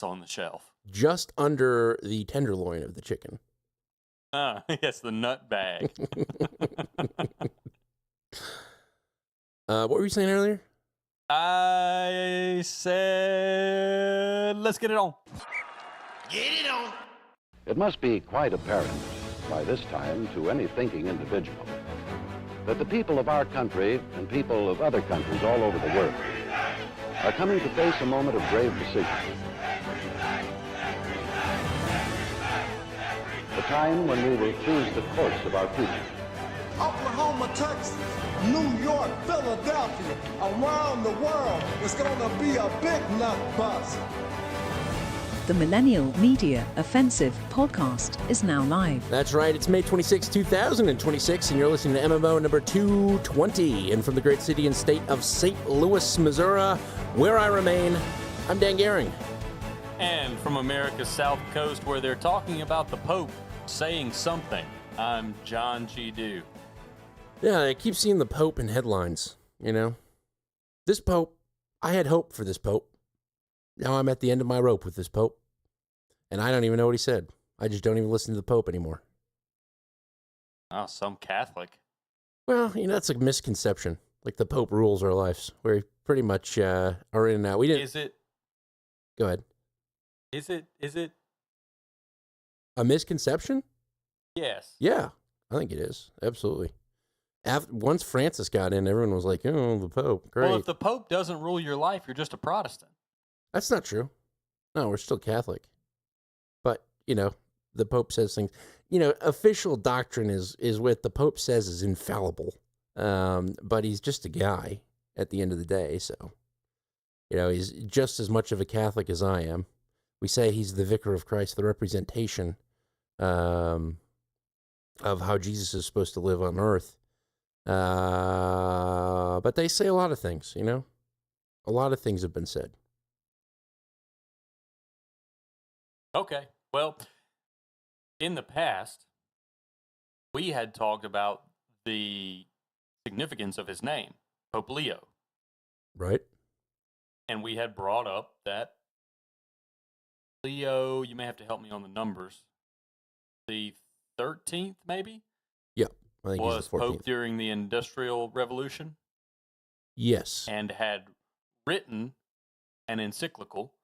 It's on the shelf. Just under the tenderloin of the chicken. Ah, yes, the nut bag. What were you saying earlier? I said, let's get it on. Get it on. It must be quite apparent by this time to any thinking individual that the people of our country and people of other countries all over the world are coming to face a moment of grave decision. The time when we will choose the course of our future. Oklahoma, Texas, New York, Philadelphia, around the world, it's gonna be a big nut bust. The Millennial Media Offensive podcast is now live. That's right. It's May 26, 2026, and you're listening to MMO number 220. And from the great city and state of St. Louis, Missouri, where I remain, I'm Dan Gehring. And from America's South Coast, where they're talking about the Pope saying something, I'm John G. Dew. Yeah, I keep seeing the Pope in headlines, you know. This Pope, I had hope for this Pope. Now I'm at the end of my rope with this Pope. And I don't even know what he said. I just don't even listen to the Pope anymore. Oh, some Catholic. Well, you know, that's a misconception. Like the Pope rules our lives. We pretty much are in and out. We didn't. Is it? Go ahead. Is it? A misconception? Yes. Yeah, I think it is. Absolutely. Once Francis got in, everyone was like, oh, the Pope. Great. Well, if the Pope doesn't rule your life, you're just a Protestant. That's not true. No, we're still Catholic. But, you know, the Pope says things. You know, official doctrine is what the Pope says is infallible. But he's just a guy at the end of the day. So, you know, he's just as much of a Catholic as I am. We say he's the vicar of Christ, the representation of how Jesus is supposed to live on earth. But they say a lot of things, you know. A lot of things have been said. Okay. Well, in the past, we had talked about the significance of his name, Pope Leo. Right. And we had brought up that Leo, you may have to help me on the numbers, the 13th maybe? Yeah, I think was he's the 14th. Pope during the Industrial Revolution. Yes. And had written an encyclical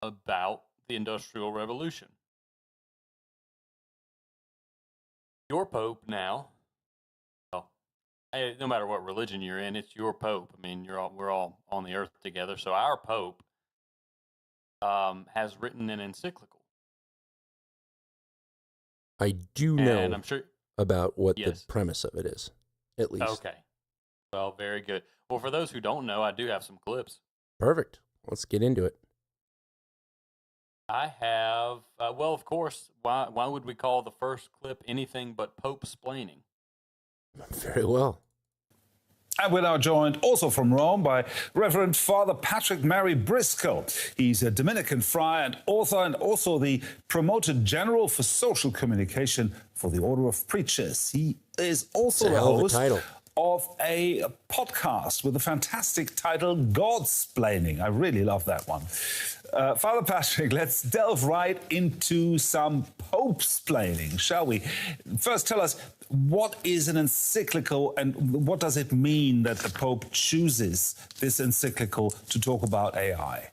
about the Industrial Revolution. Your Pope now, well, no matter what religion you're in, it's your Pope. I mean, we're all on the earth together. So our Pope has written an encyclical. I do know and I'm sure, about what yes. the premise of it is, at least. Okay. Well, very good. Well, for those who don't know, I do have some clips. Perfect. Let's get into it. I have, well, of course, why would we call the first clip anything but Pope-splaining? Very well. And we're now joined also from Rome by Reverend Father Patrick Mary Briscoe. He's a Dominican friar and author and also the Promoter General for Social Communication for the Order of Preachers. He is also the host of a podcast with a fantastic title, Godsplaining. I really love that one. Father Patrick, let's delve right into some Pope-splaining, shall we? First, tell us, what is an encyclical and what does it mean that the Pope chooses this encyclical to talk about AI?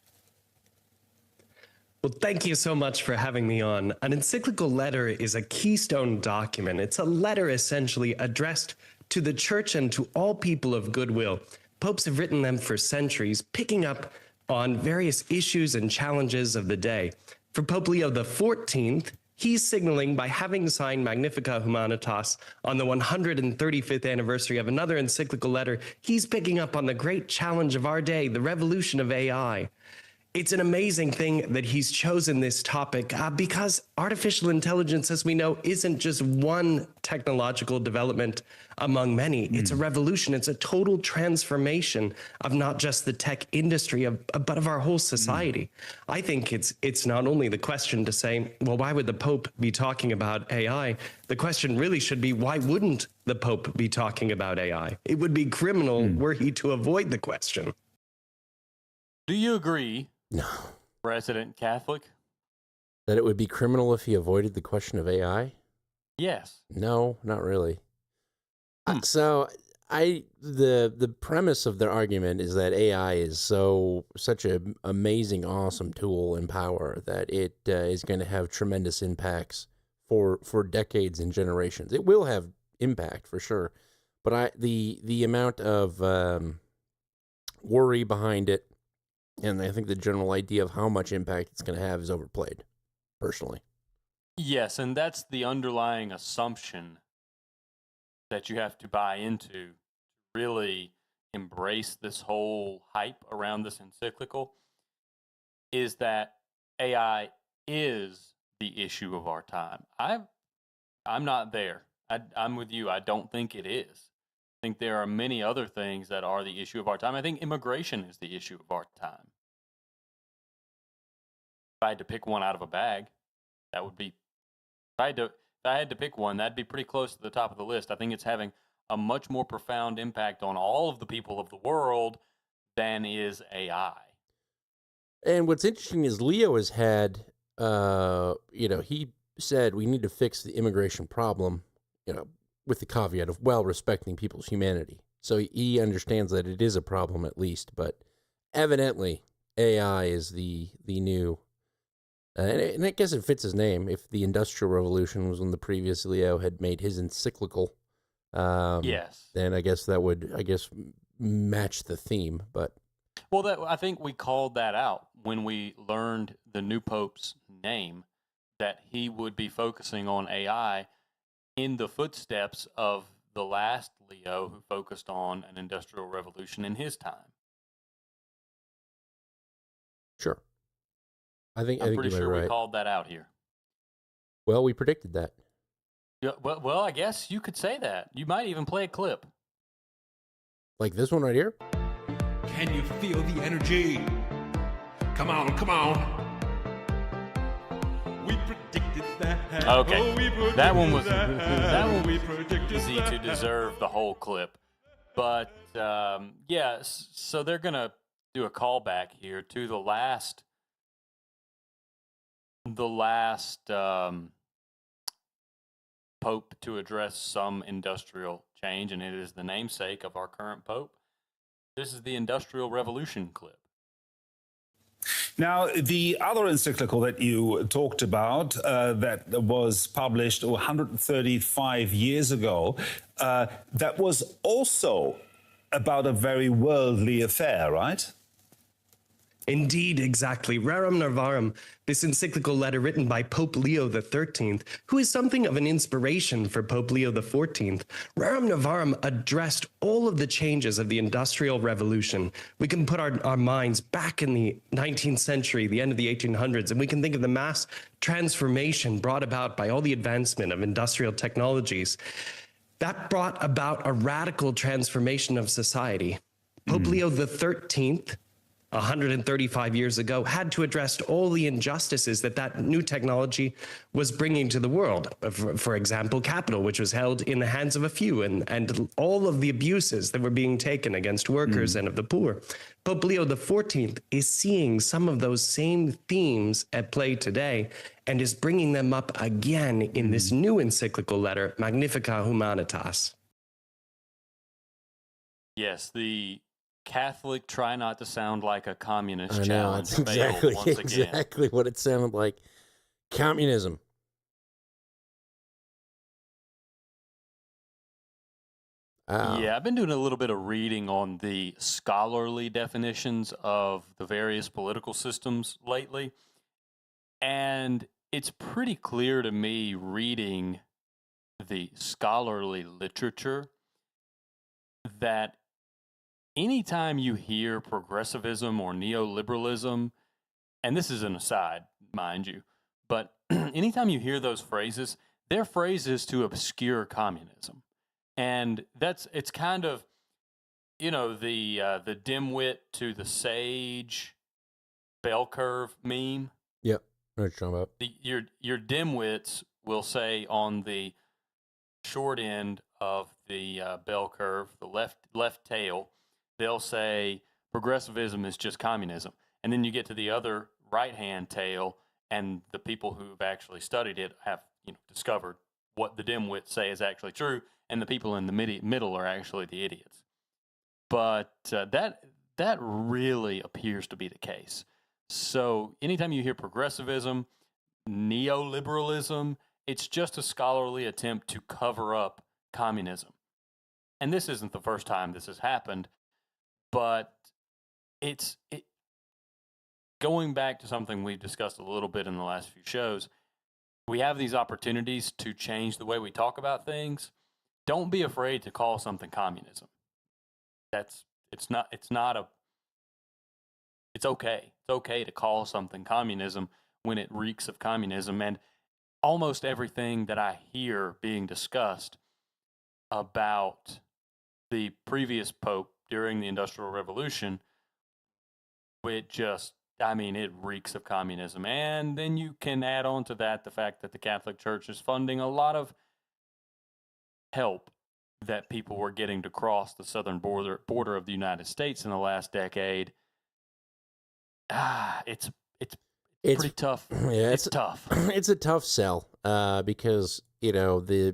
Well, thank you so much for having me on. An encyclical letter is a keystone document. It's a letter essentially addressed to the church and to all people of goodwill. Popes have written them for centuries, picking up on various issues and challenges of the day. For Pope Leo XIV, he's signaling by having signed Magnificat Humanitas on the 135th anniversary of another encyclical letter, he's picking up on the great challenge of our day, the revolution of AI. It's an amazing thing that he's chosen this topic because artificial intelligence, as we know, isn't just one technological development among many. It's a revolution. It's a total transformation of not just the tech industry, but of our whole society. I think it's not only the question to say, well, why would the Pope be talking about AI? The question really should be, why wouldn't the Pope be talking about AI? It would be criminal were he to avoid the question. Do you agree No. Resident Catholic? That it would be criminal if he avoided the question of AI? Yes. No, not really. So the premise of their argument is that AI is such an amazing, awesome tool and power that it is going to have tremendous impacts for decades and generations. It will have impact for sure, but the amount of worry behind it, and I think the general idea of how much impact it's going to have is overplayed, personally. Yes, and that's the underlying assumption that you have to buy into to really embrace this whole hype around this encyclical, is that AI is the issue of our time. I'm not there. I'm with you. I don't think it is. I think there are many other things that are the issue of our time. I think immigration is the issue of our time. If I had to pick one out of a bag, that would be. If I had to pick one, that'd be pretty close to the top of the list. I think it's having a much more profound impact on all of the people of the world than is AI. And what's interesting is Leo has had, he said we need to fix the immigration problem, with the caveat of respecting people's humanity. So he understands that it is a problem at least, but evidently AI is the new. And I guess it fits his name. If the Industrial Revolution was when the previous Leo had made his encyclical, yes, then I guess that would match the theme. But I think we called that out when we learned the new Pope's name, that he would be focusing on AI in the footsteps of the last Leo, who focused on an industrial revolution in his time. Sure. I'm pretty sure we called that out here. Well, we predicted that. Yeah, well, I guess you could say that. You might even play a clip. Like this one right here? Can you feel the energy? Come on. We predicted that. Okay. That one was easy to deserve the whole clip. But, so they're going to do a callback here to the last pope to address some industrial change, and it is the namesake of our current pope. This is the Industrial Revolution clip. Now, the other encyclical that you talked about that was published 135 years ago, that was also about a very worldly affair, right? Indeed, exactly. Rerum Novarum, this encyclical letter written by Pope Leo XIII, who is something of an inspiration for Pope Leo XIV. Rerum Novarum addressed all of the changes of the Industrial Revolution. We can put our minds back in the 19th century, the end of the 1800s, and we can think of the mass transformation brought about by all the advancement of industrial technologies. That brought about a radical transformation of society. Pope Leo XIII, 135 years ago, had to address all the injustices that new technology was bringing to the world. For example, capital, which was held in the hands of a few, and all of the abuses that were being taken against workers and of the poor. Pope Leo XIV is seeing some of those same themes at play today and is bringing them up again in this new encyclical letter, Magnificat Humanitas. Yes, the Catholic try not to sound like a communist I know, challenge that's exactly, failed once again. exactly what it sounded like. Communism. Yeah, I've been doing a little bit of reading on the scholarly definitions of the various political systems lately, and it's pretty clear to me, reading the scholarly literature, that anytime you hear progressivism or neoliberalism, and this is an aside, mind you, but anytime you hear those phrases, they're phrases to obscure communism. And it's kind of, the dimwit to the sage bell curve meme. Yep, I know what you're talking about. Your dimwits will say on the short end of the bell curve, the left tail, they'll say progressivism is just communism. And then you get to the other right-hand tail, and the people who've actually studied it have discovered what the dimwits say is actually true, and the people in the middle are actually the idiots. But that really appears to be the case. So anytime you hear progressivism, neoliberalism, it's just a scholarly attempt to cover up communism. And this isn't the first time this has happened, but it's going back to something we've discussed a little bit in the last few shows. We have these opportunities to change the way we talk about things. Don't be afraid to call something communism. It's okay. It's okay to call something communism when it reeks of communism. And almost everything that I hear being discussed about the previous pope during the Industrial Revolution, it reeks of communism. And then you can add on to that the fact that the Catholic Church is funding a lot of help that people were getting to cross the southern border of the United States in the last decade. It's pretty tough. Yeah, it's tough. It's a tough sell because the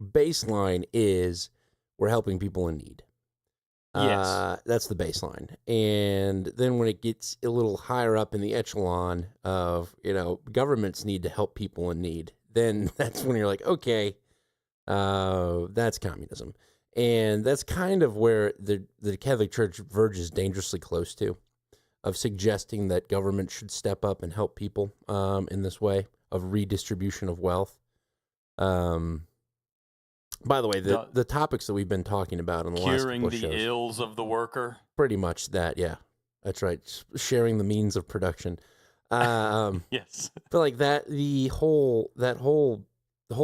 baseline is we're helping people in need. Yes. That's the baseline. And then when it gets a little higher up in the echelon of, governments need to help people in need, then that's when you're like, okay, that's communism. And that's kind of where the Catholic Church verges dangerously close to, of suggesting that government should step up and help people in this way of redistribution of wealth. By the way, the topics that we've been talking about in the last couple of shows. Curing the ills of the worker. Pretty much that, yeah. That's right. Sharing the means of production. Yes. But like that, the whole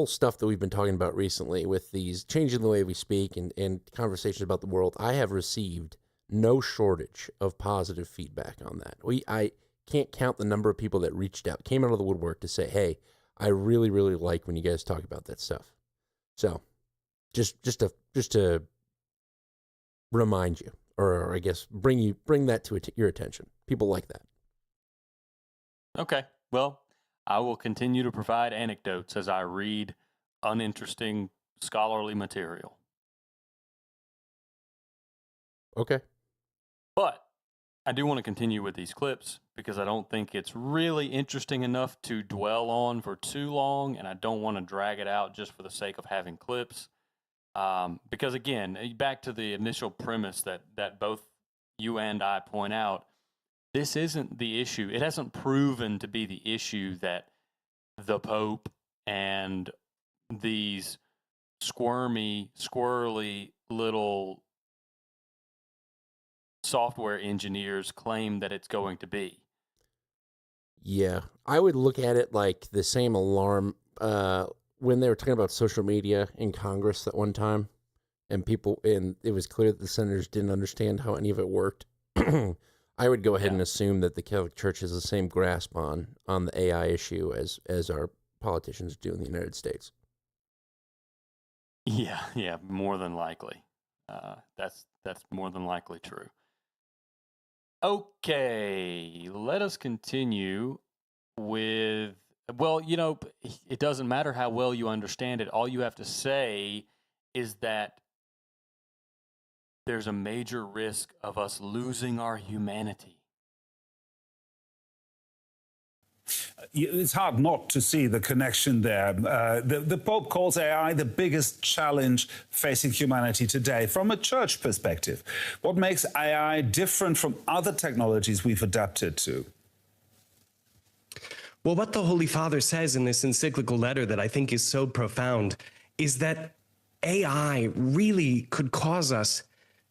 stuff that we've been talking about recently with these changing the way we speak and conversations about the world, I have received no shortage of positive feedback on that. I can't count the number of people that reached out, came out of the woodwork to say, hey, I really, really like when you guys talk about that stuff. So just to remind you, or I guess bring that to your attention. People like that. Okay. Well, I will continue to provide anecdotes as I read uninteresting scholarly material. Okay. But I do want to continue with these clips because I don't think it's really interesting enough to dwell on for too long, and I don't want to drag it out just for the sake of having clips. Because again, back to the initial premise that both you and I point out, this isn't the issue. It hasn't proven to be the issue that the Pope and these squirrely little software engineers claim that it's going to be. Yeah, I would look at it like the same alarm when they were talking about social media in Congress at one time, and it was clear that the senators didn't understand how any of it worked. I would go ahead and assume that the Catholic Church has the same grasp on the AI issue as our politicians do in the United States. Yeah, more than likely. That's more than likely true. Okay, let us continue with, it doesn't matter how well you understand it. All you have to say is that there's a major risk of us losing our humanity. It's hard not to see the connection there. The Pope calls AI the biggest challenge facing humanity today from a church perspective. What makes AI different from other technologies we've adapted to? Well, what the Holy Father says in this encyclical letter that I think is so profound is that AI really could cause us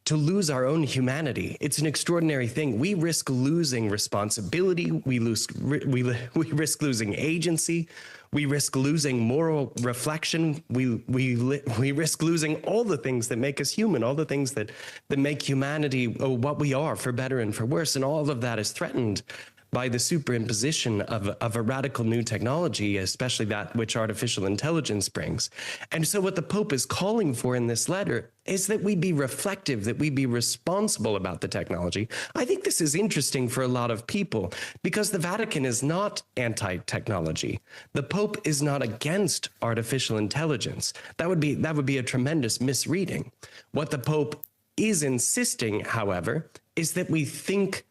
to lose our own humanity. It's an extraordinary thing. We risk losing responsibility. We risk losing agency. We risk losing moral reflection. We risk losing all the things that make us human, all the things that make humanity what we are, for better and for worse. And all of that is threatened by the superimposition of a radical new technology, especially that which artificial intelligence brings. And so what the Pope is calling for in this letter is that we be reflective, that we be responsible about the technology. I think this is interesting for a lot of people because the Vatican is not anti-technology. The Pope is not against artificial intelligence. That would be a tremendous misreading. What the Pope is insisting, however, is that we think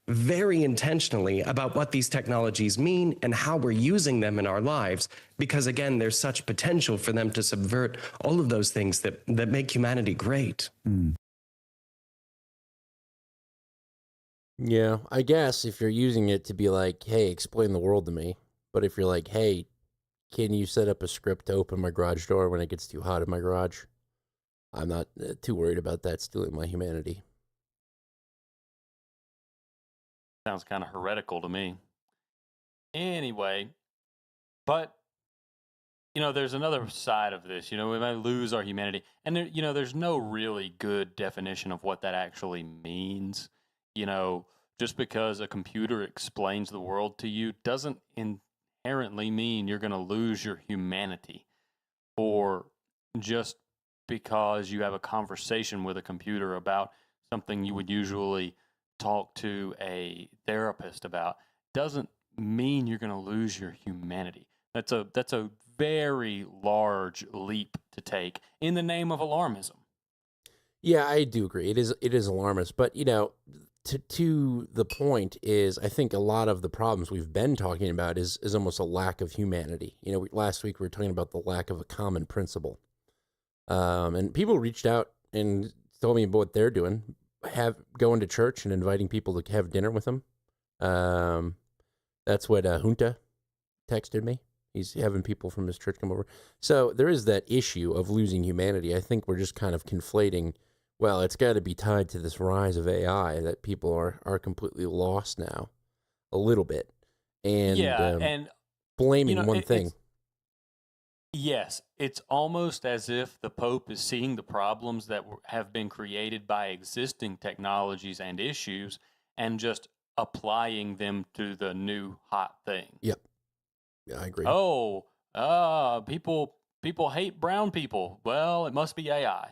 very intentionally about what these technologies mean and how we're using them in our lives, because again, there's such potential for them to subvert all of those things that make humanity great. Yeah, I guess if you're using it to be like, hey, explain the world to me, but if you're like, hey, can you set up a script to open my garage door when it gets too hot in my garage? I'm not too worried about that stealing my humanity. Sounds kind of heretical to me. Anyway, but, there's another side of this. We might lose our humanity. And, there's no really good definition of what that actually means. Just because a computer explains the world to you doesn't inherently mean you're going to lose your humanity. Or just because you have a conversation with a computer about something you would usually talk to a therapist about doesn't mean you're going to lose your humanity. That's a very large leap to take in the name of alarmism. Yeah, I do agree. It is alarmist, but to the point is, I think a lot of the problems we've been talking about is almost a lack of humanity. Last week we were talking about the lack of a common principle, and people reached out and told me about what they're doing. Going to church and inviting people to have dinner with them. That's what Junta texted me. He's having people from his church come over. So there is that issue of losing humanity. I think we're just kind of conflating, well, it's got to be tied to this rise of AI that people are completely lost now, a little bit. And, and blaming one thing. Yes, it's almost as if the Pope is seeing the problems that have been created by existing technologies and issues and just applying them to the new hot thing. Yep. Yeah, I agree. People hate brown people. Well, it must be AI.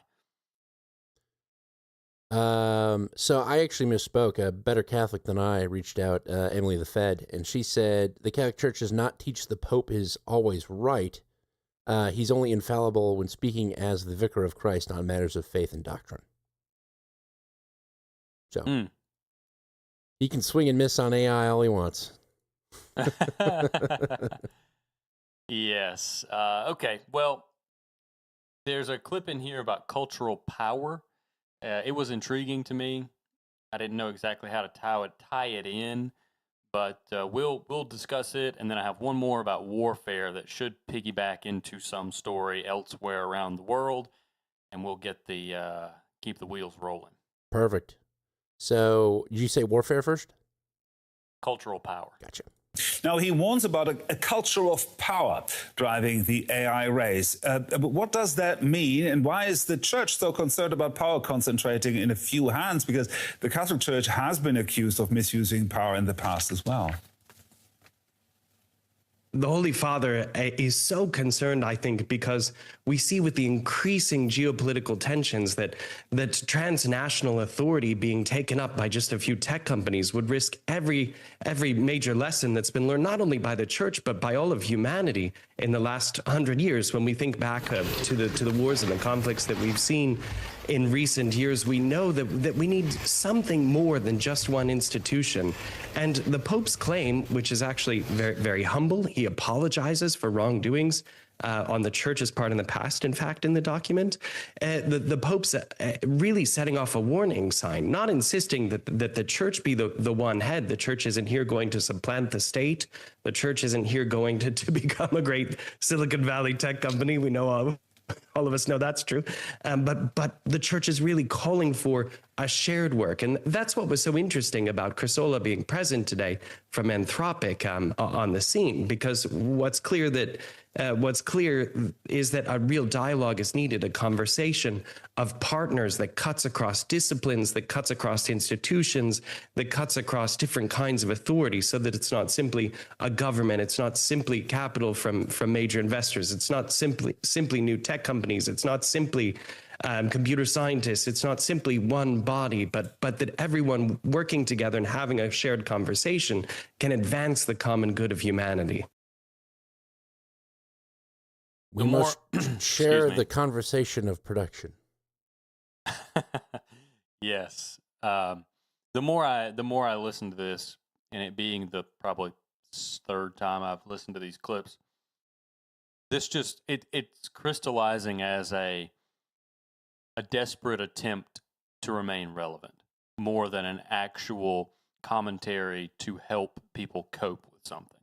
So I actually misspoke. A better Catholic than I reached out, Emily the Fed, and she said the Catholic Church does not teach the Pope is always right. He's only infallible when speaking as the vicar of Christ on matters of faith and doctrine. So he can swing and miss on AI all he wants. Yes. Okay. Well, there's a clip in here about cultural power. It was intriguing to me. I didn't know exactly how to tie it in. But we'll discuss it, and then I have one more about warfare that should piggyback into some story elsewhere around the world, and we'll get keep the wheels rolling. Perfect. So, did you say warfare first? Cultural power. Gotcha. Now, he warns about a culture of power driving the AI race. But what does that mean, and why is the church so concerned about power concentrating in a few hands? Because the Catholic Church has been accused of misusing power in the past as well. The Holy Father is so concerned, I think, because we see with the increasing geopolitical tensions that transnational authority being taken up by just a few tech companies would risk every major lesson that's been learned, not only by the church, but by all of humanity in the last 100 years. When we think back to the wars and the conflicts that we've seen in recent years, we know that we need something more than just one institution. And the Pope's claim, which is actually very, very humble, he apologizes for wrongdoings on the church's part in the past, in fact, in the document. The Pope's really setting off a warning sign, not insisting that the church be the one head. The church isn't here going to supplant the state. The church isn't here going to become a great Silicon Valley tech company we know all of us know that's true. But the church is really calling for a shared work. And that's what was so interesting about Chrysola being present today from Anthropic on the scene, because what's clear is that a real dialogue is needed, a conversation of partners that cuts across disciplines, that cuts across institutions, that cuts across different kinds of authority, so that it's not simply a government, it's not simply capital from major investors, it's not simply new tech companies, it's not simply computer scientists, it's not simply one body, but that everyone working together and having a shared conversation can advance the common good of humanity. We must share the conversation of production. Yes. The more I listen to this, and it being the probably third time I've listened to these clips, this just it's crystallizing as a desperate attempt to remain relevant, more than an actual commentary to help people cope with something.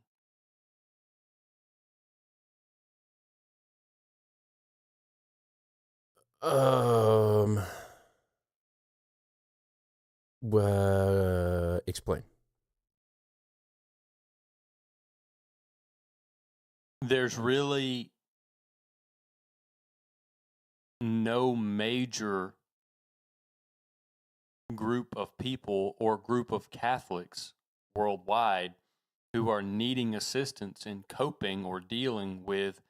Explain. There's really no major group of people or group of Catholics worldwide who are needing assistance in coping or dealing with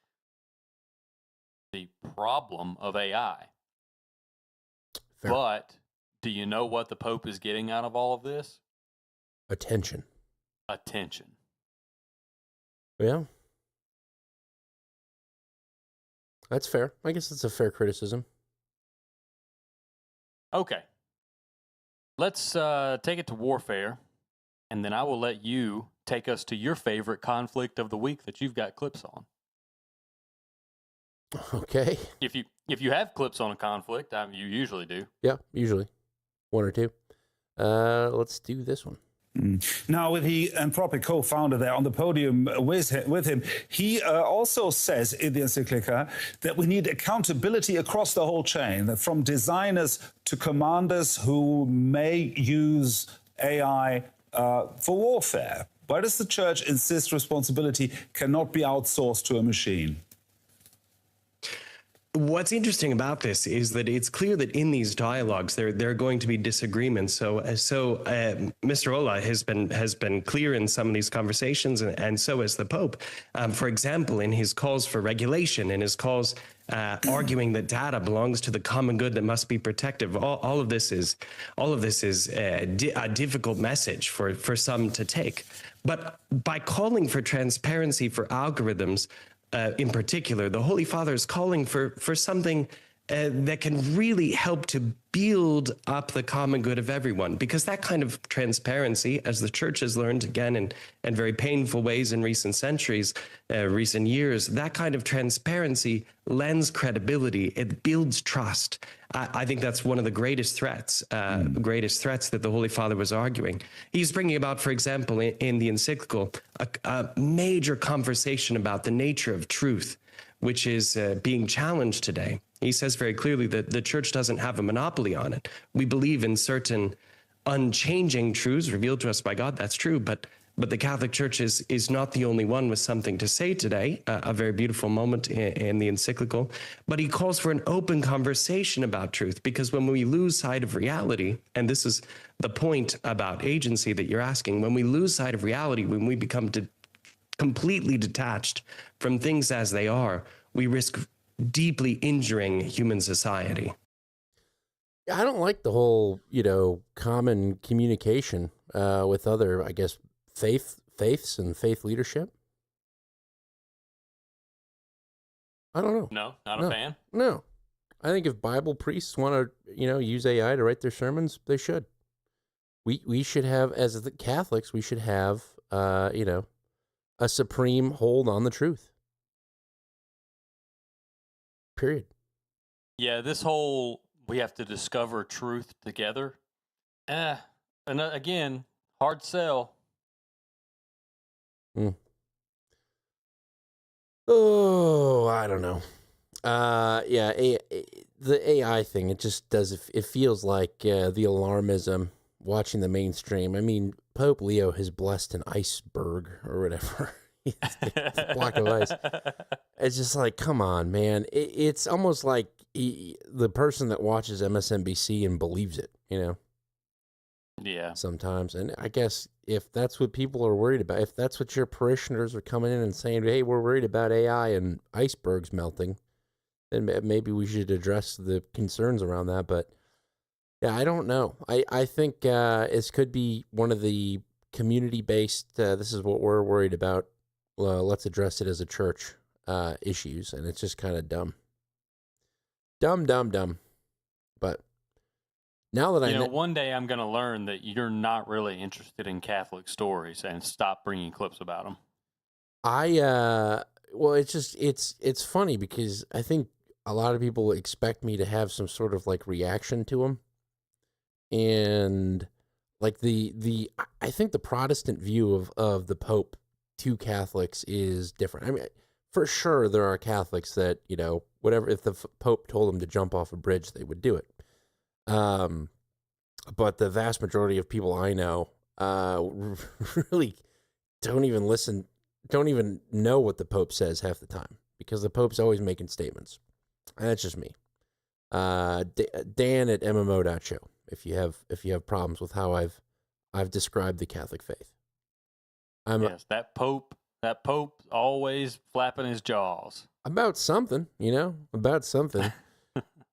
the problem of AI. Fair. But do you know what the Pope is getting out of all of this? Attention. Attention. Yeah. That's fair. I guess it's a fair criticism. Okay. Let's take it to warfare, and then I will let you take us to your favorite conflict of the week that you've got clips on. Okay. If you have clips on a conflict, you usually do. Yeah, usually. One or two. Let's do this one. Now, with the Anthropic co-founder there on the podium with him, he also says in the encyclica that we need accountability across the whole chain, that from designers to commanders who may use AI for warfare. Why does the church insist responsibility cannot be outsourced to a machine? What's interesting about this is that it's clear that in these dialogues there are going to be disagreements. So Mr. Ola has been clear in some of these conversations, and so has the Pope. For example, in his calls for regulation, in his calls arguing that data belongs to the common good that must be protected. All of this is a difficult message for some to take. But by calling for transparency for algorithms, in particular, the Holy Father is calling for something that can really help to build up the common good of everyone, because that kind of transparency, as the church has learned again in very painful ways in recent years, that kind of transparency lends credibility. It builds trust. I think that's one of the greatest threats that the Holy Father was arguing. He's bringing about, for example, in the encyclical, a major conversation about the nature of truth, which is being challenged today. He says very clearly that the church doesn't have a monopoly on it. We believe in certain unchanging truths revealed to us by God. That's true, but the Catholic Church is not the only one with something to say today, a very beautiful moment in the encyclical. But he calls for an open conversation about truth, because when we lose sight of reality, and this is the point about agency that you're asking, when we lose sight of reality, when we become completely detached from things as they are, we risk deeply injuring human society. I don't like the whole, common communication with other, I guess, faiths and faith leadership. I don't know. No, not a fan? No. I think if Bible priests want to, use AI to write their sermons, they should. We should have, as the Catholics, we should have, a supreme hold on the truth. Period. Yeah, this whole we have to discover truth together. And again, hard sell. Oh, I don't know. Yeah, the AI thing, it just does, it feels like the alarmism watching the mainstream. I mean, Pope Leo has blessed an iceberg or whatever. It's a block of ice. It's just like, come on, man. It's almost like the person that watches MSNBC and believes it, you know? Yeah. Sometimes. And I guess if that's what people are worried about, if that's what your parishioners are coming in and saying, hey, we're worried about AI and icebergs melting, then maybe we should address the concerns around that. But yeah, I don't know. I think this could be one of the community-based, this is what we're worried about. Let's address it as a church issues. And it's just kind of dumb. Dumb. But now that one day I'm going to learn that you're not really interested in Catholic stories and stop bringing clips about them. Well, it's funny because I think a lot of people expect me to have some sort of like reaction to them. And like I think the Protestant view of the Pope to Catholics is different. I mean, for sure there are Catholics that, you know, whatever, if the Pope told them to jump off a bridge, they would do it. But the vast majority of people I know really don't even know what the Pope says half the time, because the Pope's always making statements. And that's just me. Dan at MMO.show if you have problems with how I've described the Catholic faith. Yes, that Pope always flapping his jaws. About something, you know, about something.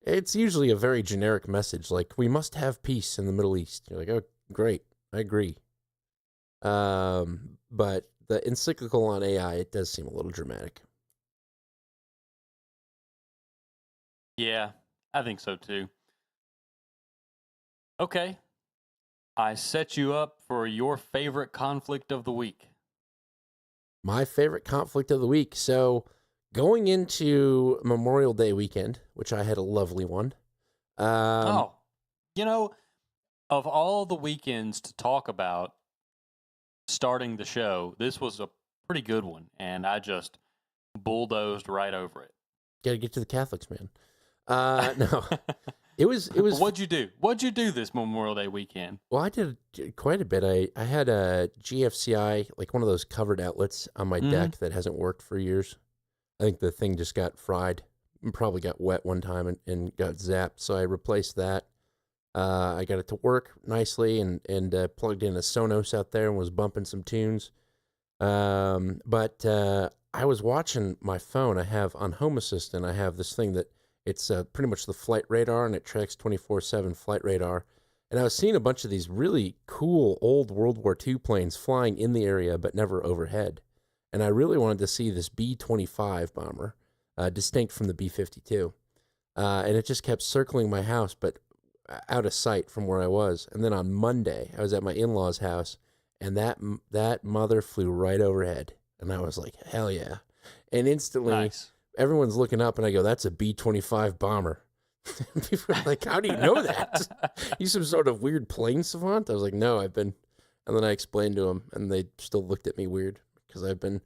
It's usually a very generic message, like, we must have peace in the Middle East. You're like, oh, great, I agree. But the encyclical on AI, it does seem a little dramatic. Yeah, I think so too. Okay, I set you up for your favorite conflict of the week. My favorite conflict of the week. So, going into Memorial Day weekend, which I had a lovely one. Of all the weekends to talk about starting the show, this was a pretty good one, and I just bulldozed right over it. Got to get to the Catholics, man. No, it was. What'd you do? What'd you do this Memorial Day weekend? Well, I did quite a bit. I had a GFCI, like one of those covered outlets on my deck that hasn't worked for years. I think the thing just got fried and probably got wet one time and got zapped. So I replaced that. I got it to work nicely and plugged in a Sonos out there and was bumping some tunes. But I was watching my phone. I have on Home Assistant, I have this thing that it's pretty much the flight radar, and it tracks 24/7 flight radar. And I was seeing a bunch of these really cool old World War II planes flying in the area but never overhead. And I really wanted to see this B-25 bomber, distinct from the B-52. And it just kept circling my house, but out of sight from where I was. And then on Monday, I was at my in-laws' house, and that mother flew right overhead. And I was like, hell yeah. And instantly, everyone's looking up, and I go, that's a B-25 bomber. People are like, how do you know that? You some sort of weird plane savant? I was like, no, I've been... And then I explained to them, and they still looked at me weird, because I've been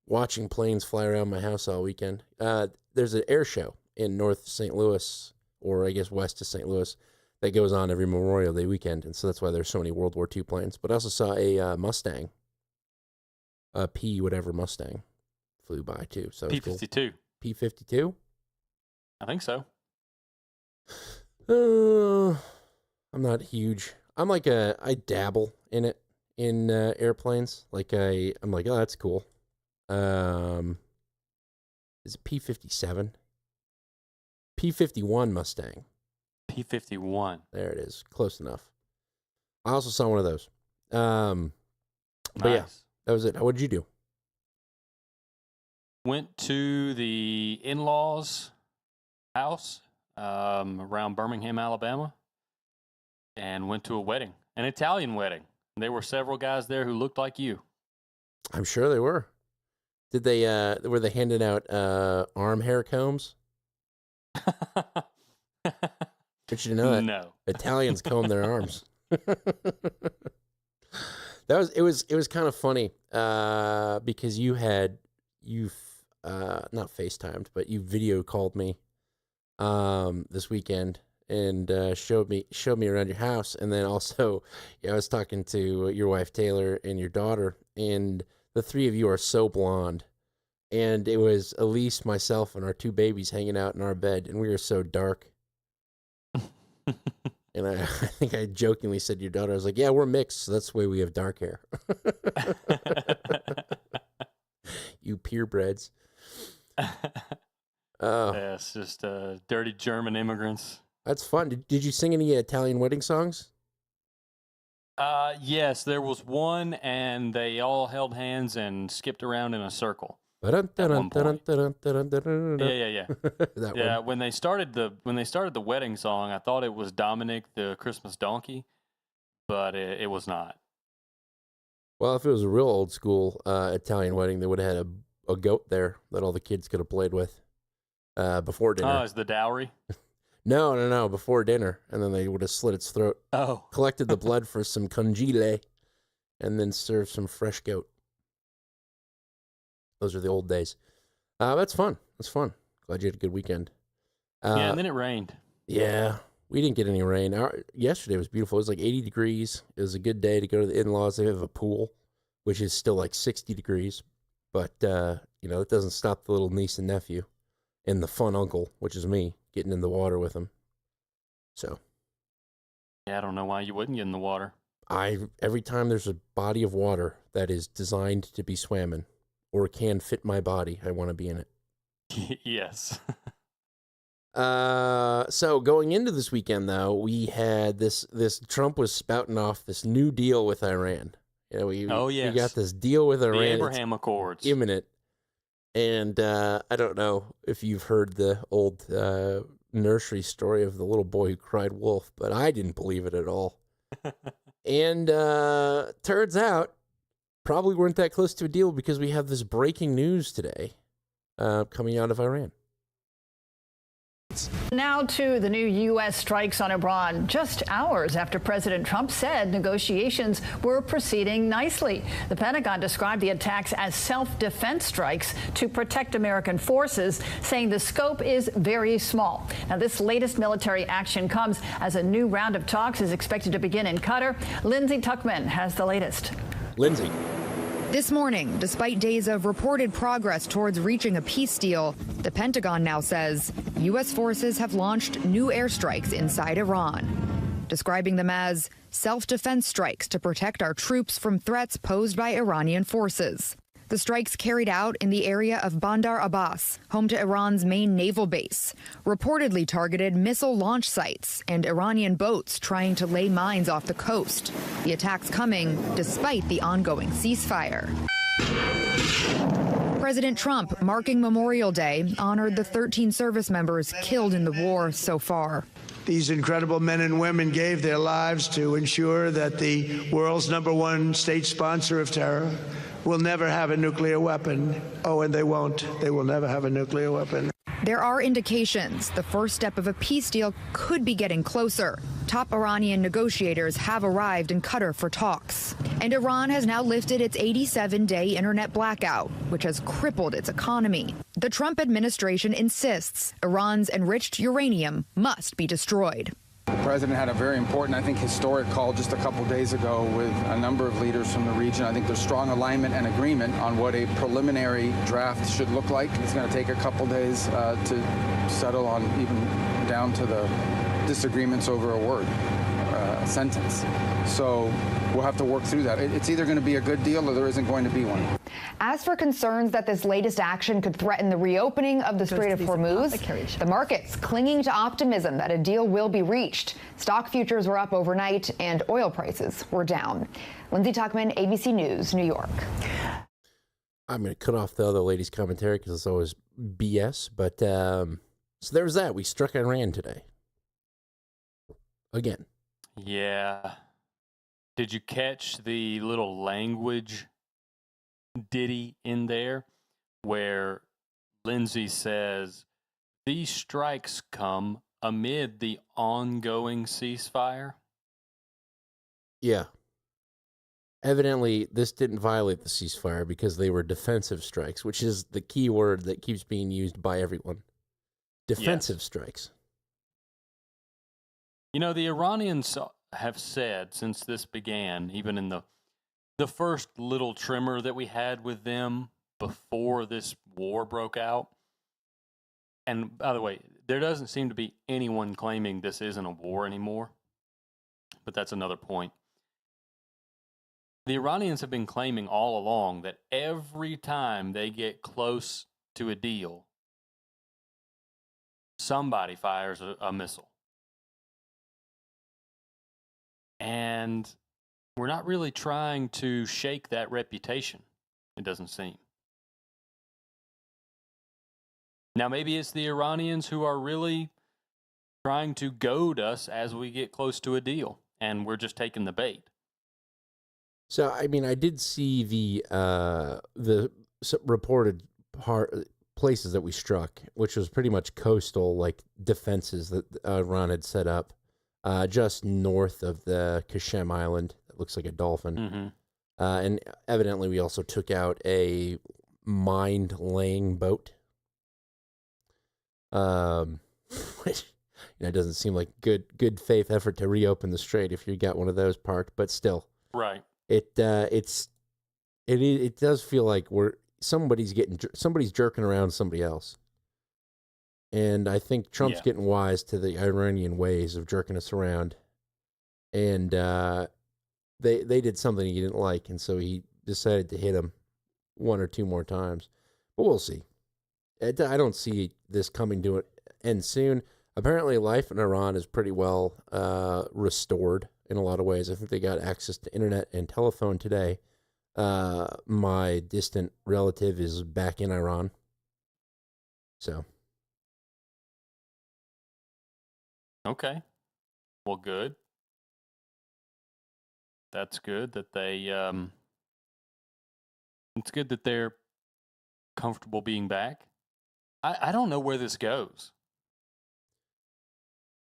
watching planes fly around my house all weekend. There's an air show in North St. Louis, or I guess west of St. Louis, that goes on every Memorial Day weekend, and so that's why there's so many World War II planes. But I also saw a Mustang, a P whatever Mustang, flew by too. So P-52. Cool. P-52? I think so. I'm not huge. I'm like I dabble in it. In airplanes, like I'm like, oh, that's cool. Is it P-57? P-51 Mustang. P-51. There it is. Close enough. I also saw one of those. But yeah, that was it. What did you do? Went to the in-laws' house around Birmingham, Alabama, and went to a wedding, an Italian wedding. There were several guys there who looked like you. I'm sure they were. Did they? Were they handing out arm hair combs? Did you know that? No. Italians comb their arms. It was kind of funny because not FaceTimed, but you video called me this weekend and showed me around your house. And then also, I was talking to your wife Taylor and your daughter, and the three of you are so blonde. And it was Elise, myself, and our two babies hanging out in our bed, and we were so dark. And I think I jokingly said to your daughter, I was like, yeah, we're mixed, so that's the way we have dark hair. You purebreds. Oh. Yeah, it's just dirty German immigrants. That's fun. Did you sing any Italian wedding songs? Yes, there was one, and they all held hands and skipped around in a circle. Yeah. Yeah, when they started the wedding song, I thought it was Dominic the Christmas donkey, but it was not. Well, if it was a real old school Italian wedding, they would have had a goat there that all the kids could have played with before dinner. Oh, is the dowry? No, before dinner, and then they would have slit its throat. Oh, collected the blood for some congile, and then served some fresh goat. Those are the old days. That's fun. That's fun. Glad you had a good weekend. Yeah, and then it rained. Yeah, we didn't get any rain. Yesterday was beautiful. It was like 80 degrees. It was a good day to go to the in-laws. They have a pool, which is still like 60 degrees. But, it doesn't stop the little niece and nephew and the fun uncle, which is me, getting in the water with them. So. Yeah, I don't know why you wouldn't get in the water. Every time there's a body of water that is designed to be swam in, or can fit my body, I want to be in it. Yes. So going into this weekend, though, we had this Trump was spouting off this new deal with Iran. We got this deal with Iran. The Abraham Accords. Imminent. And I don't know if you've heard the old nursery story of the little boy who cried wolf, but I didn't believe it at all. And turns out, probably weren't that close to a deal because we have this breaking news today coming out of Iran. Now to the new U.S. strikes on Iran, just hours after President Trump said negotiations were proceeding nicely. The Pentagon described the attacks as self-defense strikes to protect American forces, saying the scope is very small. Now, this latest military action comes as a new round of talks is expected to begin in Qatar. Lindsay Tuckman has the latest. Lindsay. This morning, despite days of reported progress towards reaching a peace deal, the Pentagon now says U.S. forces have launched new airstrikes inside Iran, describing them as self-defense strikes to protect our troops from threats posed by Iranian forces. The strikes carried out in the area of Bandar Abbas, home to Iran's main naval base, reportedly targeted missile launch sites and Iranian boats trying to lay mines off the coast. The attacks coming despite the ongoing ceasefire. President Trump, marking Memorial Day, honored the 13 service members killed in the war so far. These incredible men and women gave their lives to ensure that the world's #1 state sponsor of terror will never have a nuclear weapon. Oh, and they won't. They will never have a nuclear weapon. There are indications the first step of a peace deal could be getting closer. Top Iranian negotiators have arrived in Qatar for talks. And Iran has now lifted its 87-day internet blackout, which has crippled its economy. The Trump administration insists Iran's enriched uranium must be destroyed. The president had a very important, I think, historic call just a couple days ago with a number of leaders from the region. I think there's strong alignment and agreement on what a preliminary draft should look like. It's going to take a couple days to settle on even down to the disagreements over a word, a sentence. So we'll have to work through that. It's either going to be a good deal or there isn't going to be one. As for concerns that this latest action could threaten the reopening of the Strait of Hormuz, the market's clinging to optimism that a deal will be reached. Stock futures were up overnight and oil prices were down. Lindsay Tuckman, ABC News, New York. I'm going to cut off the other lady's commentary because it's always BS. But so there was that. We struck Iran today. Again. Yeah. Did you catch the little language ditty in there where Lindsay says, these strikes come amid the ongoing ceasefire? Yeah. Evidently, this didn't violate the ceasefire because they were defensive strikes, which is the key word that keeps being used by everyone. Defensive strikes. You know, the Iranians have said since this began, even in the first little tremor that we had with them before this war broke out. And by the way, there doesn't seem to be anyone claiming this isn't a war anymore, but that's another point. The Iranians have been claiming all along that every time they get close to a deal, somebody fires a missile. And we're not really trying to shake that reputation, it doesn't seem. Now, maybe it's the Iranians who are really trying to goad us as we get close to a deal, and we're just taking the bait. So, I mean, I did see the reported places that we struck, which was pretty much coastal, like defenses that Iran had set up just north of the Qasem Island. That looks like a dolphin. Mm-hmm. And evidently, we also took out a mine-laying boat. Which doesn't seem like good faith effort to reopen the strait if you got one of those parked, but still, right? It does feel like somebody's jerking around somebody else, and I think Trump's getting wise to the Iranian ways of jerking us around, and they did something he didn't like, and so he decided to hit him one or two more times, but we'll see. I don't see this coming to an end soon. Apparently, life in Iran is pretty well restored in a lot of ways. I think they got access to internet and telephone today. My distant relative is back in Iran. So. Okay. Well, good. That's good that it's good that they're comfortable being back. I don't know where this goes.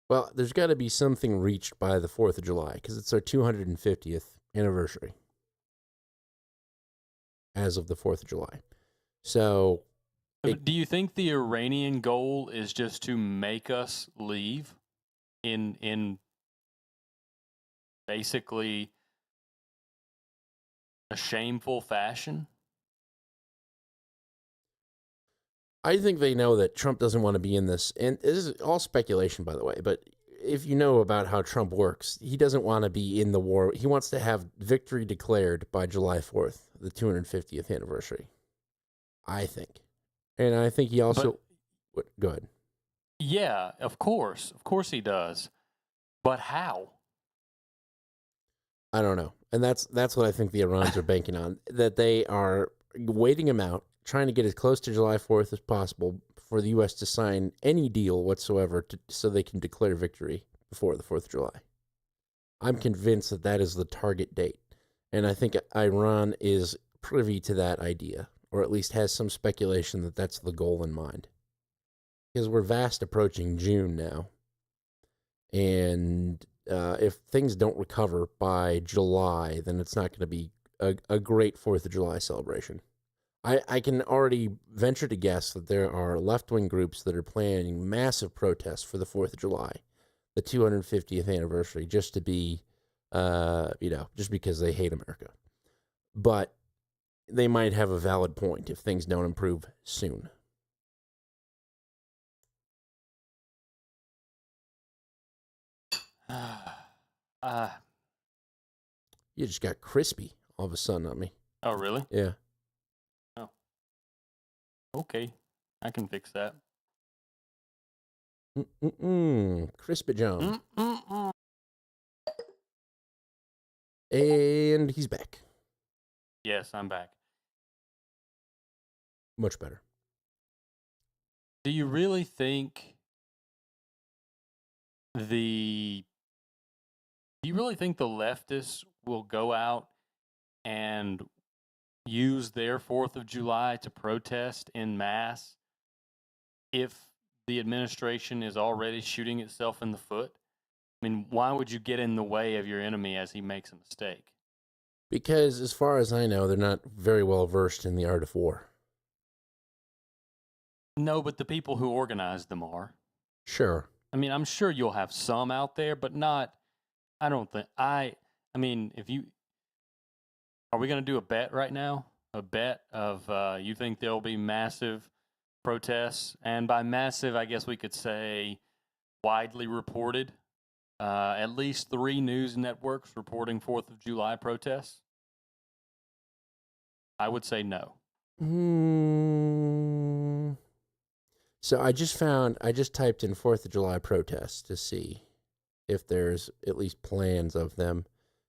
Well, there's got to be something reached by the 4th of July because it's our 250th anniversary as of the 4th of July. So, do you think the Iranian goal is just to make us leave in basically a shameful fashion? I think they know that Trump doesn't want to be in this, and this is all speculation, by the way, but if you know about how Trump works, he doesn't want to be in the war. He wants to have victory declared by July 4th, the 250th anniversary, I think. And I think he also... go ahead. Yeah, of course. Of course he does. But how? I don't know. And that's what I think the Iranians are banking on, that they are waiting him out, trying to get as close to July 4th as possible for the U.S. to sign any deal whatsoever so they can declare victory before the 4th of July. I'm convinced that is the target date. And I think Iran is privy to that idea, or at least has some speculation that that's the goal in mind. Because we're fast approaching June now. And if things don't recover by July, then it's not going to be a great 4th of July celebration. I can already venture to guess that there are left-wing groups that are planning massive protests for the 4th of July, the 250th anniversary, just to be, just because they hate America. But they might have a valid point if things don't improve soon. You just got crispy all of a sudden on me. Oh, really? Yeah. Oh. Okay. I can fix that. Crispy John. And he's back. Yes, I'm back. Much better. Do you really think the leftists will go out and use their 4th of July to protest en masse if the administration is already shooting itself in the foot? I mean, why would you get in the way of your enemy as he makes a mistake? Because as far as I know, they're not very well versed in the art of war. No, but the people who organize them are. Sure. I mean, I'm sure you'll have some out there, but not. I don't think I mean, if you are we going to do a bet right now? A bet of you think there'll be massive protests, and by massive, I guess we could say widely reported. At least 3 news networks reporting 4th of July protests. I would say no. So I just typed in 4th of July protests to see if there's at least plans of them.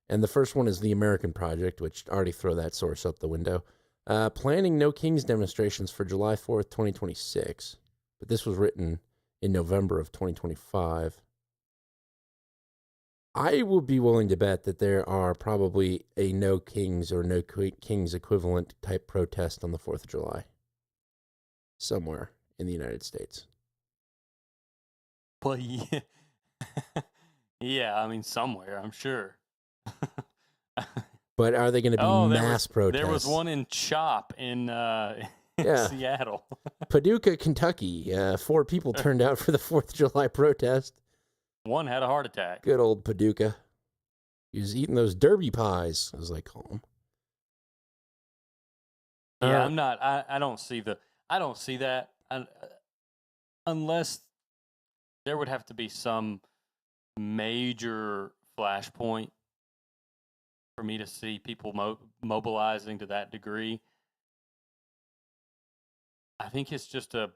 And the first one is the American Project, which already throw that source up the window. Planning no Kings demonstrations for July 4th, 2026. But this was written in November of 2025. I would be willing to bet that there are probably a no Kings or no Kings equivalent type protest on the 4th of July. Somewhere in the United States. Well, yeah. Yeah, I mean, somewhere, I'm sure. But are they going to be mass protests? There was one in Chop in Seattle. Paducah, Kentucky. 4 people turned out for the 4th of July protest. One had a heart attack. Good old Paducah. He was eating those derby pies, as they call them. Yeah, I'm not. I don't see that. Unless there would have to be some major flashpoint for me to see people mobilizing to that degree. I think it's just a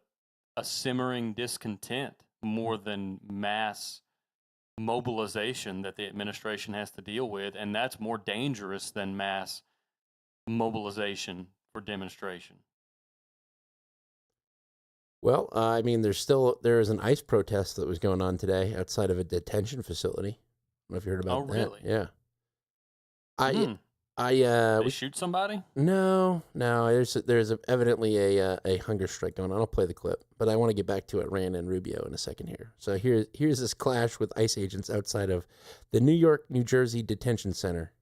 simmering discontent more than mass mobilization that the administration has to deal with, and that's more dangerous than mass mobilization for demonstration. Well, I mean, there is an ICE protest that was going on today outside of a detention facility. I don't know if you heard about that. Oh, really? Yeah. They shoot somebody? No. There's evidently a hunger strike going on. I'll play the clip, but I want to get back to Iran and Rubio in a second here. So here's this clash with ICE agents outside of the New York, New Jersey detention center.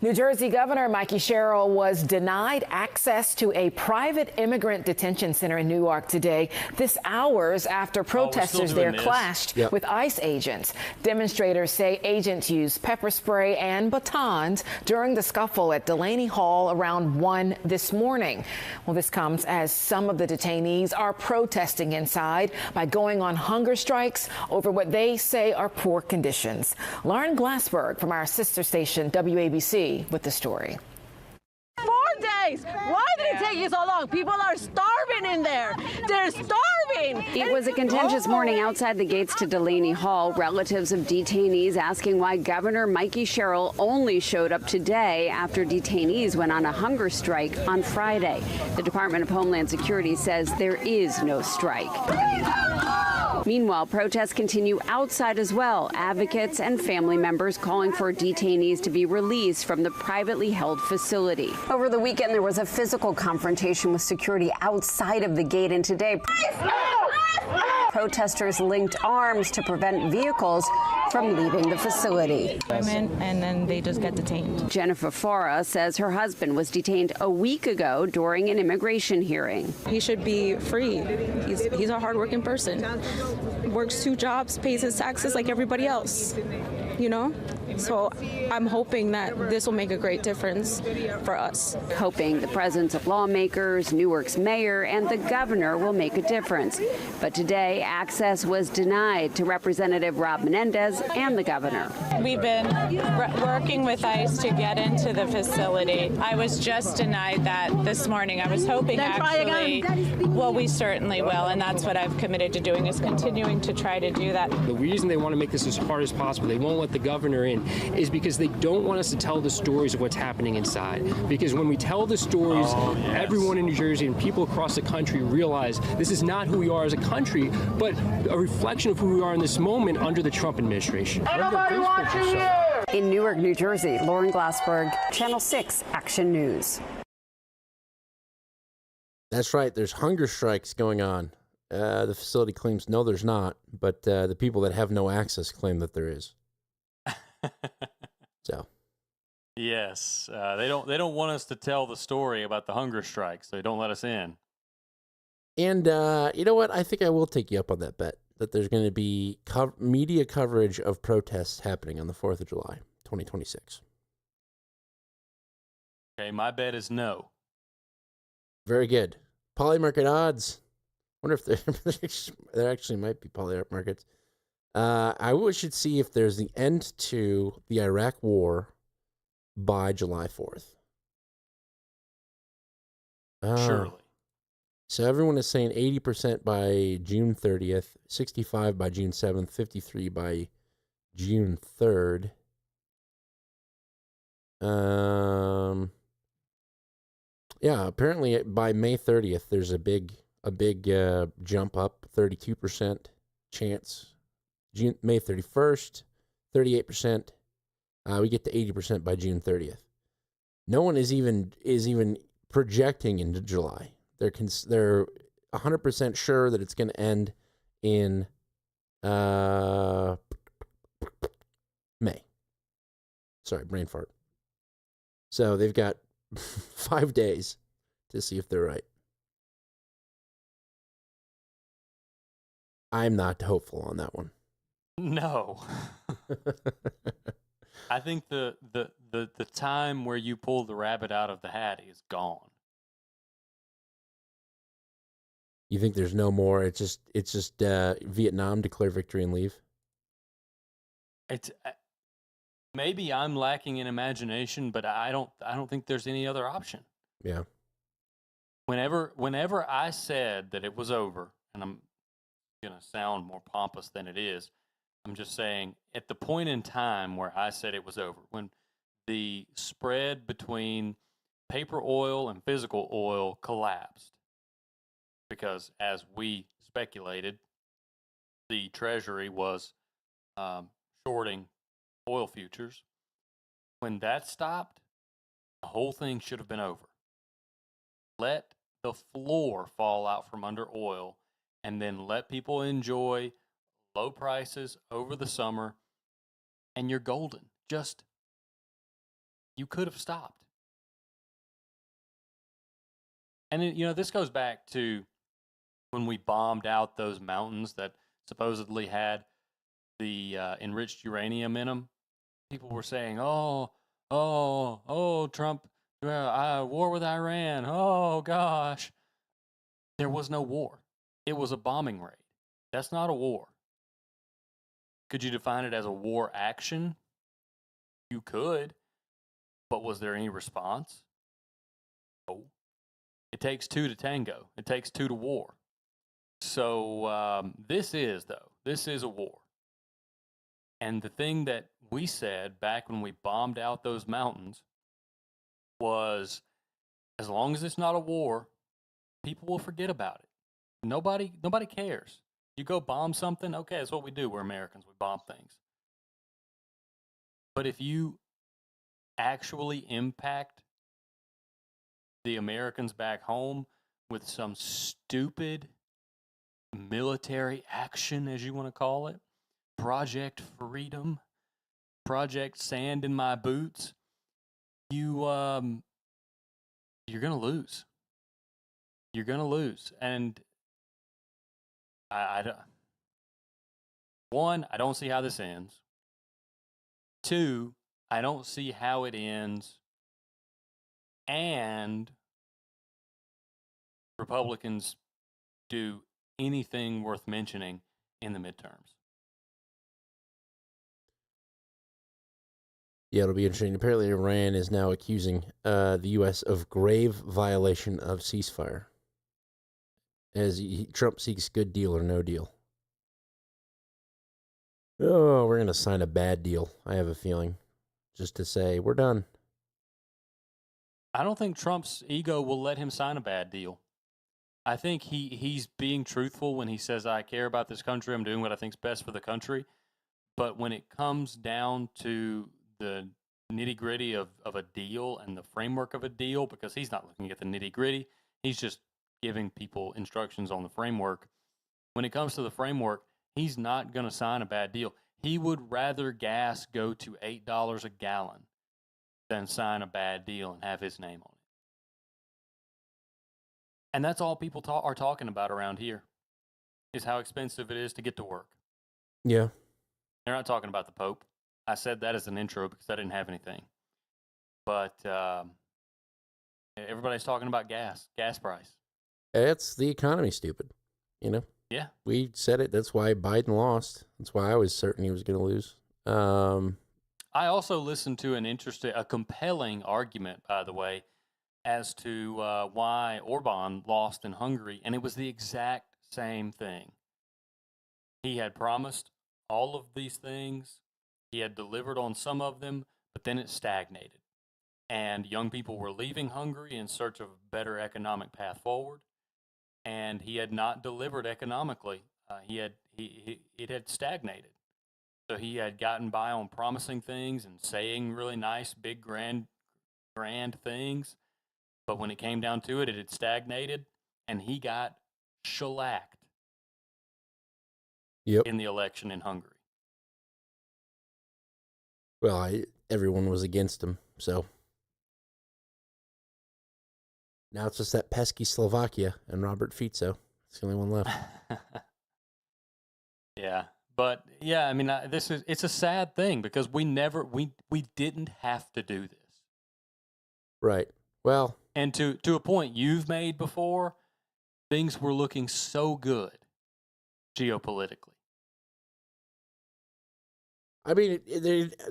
New Jersey Governor Mikey Sherrill was denied access to a private immigrant detention center in Newark today. This hours after protesters there clashed with ICE agents. Demonstrators say agents used pepper spray and batons during the scuffle at Delaney Hall around 1 this morning. Well, this comes as some of the detainees are protesting inside by going on hunger strikes over what they say are poor conditions. Lauren Glassberg from our sister station WABC with the story. 4 days. Why did it take you so long? People are starving in there. They're starving. It was a contentious morning outside the gates to Delaney Hall. Relatives of detainees asking why Governor Mikey Sherrill only showed up today after detainees went on a hunger strike on Friday. The Department of Homeland Security says there is no strike. Meanwhile, protests continue outside as well. Advocates and family members calling for detainees to be released from the privately held facility. Over the weekend, there was a physical confrontation with security outside of the gate, and today protesters linked arms to prevent vehicles from leaving the facility. Women, and then they just get detained. Jennifer Farah says her husband was detained a week ago during an immigration hearing. He should be free. He's a hardworking person. Works 2 jobs, pays his taxes like everybody else, you know? So I'm hoping that this will make a great difference for us. Hoping the presence of lawmakers, Newark's mayor, and the governor will make a difference. But today, access was denied to Representative Rob Menendez and the governor. We've been working with ICE to get into the facility. I was just denied that this morning. I was hoping well, we certainly will, and that's what I've committed to doing, is continuing to try to do that. The reason they want to make this as hard as possible, they won't let the governor in, is because they don't want us to tell the stories of what's happening inside. Because when we tell the stories, everyone in New Jersey and people across the country realize this is not who we are as a country, but a reflection of who we are in this moment under the Trump administration. In Newark, New Jersey, Lauren Glassberg, Channel 6 Action News. That's right. There's hunger strikes going on. The facility claims no, there's not, but the people that have no access claim that there is. So, Yes, they don't want us to tell the story about the hunger strikes. So they don't let us in. And you know what? I think I will take you up on that bet that there's going to be media coverage of protests happening on the 4th of July, 2026. Okay, my bet is no. Very good. Poly market odds. Wonder if there actually might be poly markets. We should see if there's the end to the Iraq War by July 4th. Surely. So everyone is saying 80% by June 30th, 65 by June 7th, 53 by June 3rd. Yeah, apparently by May 30th, there's a big jump up, 32% chance. May 31st, 38%. We get to 80% by June 30th. No one is even projecting into July. They're 100% sure that it's going to end in May. Sorry, brain fart. So they've got 5 days to see if they're right. I'm not hopeful on that one. No. I think the time where you pull the rabbit out of the hat is gone. You think there's no more? It's just Vietnam declare victory and leave. It's maybe I'm lacking in imagination, but I don't think there's any other option. Yeah. Whenever I said that it was over, and I'm going to sound more pompous than it is, I'm just saying at the point in time where I said it was over, when the spread between paper oil and physical oil collapsed, because as we speculated, the Treasury was shorting oil futures. When that stopped, the whole thing should have been over. Let the floor fall out from under oil, and then let people enjoy low prices over the summer, and you're golden. You could have stopped. And this goes back to when we bombed out those mountains that supposedly had the enriched uranium in them. People were saying, Trump, war with Iran. Oh, gosh. There was no war. It was a bombing raid. That's not a war. Could you define it as a war action? You could. But was there any response? No. It takes two to tango. It takes two to war. So this is a war. And the thing that we said back when we bombed out those mountains was, as long as it's not a war, people will forget about it. Nobody cares. You go bomb something, okay, that's what we do. We're Americans. We bomb things. But if you actually impact the Americans back home with some stupid military action, as you want to call it, Project Freedom, Project Sand in My Boots, you're going to lose. You're going to lose. And I don't see how this ends. 2, I don't see how it ends and Republicans do anything worth mentioning in the midterms. Yeah, it'll be interesting. Apparently, Iran is now accusing the U.S. of grave violation of ceasefire, as Trump seeks good deal or no deal. Oh, we're going to sign a bad deal, I have a feeling, just to say we're done. I don't think Trump's ego will let him sign a bad deal. I think he's being truthful when he says, I care about this country, I'm doing what I think's best for the country. But when it comes down to the nitty-gritty of a deal and the framework of a deal, because he's not looking at the nitty-gritty, he's just giving people instructions on the framework. When it comes to the framework, he's not going to sign a bad deal. He would rather gas go to $8 a gallon than sign a bad deal and have his name on it. And that's all people are talking about around here, is how expensive it is to get to work. Yeah. They're not talking about the Pope. I said that as an intro because I didn't have anything. But everybody's talking about gas price. It's the economy, stupid. You know? Yeah. We said it. That's why Biden lost. That's why I was certain he was going to lose. I also listened to a compelling argument, by the way, as to why Orban lost in Hungary, and it was the exact same thing. He had promised all of these things. He had delivered on some of them, but then it stagnated. And young people were leaving Hungary in search of a better economic path forward, and he had not delivered economically. It had stagnated. So he had gotten by on promising things and saying really nice, big, grand things. But when it came down to it, it had stagnated, and he got shellacked in the election in Hungary. Well, everyone was against him, so now it's just that pesky Slovakia and Robert Fico. It's the only one left. Yeah. But yeah, I mean, it's a sad thing because we didn't have to do this. Right. Well, and to a point you've made before, things were looking so good geopolitically. I mean,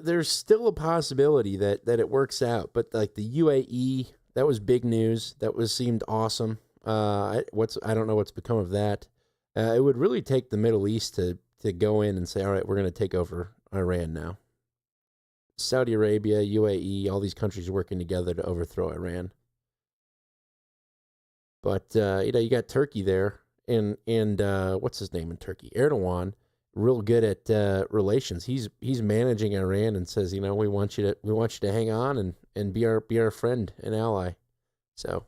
there's still a possibility that it works out, but like the UAE, that was big news. That seemed awesome. I don't know what's become of that. It would really take the Middle East to go in and say, all right, we're going to take over Iran now. Saudi Arabia, UAE, all these countries working together to overthrow Iran. But you got Turkey there, and what's his name in Turkey? Erdogan, real good at relations. He's managing Iran and says, we want you to hang on and be our friend and ally. So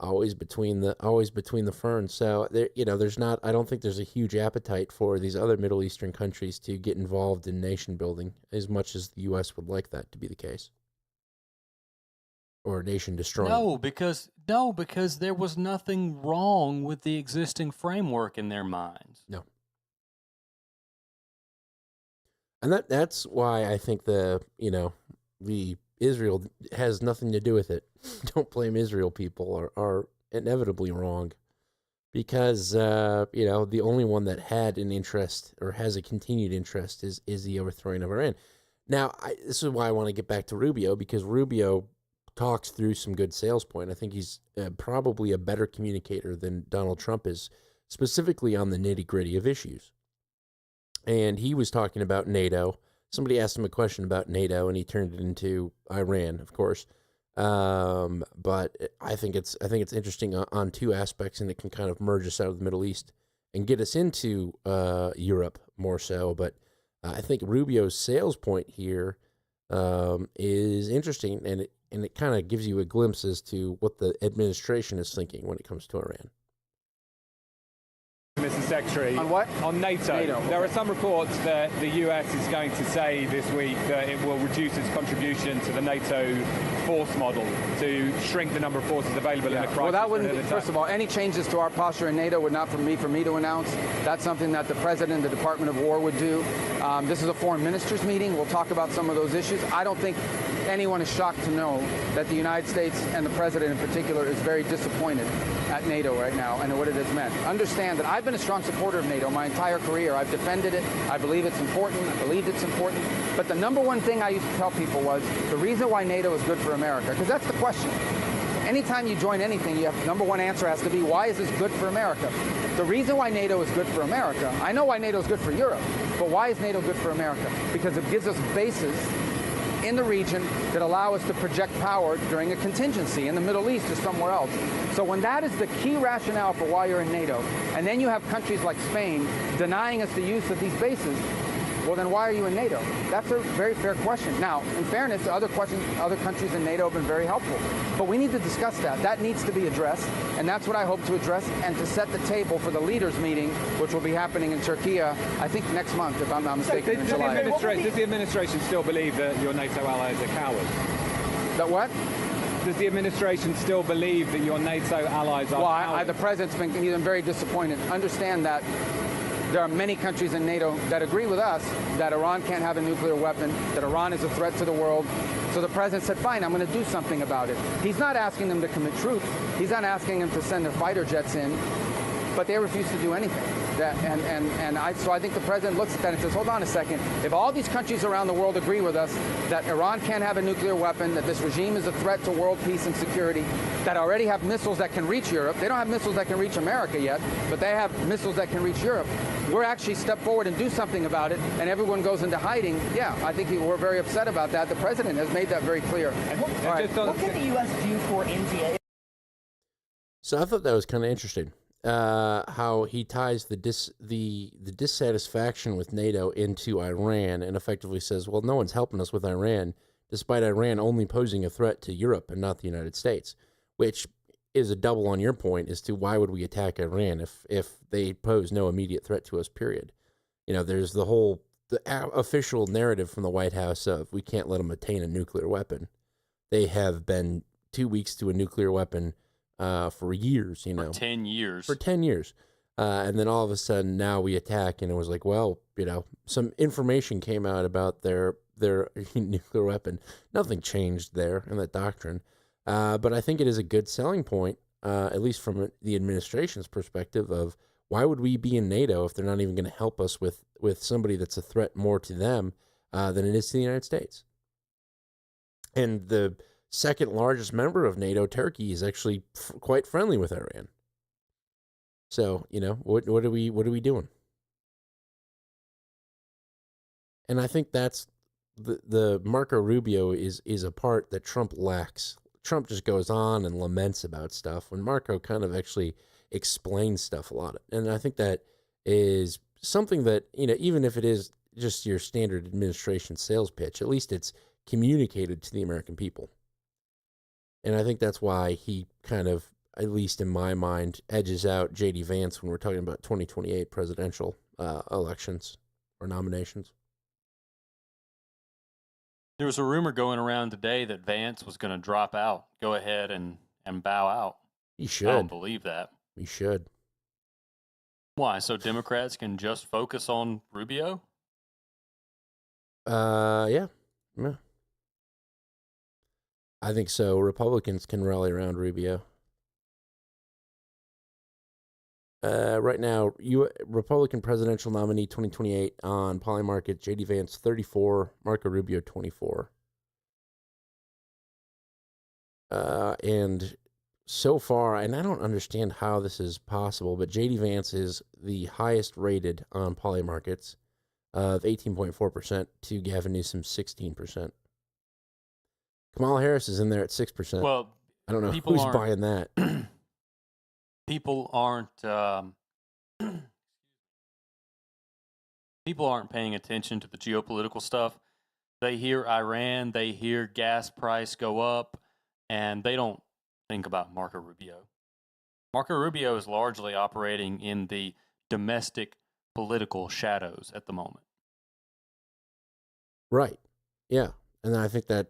always between the ferns. So there, I don't think there's a huge appetite for these other Middle Eastern countries to get involved in nation building as much as the U.S. would like that to be the case. Or nation destroying. No, because there was nothing wrong with the existing framework in their minds. No. And that's why I think the Israel has nothing to do with it. Don't blame Israel people are inevitably wrong. Because the only one that had an interest or has a continued interest is the overthrowing of Iran. Now, this is why I want to get back to Rubio, because Rubio talks through some good sales point. I think he's probably a better communicator than Donald Trump is, specifically on the nitty-gritty of issues. And he was talking about NATO. Somebody asked him a question about NATO, and he turned it into Iran, of course. But I think it's interesting on two aspects, and it can kind of merge us out of the Middle East and get us into Europe more so. But I think Rubio's sales point here is interesting, and it kind of gives you a glimpse as to what the administration is thinking when it comes to Iran. Mr. Secretary. On what? On NATO. There are some reports that the US is going to say this week that it will reduce its contribution to the NATO force model to shrink the number of forces available in the crisis. Well, that wouldn't, first of all, any changes to our posture in NATO would not for me to announce. That's something that the President and the Department of War would do. This is a foreign ministers meeting. We'll talk about some of those issues. I don't think anyone is shocked to know that the United States and the President in particular is very disappointed at NATO right now and what it has meant. Understand that I've been a strong supporter of NATO my entire career. I've defended it. I believe it's important. I believed it's important. But the number one thing I used to tell people was the reason why NATO is good for America, because that's the question. Anytime you join anything, you have number one answer has to be, why is this good for America? The reason why NATO is good for America, I know why NATO is good for Europe, but why is NATO good for America? Because it gives us bases in the region that allow us to project power during a contingency in the Middle East or somewhere else. So when that is the key rationale for why you're in NATO, and then you have countries like Spain denying us the use of these bases, Well, then why are you in NATO? That's a very fair question. Now, in fairness, other countries in NATO have been very helpful. But we need to discuss that. That needs to be addressed, and that's what I hope to address and to set the table for the leaders' meeting, which will be happening in Turkey, I think next month, if I'm not mistaken, in July. Does the administration still believe that your NATO allies are cowards? That what? Does the administration still believe that your NATO allies are cowards? Well, the president's been very disappointed. Understand that there are many countries in NATO that agree with us that Iran can't have a nuclear weapon, that Iran is a threat to the world. So the president said, fine, I'm going to do something about it. He's not asking them to commit troops. He's not asking them to send their fighter jets in, but they refuse to do anything. So I think the president looks at that and says, hold on a second. If all these countries around the world agree with us that Iran can't have a nuclear weapon, that this regime is a threat to world peace and security, that already have missiles that can reach Europe. They don't have missiles that can reach America yet, but they have missiles that can reach Europe. We're actually step forward and do something about it, and everyone goes into hiding. Yeah, I think we're very upset about that. The president has made that very clear. What can the U.S. do for India? So I thought that was kind of interesting. How he ties the dissatisfaction with NATO into Iran and effectively says, well, no one's helping us with Iran, despite Iran only posing a threat to Europe and not the United States, which is a double on your point as to why would we attack Iran if they pose no immediate threat to us, period. You know, there's the official narrative from the White House of we can't let them attain a nuclear weapon. They have been 2 weeks to a nuclear weapon for years, you know. For 10 years. For 10 years. And then all of a sudden now we attack, and it was like, well, you know, some information came out about their nuclear weapon. Nothing changed there in that doctrine. But I think it is a good selling point, at least from the administration's perspective, of why would we be in NATO if they're not even going to help us with somebody that's a threat more to them than it is to the United States. And the second largest member of NATO, Turkey, is actually quite friendly with Iran. So, you know, what are we doing? And I think that's the Marco Rubio is a part that Trump lacks. Trump just goes on and laments about stuff when Marco kind of actually explains stuff a lot. And I think that is something that, you know, even if it is just your standard administration sales pitch, at least it's communicated to the American people. And I think that's why he kind of, at least in my mind, edges out J.D. Vance when we're talking about 2028 presidential elections or nominations. There was a rumor going around today that Vance was going to drop out, go ahead and bow out. He should. I don't believe that. He should. Why? So Democrats can just focus on Rubio? Yeah. I think so. Republicans can rally around Rubio. Right now, Republican presidential nominee 2028 on Polymarket, J.D. Vance 34, Marco Rubio 24. And so far, and I don't understand how this is possible, but J.D. Vance is the highest rated on Polymarkets of 18.4% to Gavin Newsom 16%. Kamala Harris is in there at 6%. Well, I don't know who's buying that. People aren't paying attention to the geopolitical stuff. They hear Iran, they hear gas price go up, and they don't think about Marco Rubio. Marco Rubio is largely operating in the domestic political shadows at the moment. Right. Yeah. And I think that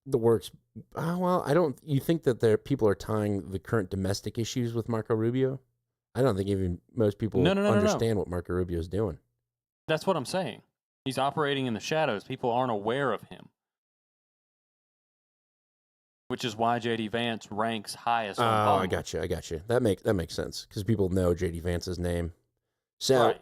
the works. You think that people are tying the current domestic issues with Marco Rubio? I don't think even most people understand what Marco Rubio is doing. That's what I'm saying. He's operating in the shadows. People aren't aware of him. Which is why J.D. Vance ranks highest on Polymarket. I got you. That makes sense because people know J.D. Vance's name. So,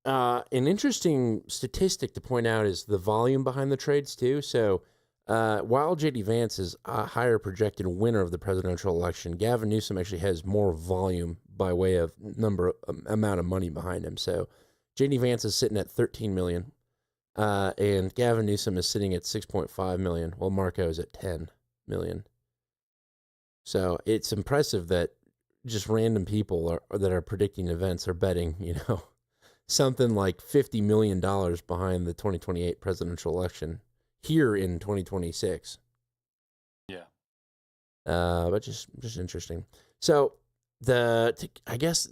right. An interesting statistic to point out is the volume behind the trades too. So, while J.D. Vance is a higher projected winner of the presidential election, Gavin Newsom actually has more volume by way of amount of money behind him. So J.D. Vance is sitting at 13 million, and Gavin Newsom is sitting at 6.5 million, while Marco is at 10 million. So it's impressive that just random people that are predicting events are betting, something like $50 million behind the 2028 presidential election here in 2026. Yeah. But just interesting. So I guess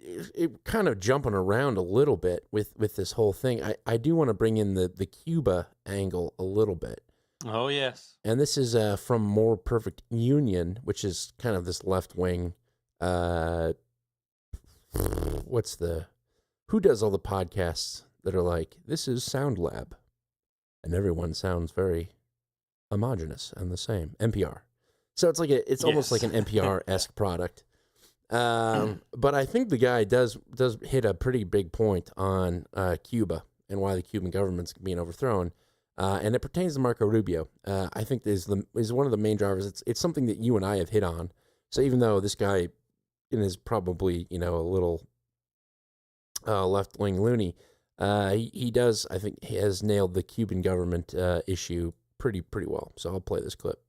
it kind of jumping around a little bit with this whole thing. I do want to bring in the Cuba angle a little bit. Oh, yes. And this is from More Perfect Union, which is kind of this left-wing, who does all the podcasts that are like, this is Sound Lab, and everyone sounds very homogenous and the same? NPR. So it's like it's almost like an NPR-esque product. But I think the guy does hit a pretty big point on Cuba and why the Cuban government's being overthrown. And it pertains to Marco Rubio. I think is one of the main drivers. It's something that you and I have hit on. So even though this guy is probably, a little left-wing loony, he does, I think, he has nailed the Cuban government issue pretty well. So I'll play this clip.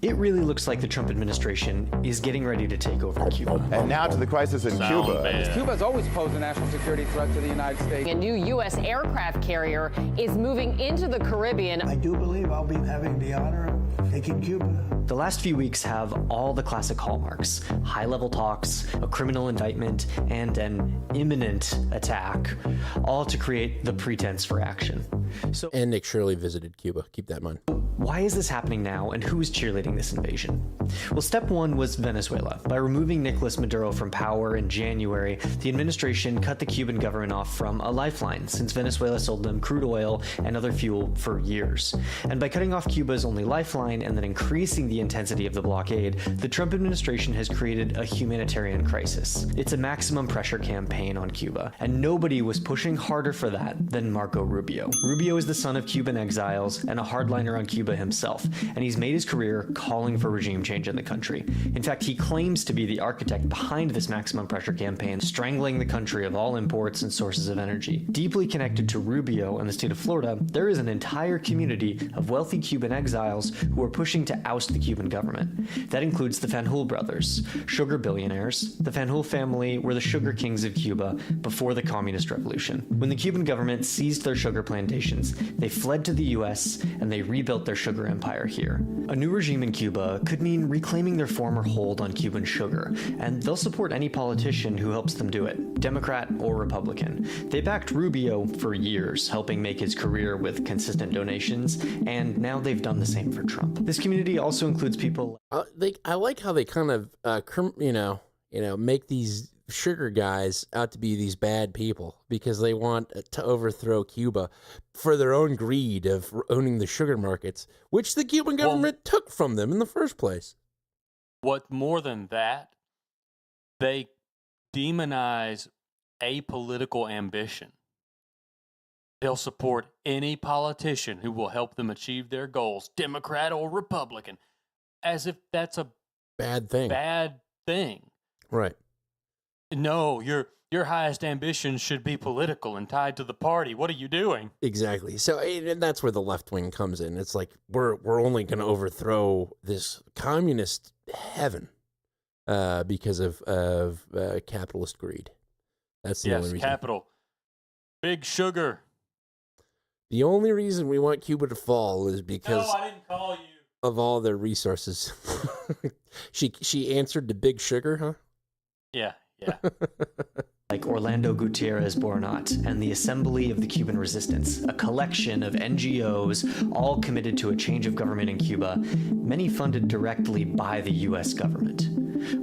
It really looks like the Trump administration is getting ready to take over Cuba. And now to the crisis in Cuba. Cuba has always posed a national security threat to the United States. A new U.S. aircraft carrier is moving into the Caribbean. I do believe I'll be having the honor of taking Cuba. The last few weeks have all the classic hallmarks: high-level talks, a criminal indictment, and an imminent attack, all to create the pretense for action. And Nick Shirley visited Cuba. Keep that in mind. Why is this happening now, and who is cheerleading this invasion? Well, step one was Venezuela. By removing Nicolas Maduro from power in January, the administration cut the Cuban government off from a lifeline, since Venezuela sold them crude oil and other fuel for years. And by cutting off Cuba's only lifeline and then increasing the intensity of the blockade, the Trump administration has created a humanitarian crisis. It's a maximum pressure campaign on Cuba, and nobody was pushing harder for that than Marco Rubio. Rubio is the son of Cuban exiles and a hardliner on Cuba himself, and he's made his career calling for regime change in the country. In fact, he claims to be the architect behind this maximum pressure campaign, strangling the country of all imports and sources of energy. Deeply connected to Rubio and the state of Florida, there is an entire community of wealthy Cuban exiles who are pushing to oust the Cuban government. That includes the Fanjul brothers, sugar billionaires. The Fanjul family were the sugar kings of Cuba before the communist revolution. When the Cuban government seized their sugar plantations, they fled to the U.S. and they rebuilt their sugar empire here. A new regime in Cuba could mean reclaiming their former hold on Cuban sugar, and they'll support any politician who helps them do it, Democrat or Republican. They backed Rubio for years, helping make his career with consistent donations, and now they've done the same for Trump. This community also includes people. I like how they kind of, make these sugar guys out to be these bad people because they want to overthrow Cuba for their own greed of owning the sugar markets, which the Cuban government took from them in the first place. What more than that, they demonize apolitical ambition. They'll support any politician who will help them achieve their goals, Democrat or Republican, as if that's a bad thing. Right. No, your highest ambition should be political and tied to the party. What are you doing? Exactly. So and that's where the left wing comes in. It's like we're only going to overthrow this communist heaven because of capitalist greed. That's the only reason. Yes, capital. Big sugar. The only reason we want Cuba to fall is because I didn't call you. Of all their resources. She answered to Big Sugar, huh? Yeah. Like Orlando Gutierrez Bornat and the Assembly of the Cuban Resistance, a collection of NGOs all committed to a change of government in Cuba, many funded directly by the U.S. government.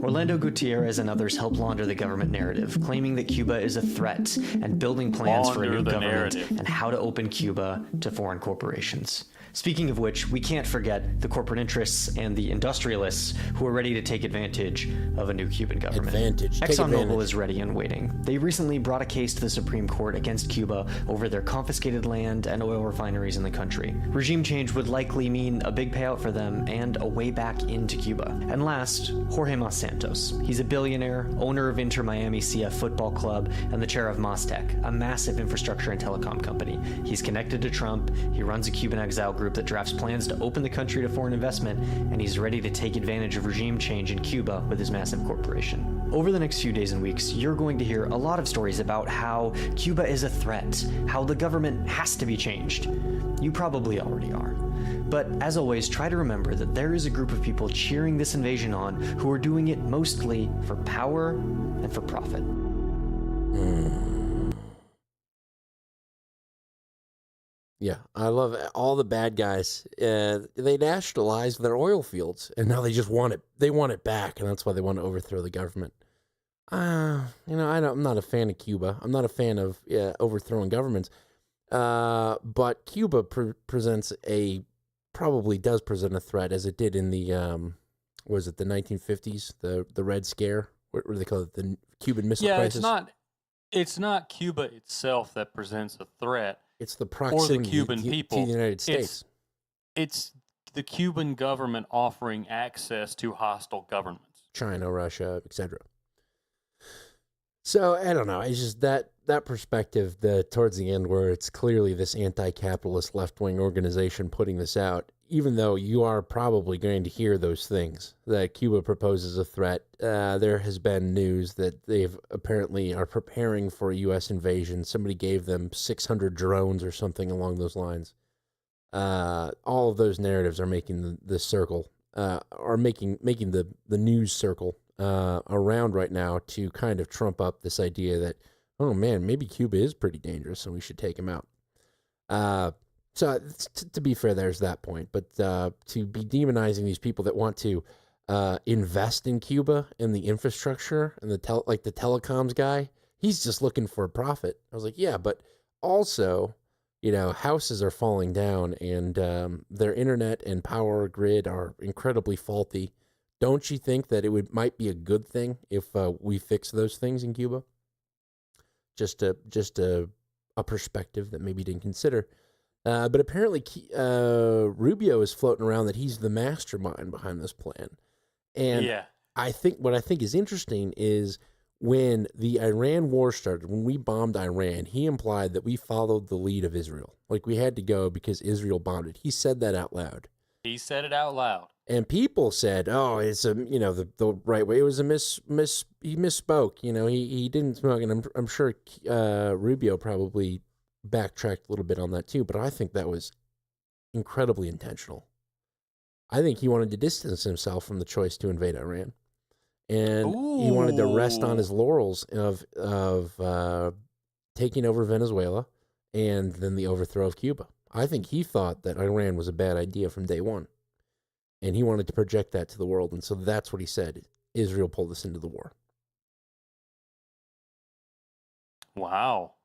Orlando Gutierrez and others help launder the government narrative, claiming that Cuba is a threat and building plans for a new government and how to open Cuba to foreign corporations. Speaking of which, we can't forget the corporate interests and the industrialists who are ready to take advantage of a new Cuban government. ExxonMobil is ready and waiting. They recently brought a case to the Supreme Court against Cuba over their confiscated land and oil refineries in the country. Regime change would likely mean a big payout for them and a way back into Cuba. And last, Jorge Mas Santos. He's a billionaire, owner of Inter Miami CF Football Club, and the chair of Mastec, a massive infrastructure and telecom company. He's connected to Trump, he runs a Cuban exile group that drafts plans to open the country to foreign investment, and he's ready to take advantage of regime change in Cuba with his massive corporation. Over the next few days and weeks, you're going to hear a lot of stories about how Cuba is a threat, how the government has to be changed. You probably already are. But as always, try to remember that there is a group of people cheering this invasion on who are doing it mostly for power and for profit. Yeah, I love all the bad guys. They nationalized their oil fields, and now they just want it. They want it back, and that's why they want to overthrow the government. I'm not a fan of Cuba. I'm not a fan of overthrowing governments. But Cuba probably does present a threat, as it did in the the 1950s, the Red Scare. What do they call it? The Cuban Missile Crisis. It's not Cuba itself that presents a threat. It's the proximity or the Cuban people to the United States. It's the Cuban government offering access to hostile governments. China, Russia, etc. So, I don't know. It's just that perspective towards the end where it's clearly this anti-capitalist left-wing organization putting this out, even though you are probably going to hear those things, that Cuba proposes a threat. There has been news that they've apparently are preparing for a U.S. invasion. Somebody gave them 600 drones or something along those lines. All of those narratives are making the circle, are making the news circle around right now to kind of trump up this idea that, oh man, maybe Cuba is pretty dangerous and we should take him out. So to be fair, there's that point. But to be demonizing these people that want to invest in Cuba and the infrastructure and the telecoms guy, he's just looking for a profit. I was like, yeah, but also, houses are falling down and their internet and power grid are incredibly faulty. Don't you think that it might be a good thing if we fix those things in Cuba? Just a perspective that maybe you didn't consider. But apparently Rubio is floating around that he's the mastermind behind this plan. And what I think is interesting is when the Iran war started, when we bombed Iran, he implied that we followed the lead of Israel. Like we had to go because Israel bombed it. He said that out loud. He said it out loud. And people said, "Oh, it's the right way." It was a he misspoke. He didn't smoke, and I'm sure Rubio probably backtracked a little bit on that too. But I think that was incredibly intentional. I think he wanted to distance himself from the choice to invade Iran, and he wanted to rest on his laurels of taking over Venezuela and then the overthrow of Cuba. I think he thought that Iran was a bad idea from day one. And he wanted to project that to the world. And so that's what he said. Israel pulled us into the war. Wow.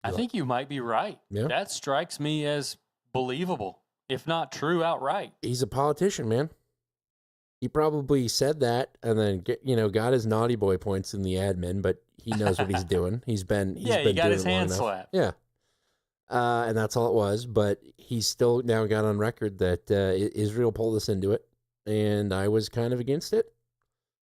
I think you might be right. Yeah. That strikes me as believable, if not true outright. He's a politician, man. He probably said that and then, got his naughty boy points in the admin, but he knows what he's doing. He's been he got doing his it long hand enough. slapped. Yeah. And that's all it was. But he's still now got on record that Israel pulled us into it, and I was kind of against it.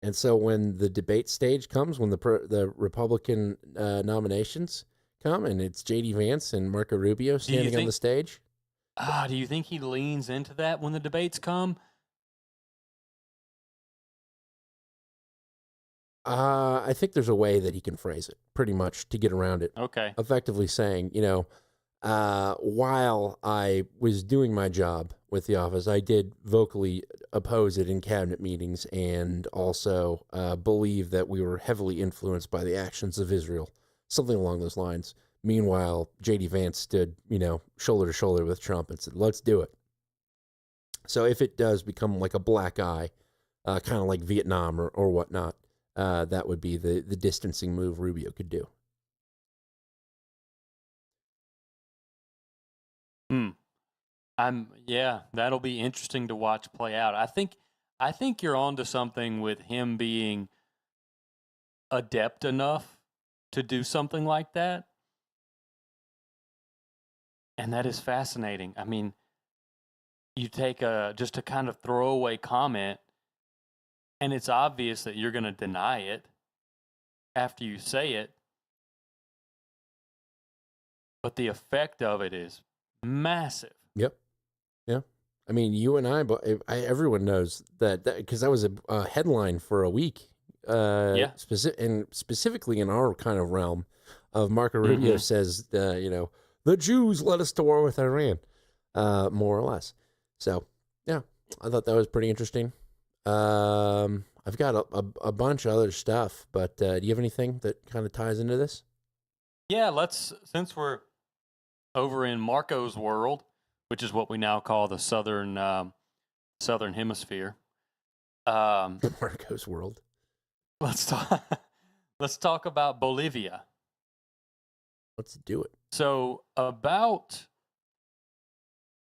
And so when the debate stage comes, when the Republican nominations come, and it's J.D. Vance and Marco Rubio standing on the stage. Do you think he leans into that when the debates come? I think there's a way that he can phrase it, pretty much, to get around it. Okay. Effectively saying, while I was doing my job with the office, I did vocally oppose it in cabinet meetings and also believe that we were heavily influenced by the actions of Israel, something along those lines. Meanwhile, J.D. Vance stood, shoulder to shoulder with Trump and said, let's do it. So if it does become like a black eye, kind of like Vietnam or whatnot, that would be the distancing move Rubio could do. That'll be interesting to watch play out. I think you're onto something with him being adept enough to do something like that. And that is fascinating. I mean, you take just a kind of throwaway comment, and it's obvious that you're going to deny it after you say it. But the effect of it is massive. Yep. Yeah. I mean, you and everyone knows that because that was a headline for a week. Yeah. Specifically in our kind of realm of Marco Rubio says, the Jews led us to war with Iran, more or less. So, yeah, I thought that was pretty interesting. I've got a bunch of other stuff, but do you have anything that kind of ties into this? Yeah, since we're over in Marco's world, which is what we now call the southern hemisphere. Marco's world. Let's talk about Bolivia. Let's do it. So about,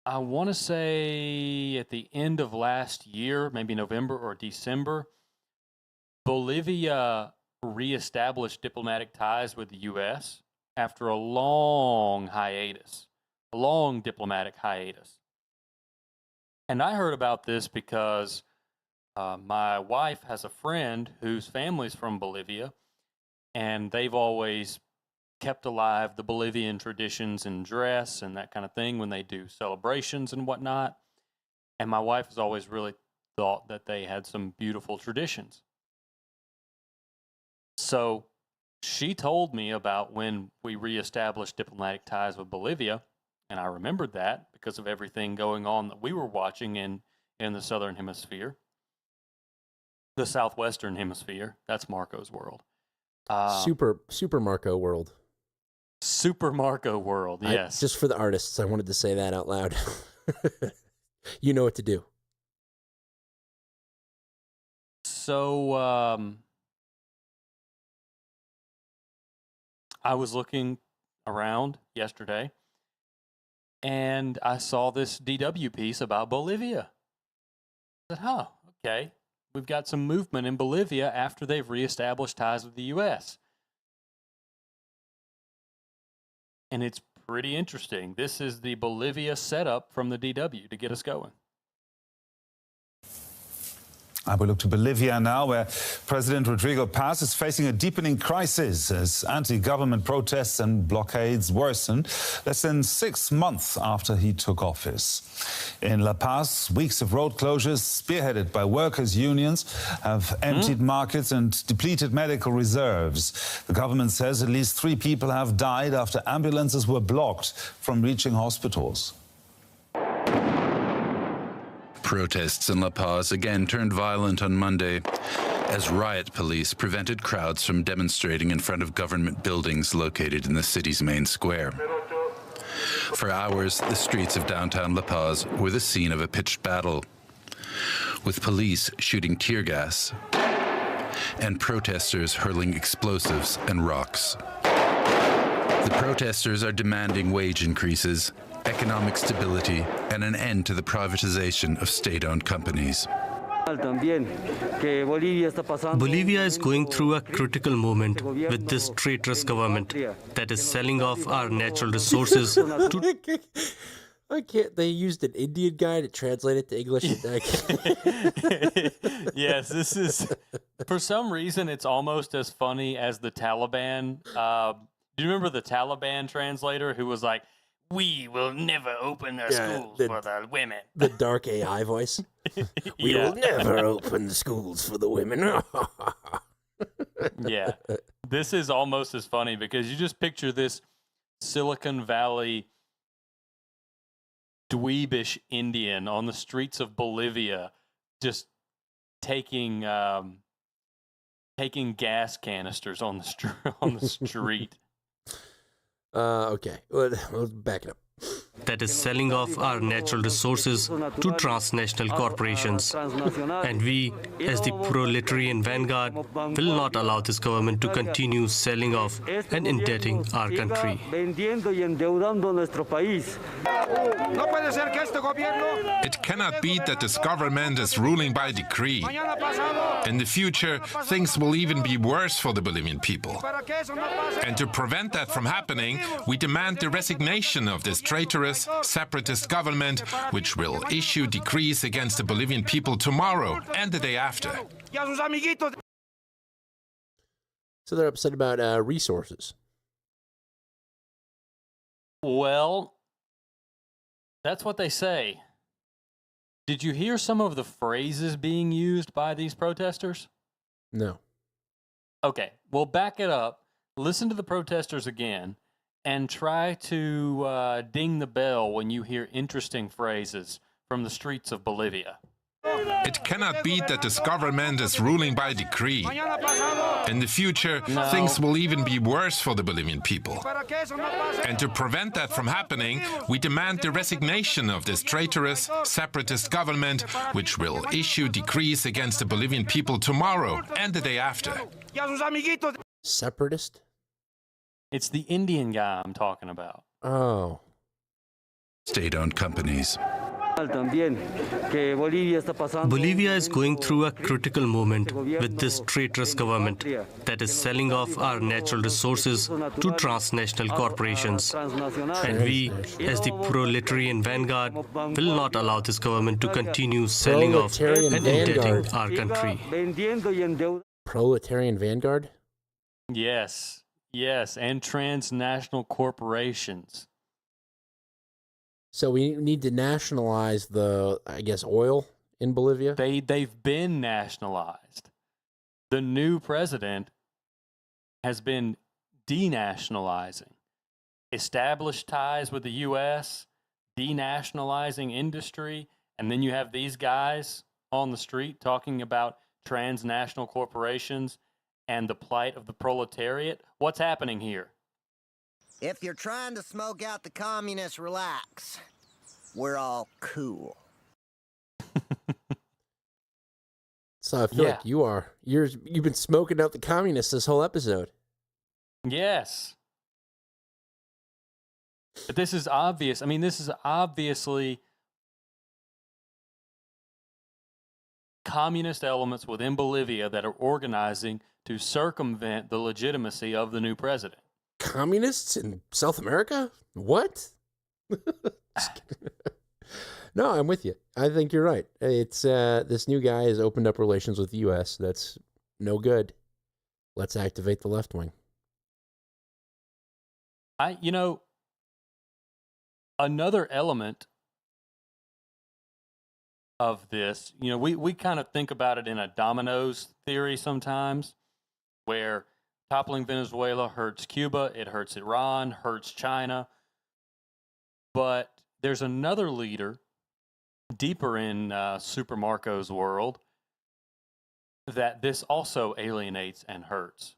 I want to say at the end of last year, maybe November or December, Bolivia reestablished diplomatic ties with the U.S. after a long diplomatic hiatus. And I heard about this because my wife has a friend whose family's from Bolivia, and they've always kept alive the Bolivian traditions and dress and that kind of thing when they do celebrations and whatnot. And my wife has always really thought that they had some beautiful traditions. So she told me about when we reestablished diplomatic ties with Bolivia, and I remembered that because of everything going on that we were watching in the southern hemisphere. The southwestern hemisphere. That's Marco's world. Super Marco world. Super Marco world, yes. Just for the artists, I wanted to say that out loud. You know what to do. So, I was looking around yesterday, and I saw this DW piece about Bolivia. I said, okay. We've got some movement in Bolivia after they've reestablished ties with the U.S. And it's pretty interesting. This is the Bolivia setup from the DW to get us going. I will look to Bolivia now, where President Rodrigo Paz is facing a deepening crisis as anti-government protests and blockades worsen less than 6 months after he took office. In La Paz, weeks of road closures spearheaded by workers' unions have emptied markets and depleted medical reserves. The government says at least 3 people have died after ambulances were blocked from reaching hospitals. Protests in La Paz again turned violent on Monday as riot police prevented crowds from demonstrating in front of government buildings located in the city's main square. For hours, the streets of downtown La Paz were the scene of a pitched battle, with police shooting tear gas and protesters hurling explosives and rocks. The protesters are demanding wage increases, economic stability, and an end to the privatization of state-owned companies. Bolivia is going through a critical moment with this traitorous government that is selling off our natural resources to... I can't. They used an Indian guy to translate it to English. Yes, this is, for some reason, it's almost as funny as the Taliban. Do you remember the Taliban translator who was like, "We will never open our schools for the women." The dark AI voice. We will never open the schools for the women. Yeah. This is almost as funny because you just picture this Silicon Valley dweebish Indian on the streets of Bolivia just taking gas canisters on the street. Okay, let's back it up. That is selling off our natural resources to transnational corporations. And we, as the proletarian vanguard, will not allow this government to continue selling off and indebting our country. It cannot be that this government is ruling by decree. In the future, things will even be worse for the Bolivian people. And to prevent that from happening, we demand the resignation of this traitorous separatist government, which will issue decrees against the Bolivian people tomorrow and the day after. So they're upset about resources. Well, That's what they say. Did you hear some of the phrases being used by these protesters? No. Okay, well, back it up. Listen to the protesters again and try to ding the bell when you hear interesting phrases from the streets of Bolivia. It cannot be that this government is ruling by decree. In the future, things will even be worse for the Bolivian people. And to prevent that from happening, we demand the resignation of this traitorous, separatist government, which will issue decrees against the Bolivian people tomorrow and the day after. Separatist? It's the Indian guy I'm talking about. Oh. State-owned companies. Bolivia is going through a critical moment with this traitorous government that is selling off our natural resources to transnational corporations. And we, as the proletarian vanguard, will not allow this government to continue selling off and indebting our country. Proletarian vanguard? Yes, and transnational corporations. So we need to nationalize the, I guess, oil in Bolivia? They've been nationalized. The new president has been denationalizing. Established ties with the U.S., denationalizing industry, and then you have these guys on the street talking about transnational corporations and the plight of the proletariat. What's happening here? If you're trying to smoke out the communists, relax. We're all cool. So I feel like you've been smoking out the communists this whole episode. Yes. But this is obvious. I mean, this is obviously communist elements within Bolivia that are organizing to circumvent the legitimacy of the new president. Communists in South America? What? No, I'm with you. I think you're right. It's this new guy has opened up relations with the U.S. That's no good. Let's activate the left wing. Another element of this, we kind of think about it in a dominoes theory sometimes, where toppling Venezuela hurts Cuba, it hurts Iran, hurts China. But there's another leader deeper in Super Marco's world that this also alienates and hurts.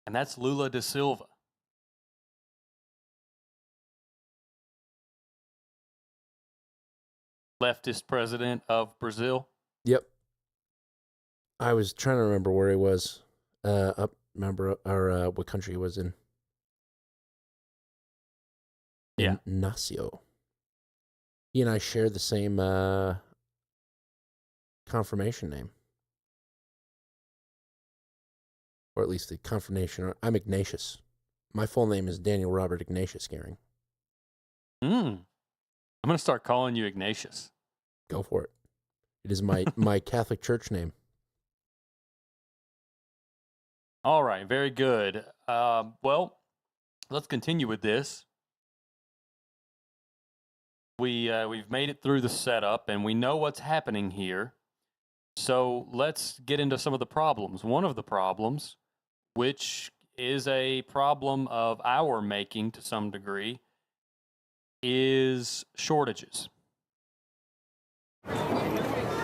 And that's Lula da Silva. Leftist president of Brazil. Yep. I was trying to remember where he was. What country he was in. Yeah. Ignacio. He and I share the same confirmation name. Or at least the confirmation. I'm Ignatius. My full name is Daniel Robert Ignatius Gehring. I'm going to start calling you Ignatius. Go for it. It is my Catholic Church name. All right, very good. Well, let's continue with this. We've made it through the setup, and we know what's happening here. So let's get into some of the problems. One of the problems, which is a problem of our making to some degree, is shortages.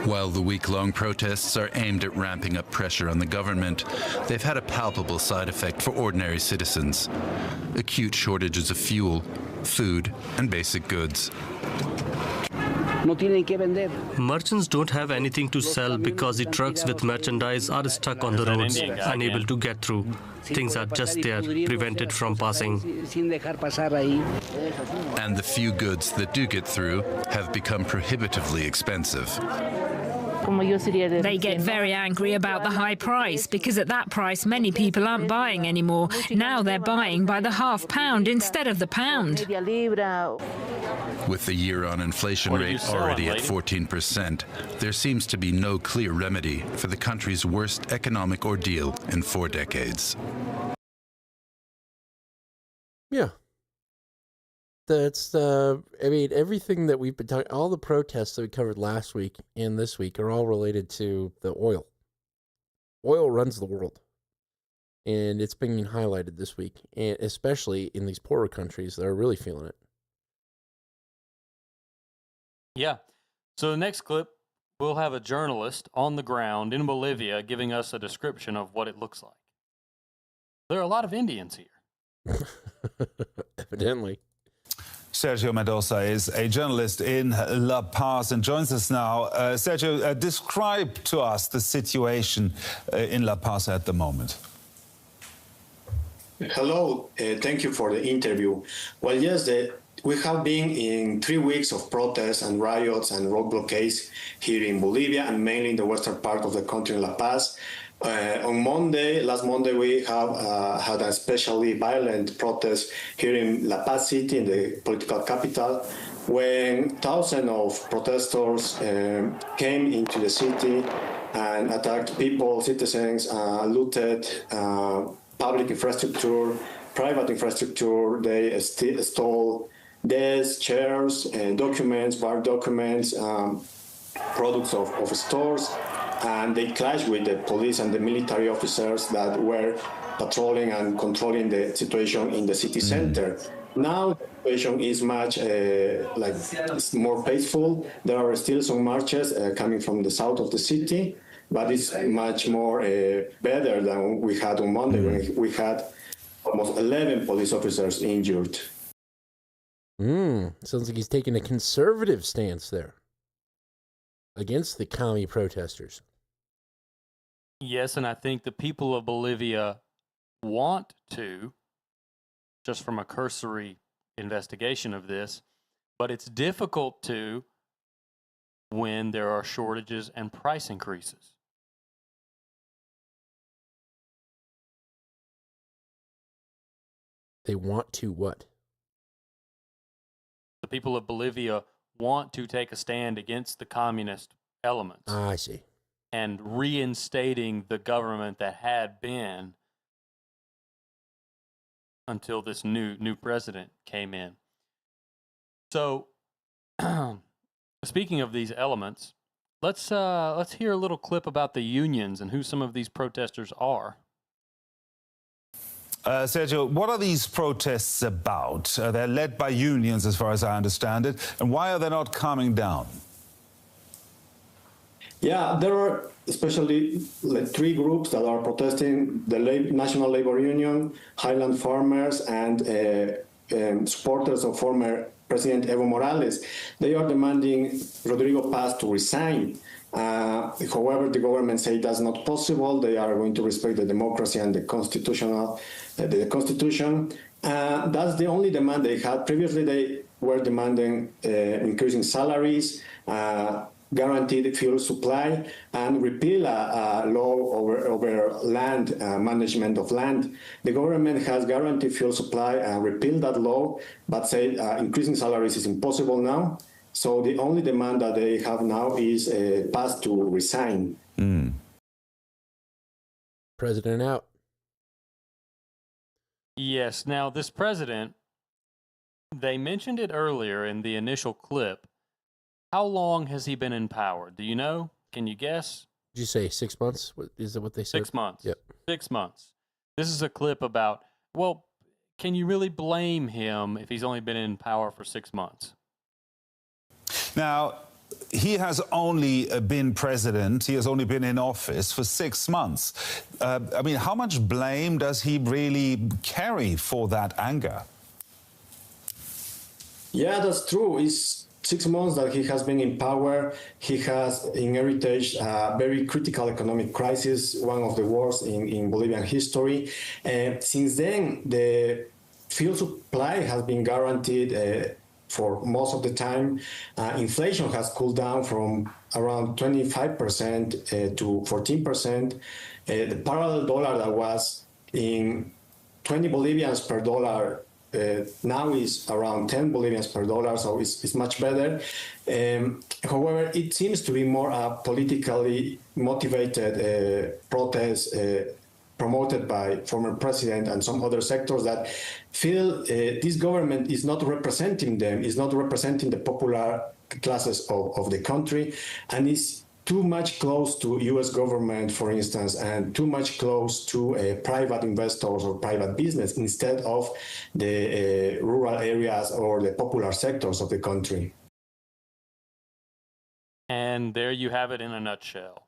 While the week-long protests are aimed at ramping up pressure on the government, they've had a palpable side effect for ordinary citizens: acute shortages of fuel, food, and basic goods. Merchants don't have anything to sell because the trucks with merchandise are stuck on the roads, unable to get through. Things are just there, prevented from passing. And the few goods that do get through have become prohibitively expensive. They get very angry about the high price because at that price many people aren't buying anymore. Now they're buying by the £0.5 instead of the pound. With the year-on inflation rate already at 14%, there seems to be no clear remedy for the country's worst economic ordeal in 4 decades. Yeah. That's I mean, everything that we've been talking, all the protests that we covered last week and this week are all related to the oil. Oil runs the world, and it's being highlighted this week, and especially in these poorer countries that are really feeling it. Yeah. So the next clip, we'll have a journalist on the ground in Bolivia giving us a description of what it looks like. There are a lot of Indians here. Evidently. Sergio Mendoza is a journalist in La Paz and joins us now. Sergio, describe to us the situation in La Paz at the moment. Hello, thank you for the interview. Well, yes, we have been in 3 weeks of protests and riots and road blockades here in Bolivia and mainly in the western part of the country in La Paz. Last Monday, we have had a especially violent protest here in La Paz City, in the political capital, when thousands of protesters came into the city and attacked people, citizens, looted public infrastructure, private infrastructure. They stole desks, chairs, documents, bar documents, products of stores. And they clashed with the police and the military officers that were patrolling and controlling the situation in the city center. Now the situation is much it's more peaceful. There are still some marches coming from the south of the city, but it's much more better than we had on Monday when we had almost 11 police officers injured. Sounds like he's taking a conservative stance there against the commie protesters. Yes, and I think the people of Bolivia want to, just from a cursory investigation of this, but it's difficult to when there are shortages and price increases. They want to what? The people of Bolivia want to take a stand against the communist elements. I see. And reinstating the government that had been until this new president came in. So, speaking of these elements, let's hear a little clip about the unions and who some of these protesters are. Sergio, what are these protests about? They're led by unions, as far as I understand it. And why are they not calming down? Yeah, there are especially 3 groups that are protesting: the National Labor Union, Highland Farmers, and supporters of former President Evo Morales. They are demanding Rodrigo Paz to resign. However, the government says that's not possible. They are going to respect the democracy and the constitution. That's the only demand they had. Previously, they were demanding increasing salaries, guaranteed fuel supply, and repeal a law over land, management of land. The government has guaranteed fuel supply and repealed that law, but said increasing salaries is impossible now. So the only demand that they have now is Paz to resign. President out. Yes. Now, this president, they mentioned it earlier in the initial clip. How long has he been in power? Do you know? Can you guess? Did you say 6 months? Is that what they said? 6 months. Yep. 6 months. This is a clip about, well, can you really blame him if he's only been in power for 6 months? Now, he has only been president, he has only been in office for 6 months. I mean, how much blame does he really carry for that anger? Yeah, that's true. It's 6 months that he has been in power. He has inherited a very critical economic crisis, one of the worst in Bolivian history. Since then, the fuel supply has been guaranteed for most of the time. Inflation has cooled down from around 25% to 14%. The parallel dollar that was in 20 Bolivians per dollar now is around 10 Bolivians per dollar, so it's much better. However, it seems to be more a politically motivated protest promoted by former president and some other sectors that feel this government is not representing them, is not representing the popular classes of the country, and is too much close to U.S. government, for instance, and too much close to private investors or private business instead of the rural areas or the popular sectors of the country. And there you have it in a nutshell.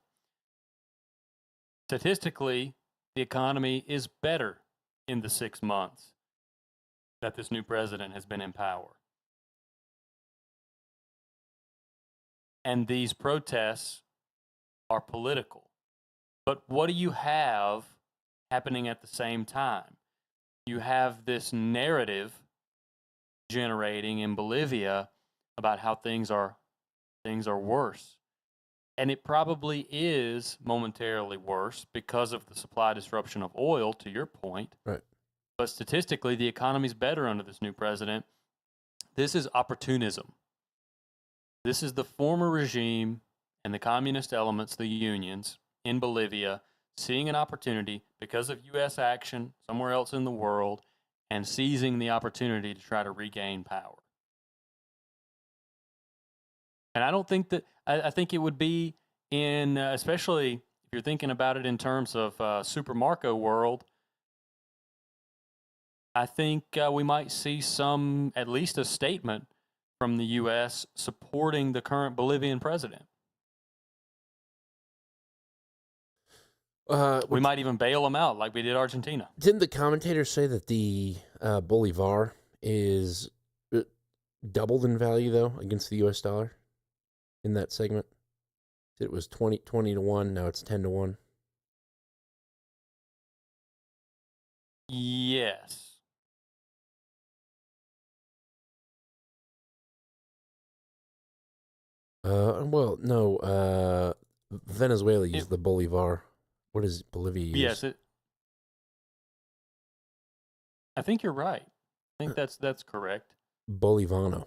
Statistically, the economy is better in the 6 months that this new president has been in power. And these protests are political. But what do you have happening at the same time? You have this narrative generating in Bolivia about how things are worse. And it probably is momentarily worse because of the supply disruption of oil, to your point. Right. But statistically, the economy's better under this new president. This is opportunism. This is the former regime and the communist elements, the unions in Bolivia, seeing an opportunity because of U.S. action somewhere else in the world and seizing the opportunity to try to regain power. And I don't think that, I think it would be in, especially if you're thinking about it in terms of Super Marco world, I think we might see at least a statement from the U.S. supporting the current Bolivian president. We might even bail him out like we did Argentina. Didn't the commentator say that the Bolivar is doubled in value, though, against the U.S. dollar in that segment? It was 20 to 1, now it's 10 to 1. Yes. Well, no, Venezuela used the Bolivar. What is Bolivia use? Yes, I think you're right. I think that's correct. Bolivano.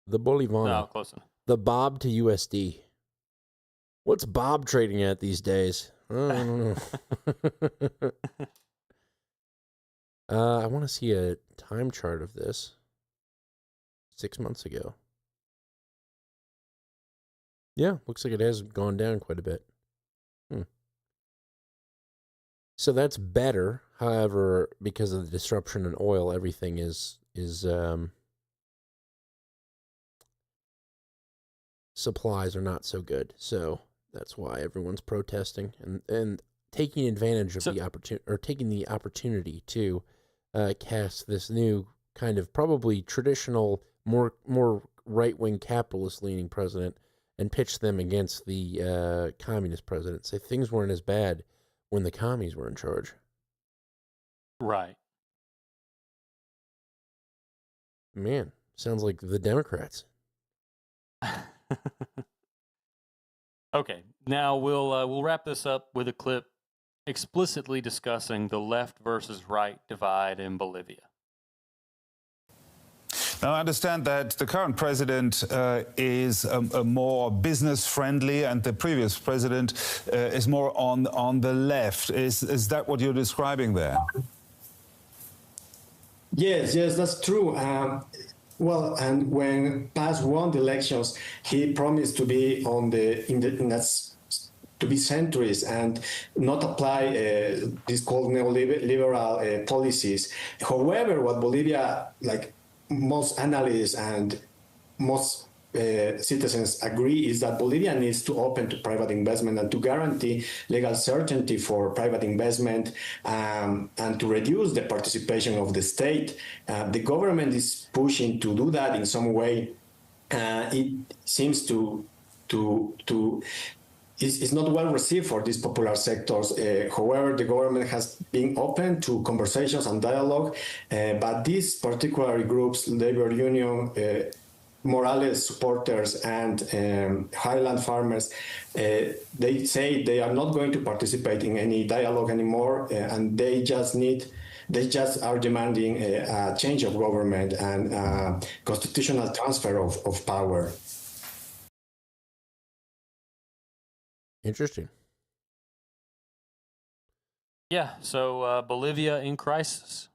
The Bolivano. No, close enough. The Bob to USD. What's Bob trading at these days? I don't know. I want to see a time chart of this. 6 months ago. Yeah, looks like it has gone down quite a bit. So that's better. However, because of the disruption in oil, everything is supplies are not so good. So that's why everyone's protesting and taking advantage of the opportunity, or taking the opportunity to cast this new kind of probably traditional, more right-wing capitalist-leaning president and pitch them against the communist president. Say things weren't as bad when the commies were in charge. Right. Man, sounds like the Democrats. Okay, now we'll wrap this up with a clip explicitly discussing the left versus right divide in Bolivia. Now, I understand that the current president is more business-friendly, and the previous president is more on the left. Is that what you're describing there? Yes, that's true. Well, and when Paz won the elections, he promised to be to be centrist and not apply these called neoliberal policies. However, what Bolivia, like most analysts and most citizens agree, is that Bolivia needs to open to private investment and to guarantee legal certainty for private investment and to reduce the participation of the state. The government is pushing to do that in some way. It seems is not well received for these popular sectors. However, the government has been open to conversations and dialogue, but these particular groups, labor union, Morales supporters, and highland farmers, they say they are not going to participate in any dialogue anymore, and they just are demanding a change of government and constitutional transfer of power. Interesting. Yeah, so Bolivia in crisis.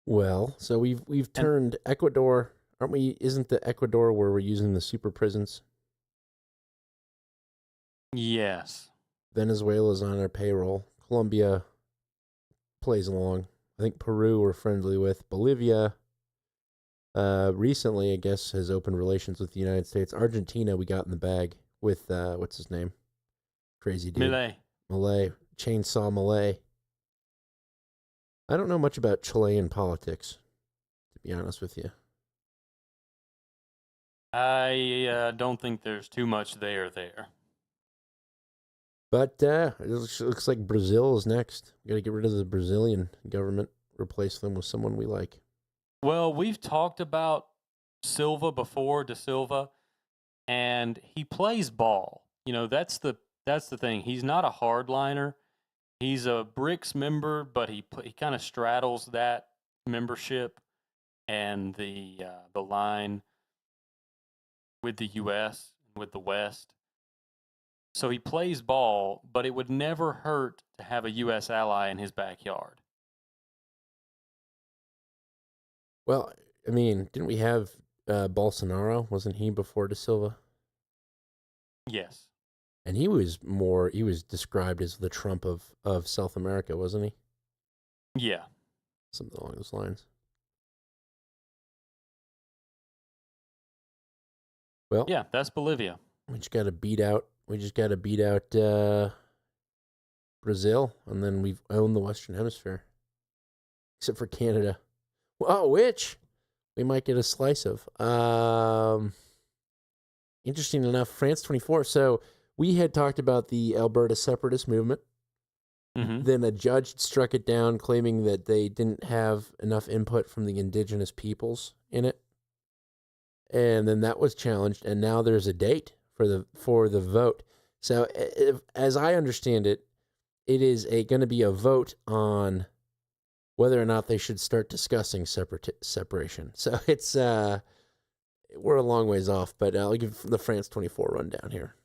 Well, so we've turned Ecuador, aren't we? Isn't the Ecuador where we're using the super prisons? Yes. Venezuela's on our payroll. Colombia plays along. I think Peru we're friendly with. Bolivia recently, I guess, has opened relations with the United States. Argentina we got in the bag with, what's his name? Crazy dude. Milei. Chainsaw Milei. I don't know much about Chilean politics, to be honest with you. I don't think there's too much there. But it looks like Brazil is next. We got to get rid of the Brazilian government, replace them with someone we like. Well, we've talked about Silva before, Da Silva, and he plays ball. You know, that's the thing. He's not a hardliner. He's a BRICS member, but he kind of straddles that membership and the line with the U.S., with the West. So he plays ball, but it would never hurt to have a U.S. ally in his backyard. Well, I mean, didn't we have Bolsonaro? Wasn't he before Da Silva? Yes. And he was described as the Trump of South America, wasn't he? Yeah. Something along those lines. Well, yeah, that's Bolivia. We just got to beat out Brazil, and then we've owned the Western Hemisphere. Except for Canada. Well, which we might get a slice of. Interesting enough, France 24. So we had talked about the Alberta separatist movement. Mm-hmm. Then a judge struck it down, claiming that they didn't have enough input from the indigenous peoples in it. And then that was challenged, and now there's a date for the vote. So as I understand it, it is going to be a vote on whether or not they should start discussing separation. So it's we're a long ways off, but I'll give the France 24 rundown here.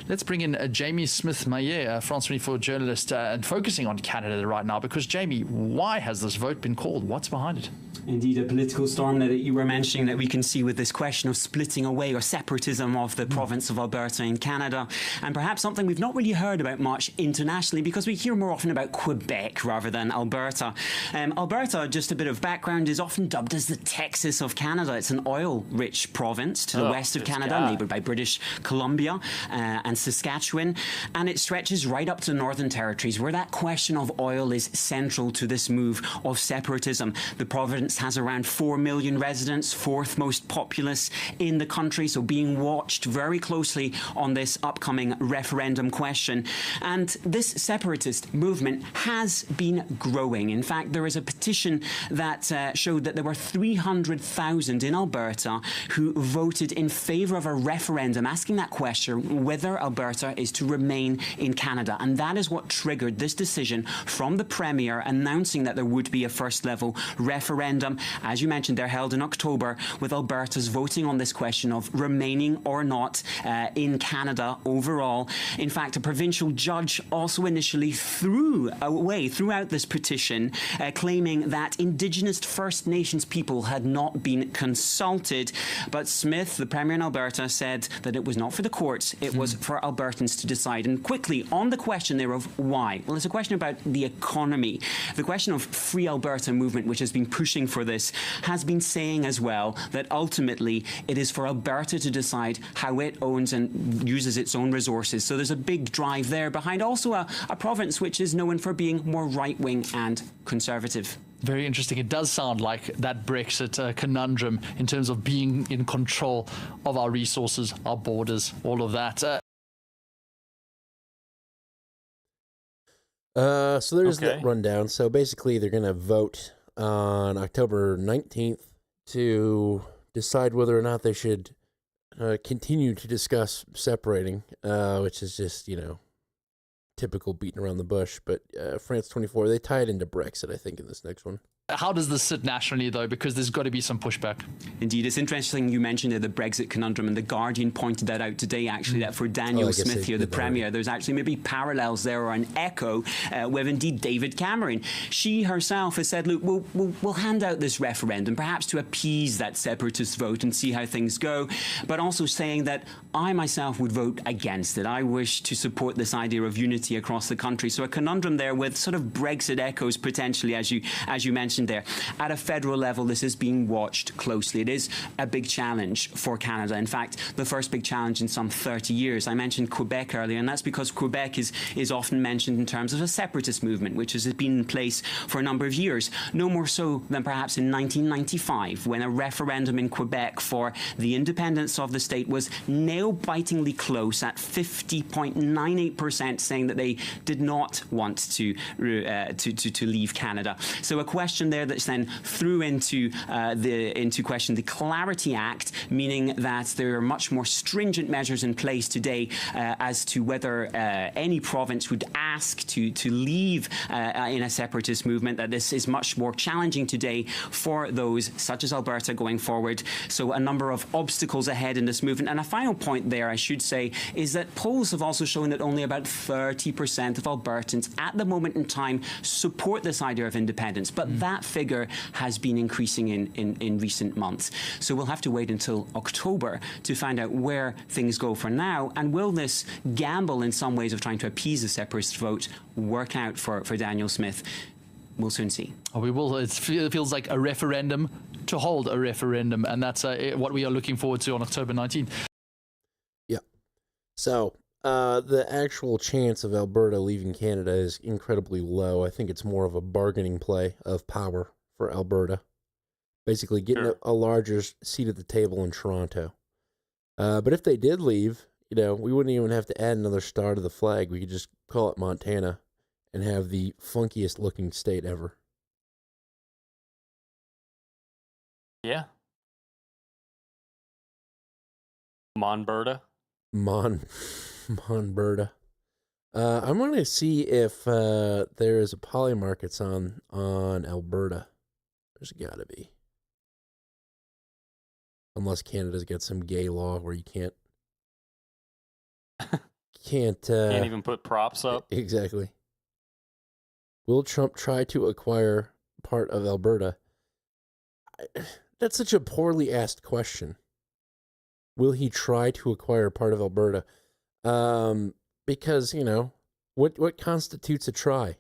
Let's bring in Jamie Smith-Maillet, a France 24 journalist, and focusing on Canada right now, because Jamie, why has this vote been called? What's behind it? Indeed, a political storm that you were mentioning that we can see with this question of splitting away or separatism of the province of Alberta in Canada, and perhaps something we've not really heard about much internationally because we hear more often about Quebec rather than Alberta. Alberta, just a bit of background, is often dubbed as the Texas of Canada. It's an oil-rich province to the west of Canada, neighboured by British Columbia and Saskatchewan, and it stretches right up to the Northern Territories, where that question of oil is central to this move of separatism. The province has around 4 million residents, fourth most populous in the country, so being watched very closely on this upcoming referendum question. And this separatist movement has been growing. In fact, there is a petition that showed that there were 300,000 in Alberta who voted in favour of a referendum asking that question whether Alberta is to remain in Canada. And that is what triggered this decision from the Premier announcing that there would be a first level referendum. As you mentioned, they're held in October, with Alberta's voting on this question of remaining or not in Canada overall. In fact, a provincial judge also initially threw out this petition, claiming that Indigenous First Nations people had not been consulted. But Smith, the Premier in Alberta, said that it was not for the courts, it was for Albertans to decide. And quickly, on the question there of why, well, it's a question about the economy. The question of Free Alberta movement, which has been pushing for this, has been saying as well that ultimately it is for Alberta to decide how it owns and uses its own resources. So there's a big drive there behind also a province which is known for being more right-wing and conservative. Very interesting. It does sound like that Brexit conundrum in terms of being in control of our resources, our borders, all of that. So there's that rundown. So basically they're going to vote on October 19th to decide whether or not they should continue to discuss separating, which is just, typical beating around the bush. But France 24, they tie it into Brexit, I think, in this next one. How does this sit nationally, though? Because there's got to be some pushback. Indeed, it's interesting you mentioned the Brexit conundrum, and The Guardian pointed that out today, actually, that for Daniel Smith here, the Premier, there's actually maybe parallels there or an echo with indeed David Cameron. She herself has said, look, we'll hand out this referendum, perhaps to appease that separatist vote and see how things go, but also saying that I myself would vote against it. I wish to support this idea of unity across the country. So a conundrum there with sort of Brexit echoes potentially, as you mentioned there. At a federal level, this is being watched closely. It is a big challenge for Canada. In fact, the first big challenge in some 30 years. I mentioned Quebec earlier, and that's because Quebec is often mentioned in terms of a separatist movement, which has been in place for a number of years. No more so than perhaps in 1995, when a referendum in Quebec for the independence of the state was nail-bitingly close at 50.98%, saying that they did not want to leave Canada. So a question there that's then threw into question the Clarity Act, meaning that there are much more stringent measures in place today as to whether any province would ask to leave in a separatist movement, that this is much more challenging today for those such as Alberta going forward. So a number of obstacles ahead in this movement. And a final point there, I should say, is that polls have also shown that only about 30% of Albertans at the moment in time support this idea of independence. But that figure has been increasing in recent months. So we'll have to wait until October to find out where things go for now. And will this gamble in some ways of trying to appease the separatist vote work out for Daniel Smith? We'll soon see. Oh, we will. It feels like a referendum to hold a referendum, and that's what we are looking forward to on October 19th. Yeah. So the actual chance of Alberta leaving Canada is incredibly low. I think it's more of a bargaining play of power for Alberta. Basically getting a larger seat at the table in Toronto. But if they did leave, we wouldn't even have to add another star to the flag. We could just call it Montana and have the funkiest looking state ever. Yeah. Monberta. Monberta. I'm going to see if there is a poly markets on Alberta. There's got to be. Unless Canada's got some gay law where you can't even put props up. Exactly. Will Trump try to acquire part of Alberta? That's such a poorly asked question. Will he try to acquire part of Alberta? Because, what constitutes a try?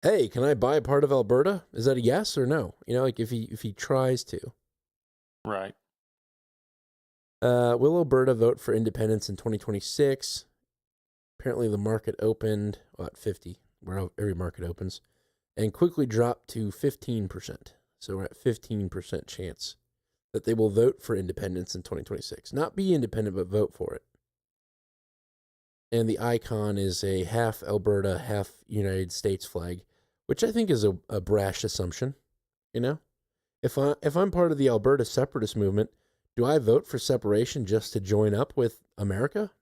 Hey, can I buy part of Alberta? Is that a yes or no? If he tries to. Right. Will Alberta vote for independence in 2026? Apparently the market opened at 50, where every market opens, and quickly dropped to 15%. So we're at 15% chance that they will vote for independence in 2026. Not be independent, but vote for it. And the icon is a half Alberta, half United States flag, which I think is a brash assumption. If I'm part of the Alberta separatist movement, do I vote for separation just to join up with America?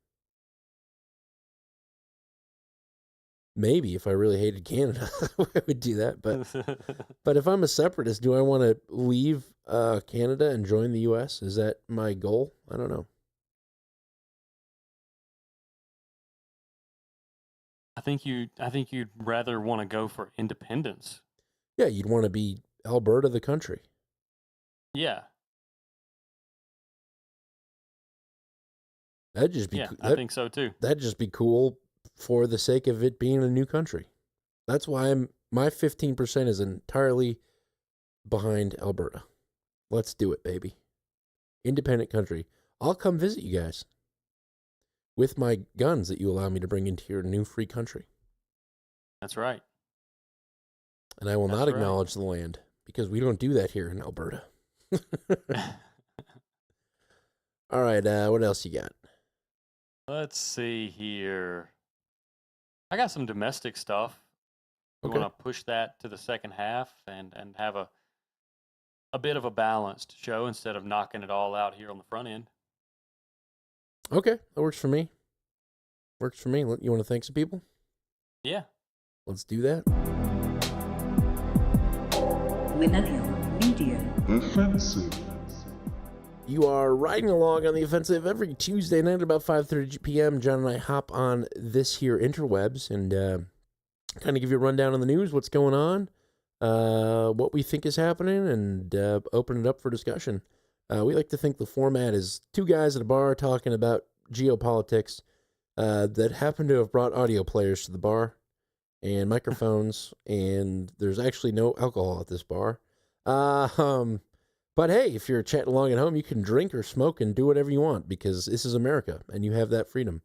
Maybe if I really hated Canada, I would do that. But if I'm a separatist, do I want to leave Canada and join the U.S.? Is that my goal? I don't know. I think you'd rather want to go for independence. Yeah, you'd want to be Alberta, the country. Yeah. That'd just be. Yeah, I think so too. That'd just be cool for the sake of it being a new country. That's why my 15% is entirely behind Alberta. Let's do it, baby. Independent country. I'll come visit you guys with my guns that you allow me to bring into your new free country. That's right. And I will not acknowledge the land because we don't do that here in Alberta. All right, what else you got? Let's see here. I got some domestic stuff. We want to push that to the second half and have a bit of a balanced show instead of knocking it all out here on the front end. Okay, that works for me. Works for me. You want to thank some people? Yeah. Let's do that. Millennial Media. Offensive. You are riding along on The Offensive every Tuesday night at about 5:30 p.m. John and I hop on this here interwebs and kind of give you a rundown on the news, what's going on, what we think is happening, and open it up for discussion. We like to think the format is two guys at a bar talking about geopolitics that happen to have brought audio players to the bar and microphones, and there's actually no alcohol at this bar. But hey, if you're chatting along at home, you can drink or smoke and do whatever you want because this is America and you have that freedom.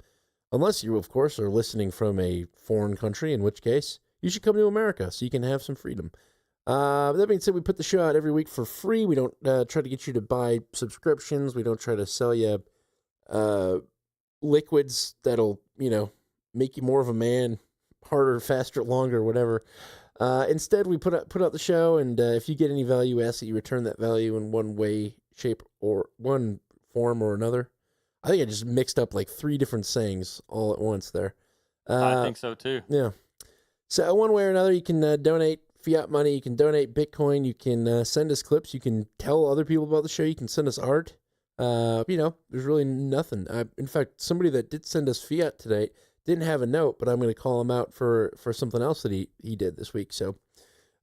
Unless you, of course, are listening from a foreign country, in which case you should come to America so you can have some freedom. That being said, we put the show out every week for free. We don't try to get you to buy subscriptions. We don't try to sell you liquids that'll, make you more of a man, harder, faster, longer, whatever. Instead, we put out the show, and if you get any value, we ask that you return that value in one way, shape, or one form or another. I think I just mixed up like 3 different sayings all at once there. I think so too. Yeah. So one way or another, you can donate fiat money, you can donate Bitcoin, you can send us clips, you can tell other people about the show, you can send us art. There's really nothing. In fact, somebody that did send us fiat today didn't have a note, but I'm going to call him out for something else that he did this week. So,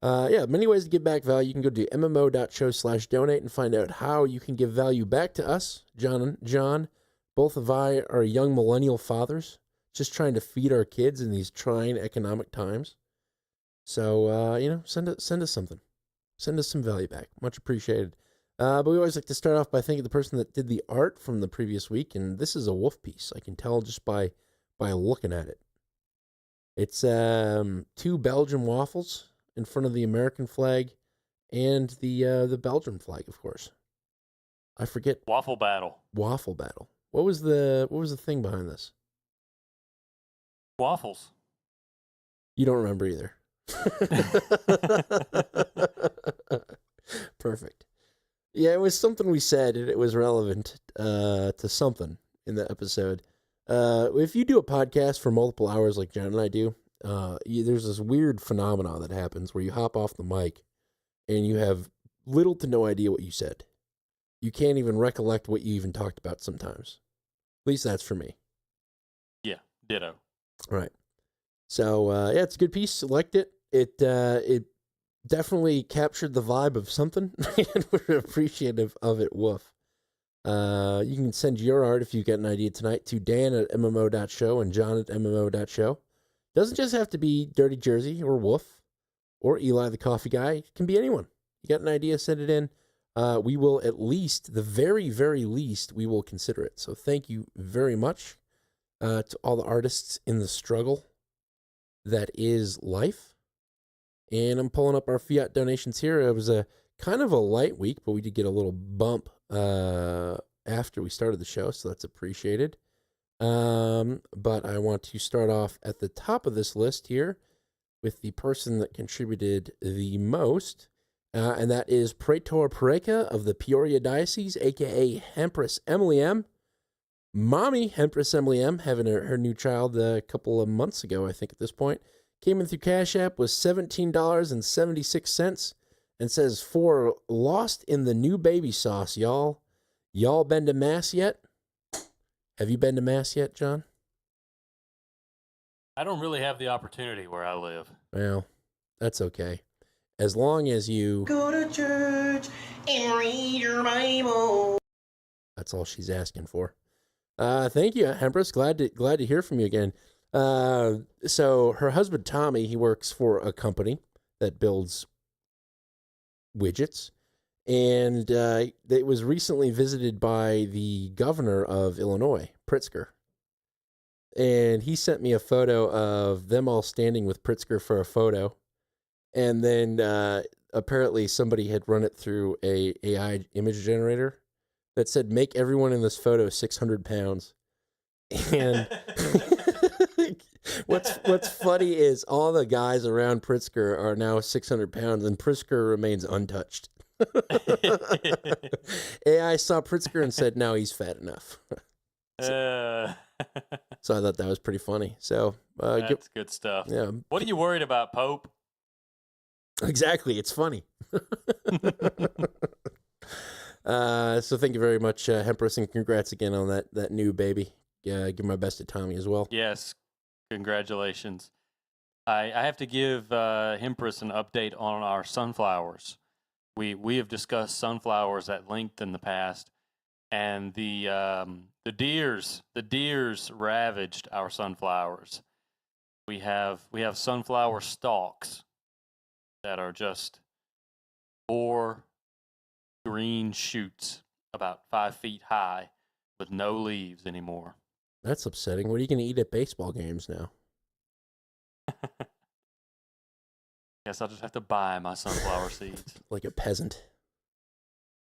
many ways to give back value. You can go to mmo.show/donate and find out how you can give value back to us. John, both of I are young millennial fathers, just trying to feed our kids in these trying economic times. So, send us something. Send us some value back. Much appreciated. But we always like to start off by thanking the person that did the art from the previous week, and this is a wolf piece. I can tell just by looking at it. It's 2 Belgian waffles in front of the American flag and the Belgian flag, of course. I forget. Waffle battle. What was the thing behind this? Waffles. You don't remember either. Perfect. Yeah, it was something we said, and it was relevant to something in the episode. If you do a podcast for multiple hours like John and I do, there's this weird phenomenon that happens where you hop off the mic and you have little to no idea what you said. You can't even recollect what you even talked about sometimes. At least that's for me. Yeah, ditto. Right. So, it's a good piece. Liked it. It definitely captured the vibe of something, and we're appreciative of it, woof. You can send your art if you get an idea tonight to Dan@MMO.show and John@MMO.show. Doesn't just have to be Dirty Jersey or Woof or Eli the Coffee Guy. It can be anyone. You got an idea, send it in. We will at least, the very, very least, we will consider it. So thank you very much to all the artists in the struggle that is life. And I'm pulling up our fiat donations here. It was a kind of a light week, but we did get a little bump after we started the show, so that's appreciated. But I want to start off at the top of this list here with the person that contributed the most, and that is Praetor Pareka of the Peoria Diocese, a.k.a. Hempress Emily M. Mommy Hempress Emily M, having her new child a couple of months ago, I think at this point, came in through Cash App with $17.76 and says, "For lost in the new baby sauce, y'all. Y'all been to Mass yet?" Have you been to Mass yet, John? I don't really have the opportunity where I live. Well, that's okay. As long as you go to church and read your Bible. That's all she's asking for. Thank you, Empress. Glad to hear from you again. So her husband, Tommy, he works for a company that builds widgets. And it was recently visited by the governor of Illinois, Pritzker. And he sent me a photo of them all standing with Pritzker for a photo. And then apparently somebody had run it through a AI image generator that said, "Make everyone in this photo 600 pounds. And what's funny is all the guys around Pritzker are now 600 pounds, and Pritzker remains untouched. AI saw Pritzker and said, "No, he's fat enough." So I thought that was pretty funny. So that's good stuff. Yeah. What are you worried about, Pope? Exactly. It's funny. So thank you very much, Hempress, and congrats again on that new baby. Give my best to Tommy as well. Yes, congratulations. I have to give Hempress an update on our sunflowers. We have discussed sunflowers at length in the past, and the deers ravaged our sunflowers. We have sunflower stalks that are just 4 green shoots about 5 feet high with no leaves anymore. That's upsetting. What are you going to eat at baseball games now? Guess I'll just have to buy my sunflower seeds. Like a peasant.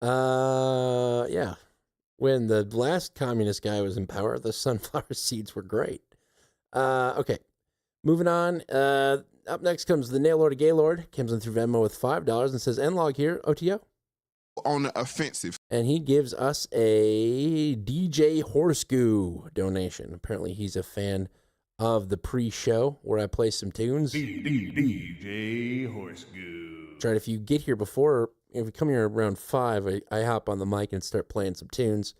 Yeah. When the last communist guy was in power, the sunflower seeds were great. Okay. Moving on. Up next comes the Nail Lord of Gaylord. Comes in through Venmo with $5 and says, N-Log here, OTO. On the offensive. And he gives us a DJ Horsegoo donation. Apparently he's a fan of the pre-show where I play some tunes. DJ Horsegoo. Right, if you get here before, if you come here around 5, I hop on the mic and start playing some tunes.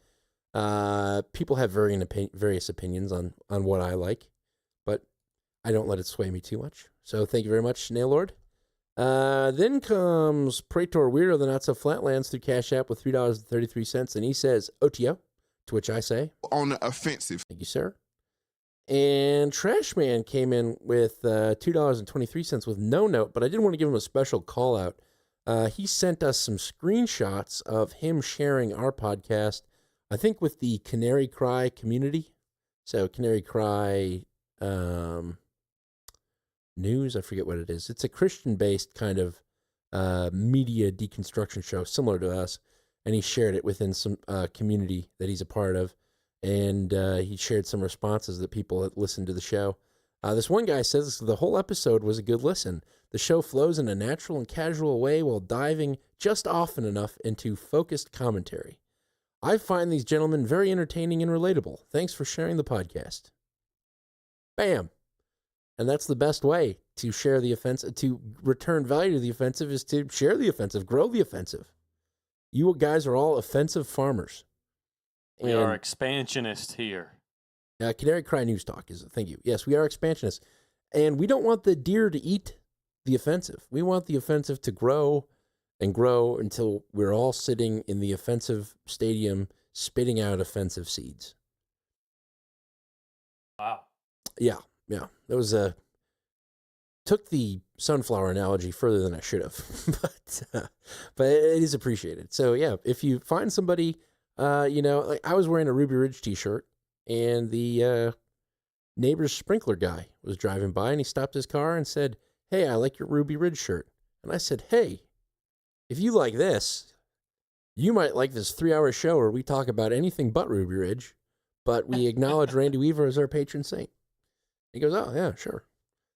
People have various opinions on what I like, but I don't let it sway me too much. So thank you very much, Nail Lord. Then comes Praetor Weirdo, the Not So Flatlands, through Cash App with $3.33, and he says, OTO, to which I say, on the offensive. Thank you, sir. And Trashman came in with $2.23 with no note, but I did want to give him a special call out. He sent us some screenshots of him sharing our podcast, I think with the Canary Cry community. So Canary Cry News, I forget what it is. It's a Christian-based kind of media deconstruction show similar to us, and he shared it within some community that he's a part of. And he shared some responses that people that listened to the show. This one guy says the whole episode was a good listen. The show flows in a natural and casual way while diving just often enough into focused commentary. I find these gentlemen very entertaining and relatable. Thanks for sharing the podcast. Bam. And that's the best way to share the offensive, to return value to the offensive, is to share the offensive, grow the offensive. You guys are all offensive farmers. We are expansionists here. Canary Cry News Talk is, thank you. Yes, we are expansionists. And we don't want the deer to eat the offensive. We want the offensive to grow and grow until we're all sitting in the offensive stadium spitting out offensive seeds. Wow. Yeah. That was took the sunflower analogy further than I should have. but it is appreciated. So yeah, if you find somebody, like I was wearing a Ruby Ridge t-shirt, and the neighbor's sprinkler guy was driving by, and he stopped his car and said, "Hey, I like your Ruby Ridge shirt." And I said, "Hey, if you like this, you might like this 3-hour show where we talk about anything but Ruby Ridge, but we acknowledge Randy Weaver as our patron saint." He goes, "Oh, yeah, sure."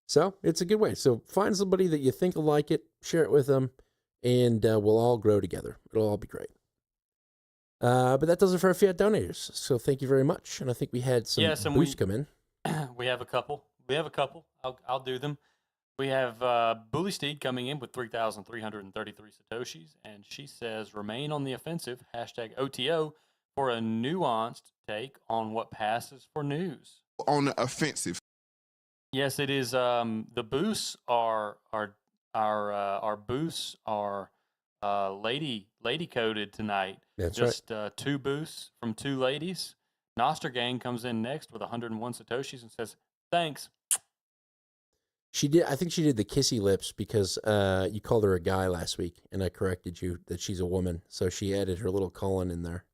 So it's a good way. So find somebody that you think will like it, share it with them, and we'll all grow together. It'll all be great. But that does it for our Fiat donators. So thank you very much. And I think we had some boosts come in. We have a couple. I'll do them. We have Bully Steed coming in with 3,333 Satoshis. And she says, remain on the offensive, #OTO, for a nuanced take on what passes for news. On the offensive. Yes, it is. The boosts are our boosts are lady coded tonight. That's just right. 2 boosts from 2 ladies. Noster Gang comes in next with 101 Satoshis and says, "Thanks." She did. I think she did the kissy lips because you called her a guy last week, and I corrected you that she's a woman. So she added her little colon in there.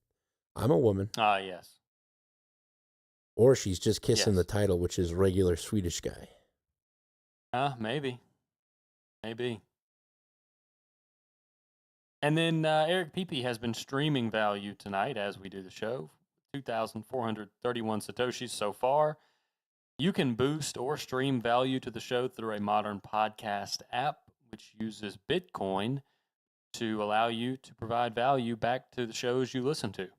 I'm a woman. Yes. Or she's just kissing the title, which is regular Swedish guy. Maybe. And then Eric Pepe has been streaming value tonight as we do the show. 2,431 Satoshis so far. You can boost or stream value to the show through a modern podcast app, which uses Bitcoin to allow you to provide value back to the shows you listen to.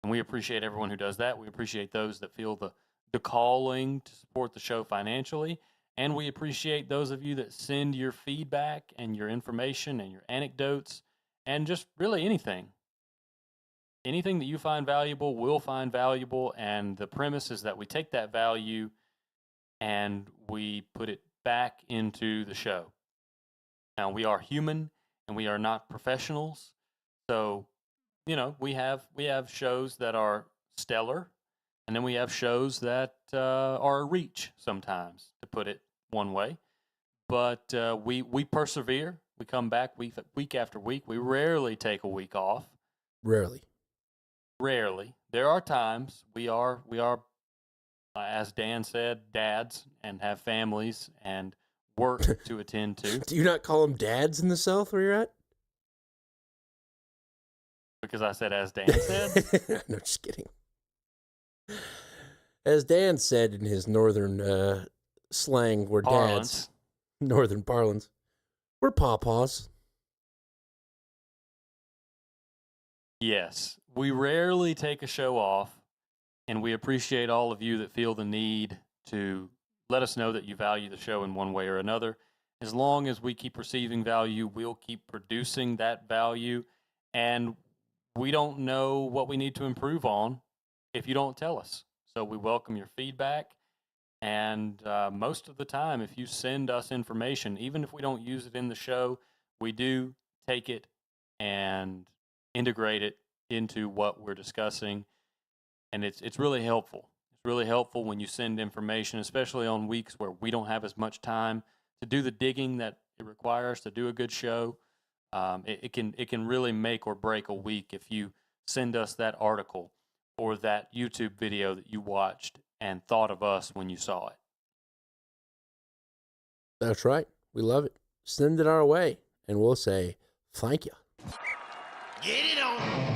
And we appreciate everyone who does that. We appreciate those that feel the calling to support the show financially. And we appreciate those of you that send your feedback and your information and your anecdotes and just really anything. Anything that you find valuable, we'll find valuable. And the premise is that we take that value and we put it back into the show. Now, we are human and we are not professionals. So, you know, we have shows that are stellar, and then we have shows that are a reach sometimes, to put it one way. But we persevere. We come back week after week. We rarely take a week off. Rarely. There are times we are, as Dan said, dads and have families and work to attend to. Do you not call them dads in the South where you're at? Because I said, as Dan said? No, just kidding. As Dan said in his northern slang, we're parlance. Dads. Northern parlance. We're pawpaws. Yes. We rarely take a show off, and we appreciate all of you that feel the need to let us know that you value the show in one way or another. As long as we keep receiving value, we'll keep producing that value, and we don't know what we need to improve on if you don't tell us. So we welcome your feedback, and most of the time, if you send us information, even if we don't use it in the show, we do take it and integrate it into what we're discussing, and it's really helpful. It's really helpful when you send information, especially on weeks where we don't have as much time to do the digging that it requires to do a good show. It can really make or break a week if you send us that article or that YouTube video that you watched and thought of us when you saw it. That's right. We love it. Send it our way, and we'll say thank you. Get it on.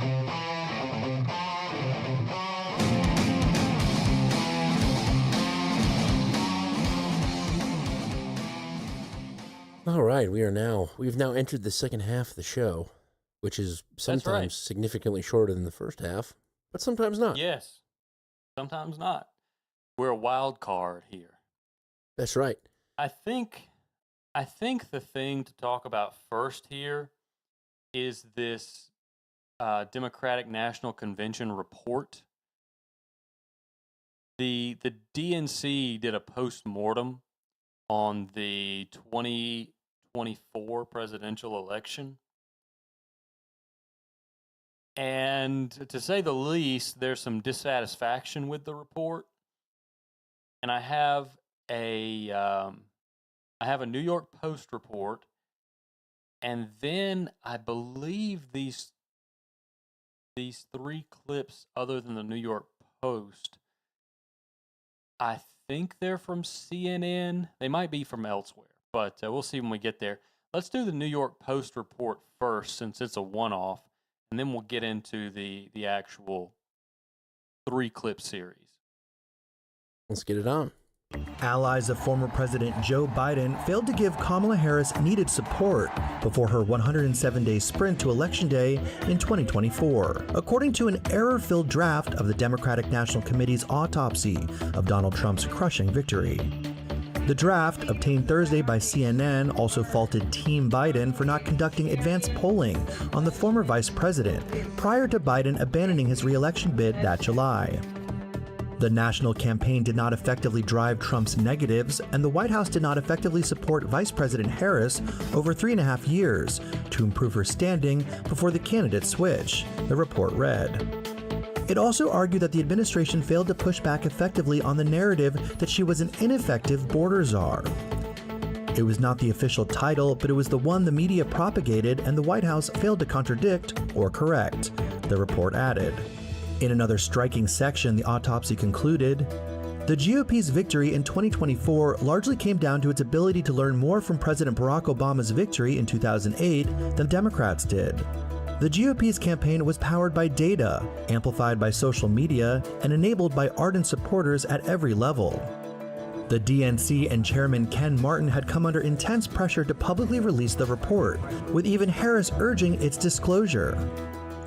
All right, we've now entered the second half of the show, which is sometimes significantly shorter than the first half, but sometimes not. Yes, sometimes not. We're a wild card here. That's right. I think the thing to talk about first here is this Democratic National Convention report. The DNC did a postmortem on the 2024 presidential election. And to say the least, there's some dissatisfaction with the report. And I have a New York Post report, and then I believe these three clips, other than the New York Post, I think they're from CNN. They might be from elsewhere, but we'll see when we get there. Let's do the New York Post report first, since it's a one-off, and then we'll get into the actual 3-clip series. Let's get it on. Allies of former President Joe Biden failed to give Kamala Harris needed support before her 107-day sprint to Election Day in 2024, according to an error-filled draft of the Democratic National Committee's autopsy of Donald Trump's crushing victory. The draft, obtained Thursday by CNN, also faulted Team Biden for not conducting advanced polling on the former vice president prior to Biden abandoning his re-election bid that July. The national campaign did not effectively drive Trump's negatives, and the White House did not effectively support Vice President Harris over 3.5 years to improve her standing before the candidate switch, the report read. It also argued that the administration failed to push back effectively on the narrative that she was an ineffective border czar. It was not the official title, but it was the one the media propagated and the White House failed to contradict or correct, the report added. In another striking section, the autopsy concluded, the GOP's victory in 2024 largely came down to its ability to learn more from President Barack Obama's victory in 2008 than Democrats did. The GOP's campaign was powered by data, amplified by social media, and enabled by ardent supporters at every level. The DNC and Chairman Ken Martin had come under intense pressure to publicly release the report, with even Harris urging its disclosure.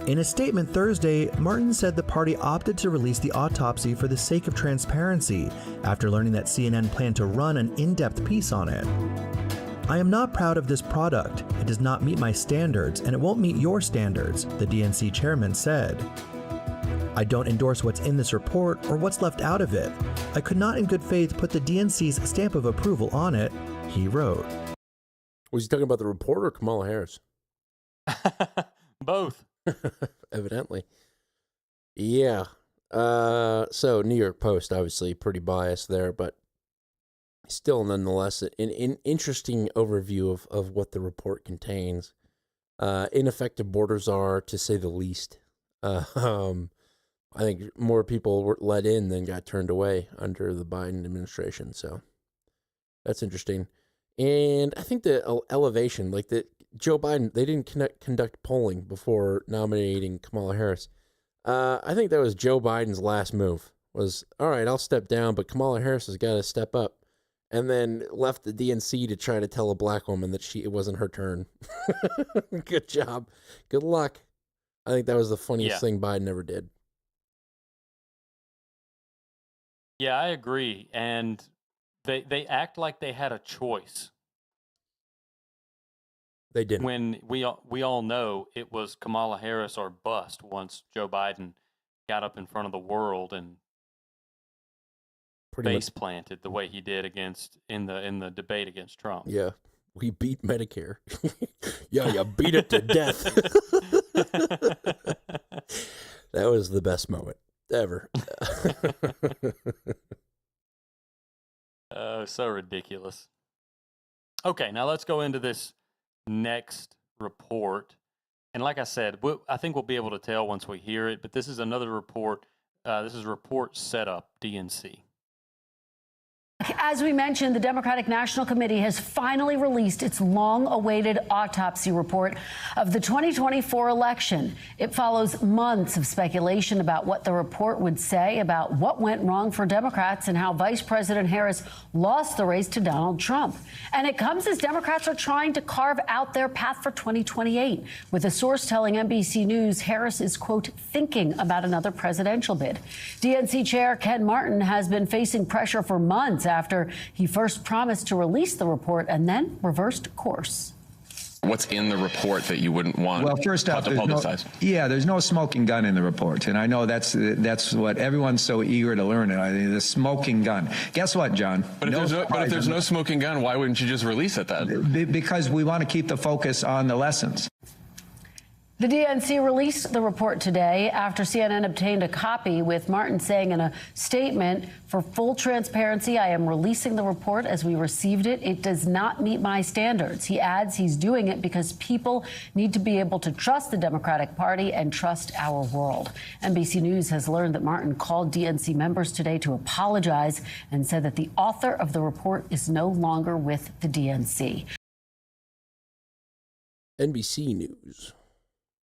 In a statement Thursday, Martin said the party opted to release the autopsy for the sake of transparency after learning that CNN planned to run an in-depth piece on it. I am not proud of this product. It does not meet my standards, and it won't meet your standards, the DNC chairman said. I don't endorse what's in this report or what's left out of it. I could not in good faith put the DNC's stamp of approval on it, he wrote. Was he talking about the report or Kamala Harris? Both. Evidently. Yeah. So New York Post, obviously pretty biased there, but still nonetheless an interesting overview of what the report contains. Ineffective borders are, to say the least. I think more people were let in than got turned away under the Biden administration. So that's interesting. And I think the elevation, like the Joe Biden, they didn't conduct polling before nominating Kamala Harris. I think that was Joe Biden's last move was, all right, I'll step down, but Kamala Harris has got to step up. And then left the DNC to try to tell a black woman that it wasn't her turn. Good job. Good luck. I think that was the funniest thing Biden ever did. Yeah, I agree. And they act like they had a choice. They didn't. When we all know it was Kamala Harris or bust once Joe Biden got up in front of the world and face planted the way he did in the debate against Trump. Yeah, we beat Medicare. Yeah, you beat it to death. That was the best moment ever. So ridiculous. Okay, now let's go into this next report. And like I said, I think we'll be able to tell once we hear it, but this is another report. This is Report Setup, DNC. As we mentioned, the Democratic National Committee has finally released its long-awaited autopsy report of the 2024 election. It follows months of speculation about what the report would say about what went wrong for Democrats and how Vice President Harris lost the race to Donald Trump. And it comes as Democrats are trying to carve out their path for 2028, with a source telling NBC News Harris is, quote, thinking about another presidential bid. DNC Chair Ken Martin has been facing pressure for months after he first promised to release the report and then reversed course. What's in the report that you wouldn't want first off, to publicize? There's no smoking gun in the report, and I know that's what everyone's so eager to learn. The smoking gun. Guess what, John? But if there's no smoking gun, why wouldn't you just release it then? Because we want to keep the focus on the lessons. The DNC released the report today after CNN obtained a copy, with Martin saying in a statement, for full transparency, I am releasing the report as we received it. It does not meet my standards. He adds he's doing it because people need to be able to trust the Democratic Party and trust our world. NBC News has learned that Martin called DNC members today to apologize and said that the author of the report is no longer with the DNC. NBC News.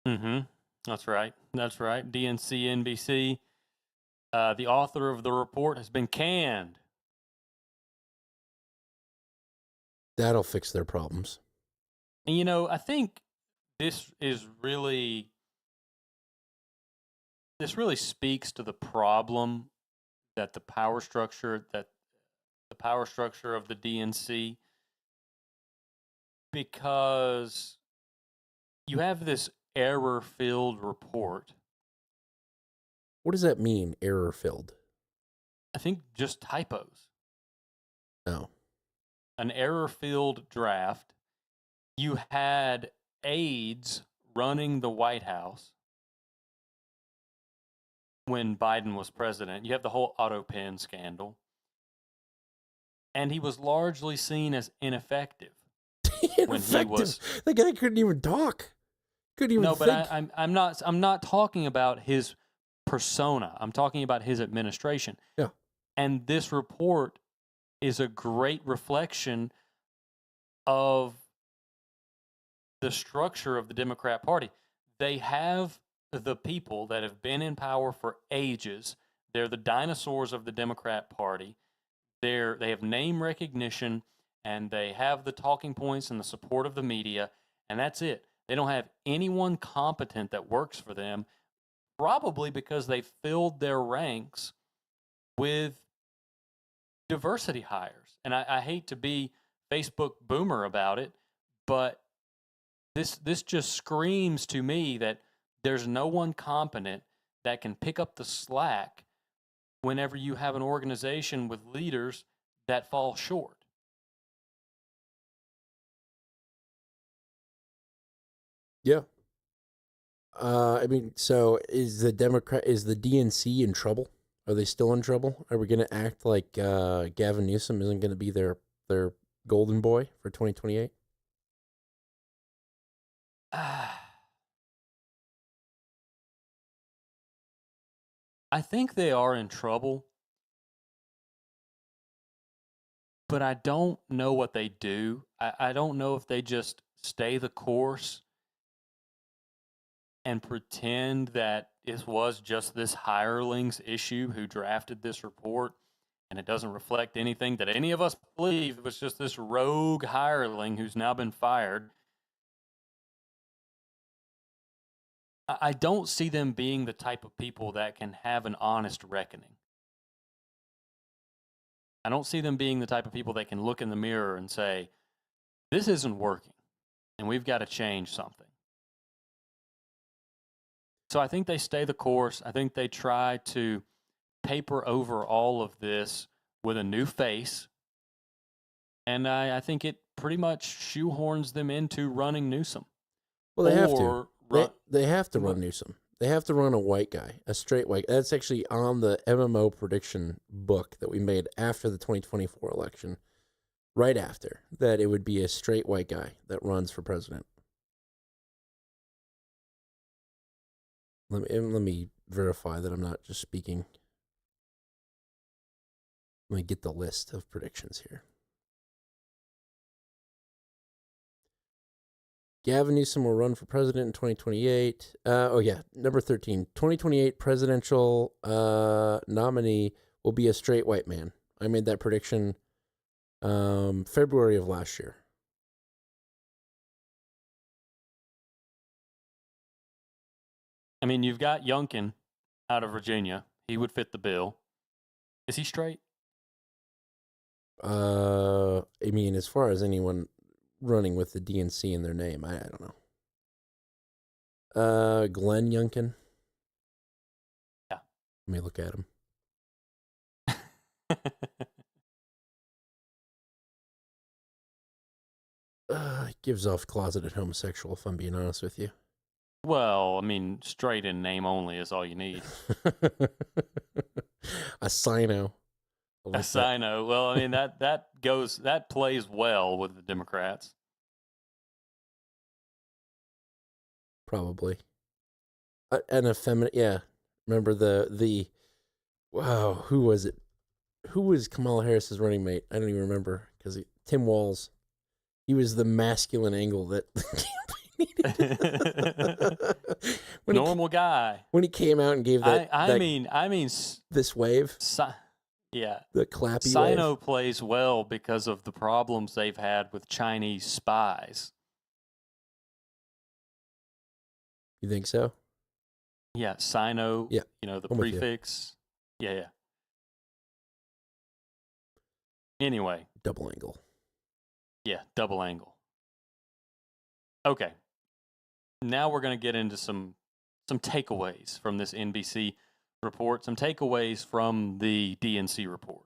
Mm-hmm. That's right. DNC, NBC. The author of the report has been canned. That'll fix their problems. And, I think this really speaks to the problem that the power structure of the DNC, because you have this error-filled report. What does that mean, error-filled? I think just typos. Oh. An error-filled draft. You had aides running the White House when Biden was president. You have the whole auto pen scandal. And he was largely seen as ineffective. When he was... The guy couldn't even talk. No, but I'm not talking about his persona. I'm talking about his administration. Yeah. And this report is a great reflection of the structure of the Democrat Party. They have the people that have been in power for ages. They're the dinosaurs of the Democrat Party. They have name recognition, and they have the talking points and the support of the media, and that's it. They don't have anyone competent that works for them, probably because they filled their ranks with diversity hires. And I hate to be Facebook boomer about it, but this just screams to me that there's no one competent that can pick up the slack whenever you have an organization with leaders that fall short. Yeah. I mean, so is the DNC in trouble? Are they still in trouble? Are we going to act like Gavin Newsom isn't going to be their golden boy for 2028? I think they are in trouble, but I don't know what they do. I don't know if they just stay the course and pretend that it was just this hirelings issue who drafted this report, and it doesn't reflect anything that any of us believe. It was just this rogue hireling who's now been fired. I don't see them being the type of people that can have an honest reckoning. I don't see them being the type of people that can look in the mirror and say, this isn't working, and we've got to change something. So I think they stay the course. I think they try to paper over all of this with a new face. And I think it pretty much shoehorns them into running Newsom. Well, they have to. They have to run Newsom. They have to run a white guy, a straight white. That's actually on the MMO prediction book that we made after the 2024 election, right after, that it would be a straight white guy that runs for president. Let me verify that I'm not just speaking. Let me get the list of predictions here. Gavin Newsom will run for president in 2028. Number 13. 2028 presidential nominee will be a straight white man. I made that prediction February of last year. I mean, you've got Youngkin out of Virginia. He would fit the bill. Is he straight? I mean, as far as anyone running with the DNC in their name, I don't know. Glenn Youngkin. Yeah. Let me look at him. He gives off closeted homosexual, if I'm being honest with you. Well, I mean, straight in name only is all you need. A sino. A sino. Well, I mean, that plays well with the Democrats. Probably. An effeminate, yeah. Remember the wow, who was it? Who was Kamala Harris's running mate? I don't even remember, because Tim Walz. He was the masculine angle that Normal guy. When he came out and gave that, I mean, this wave. Yeah, the clappy Sino wave. plays well because of the problems they've had with Chinese spies. You think so? Yeah, Sino. Yeah, the I'm with you. prefix. Yeah. Anyway, double angle. Yeah, double angle. Okay. Now we're going to get into some takeaways from this NBC report, some takeaways from the DNC report.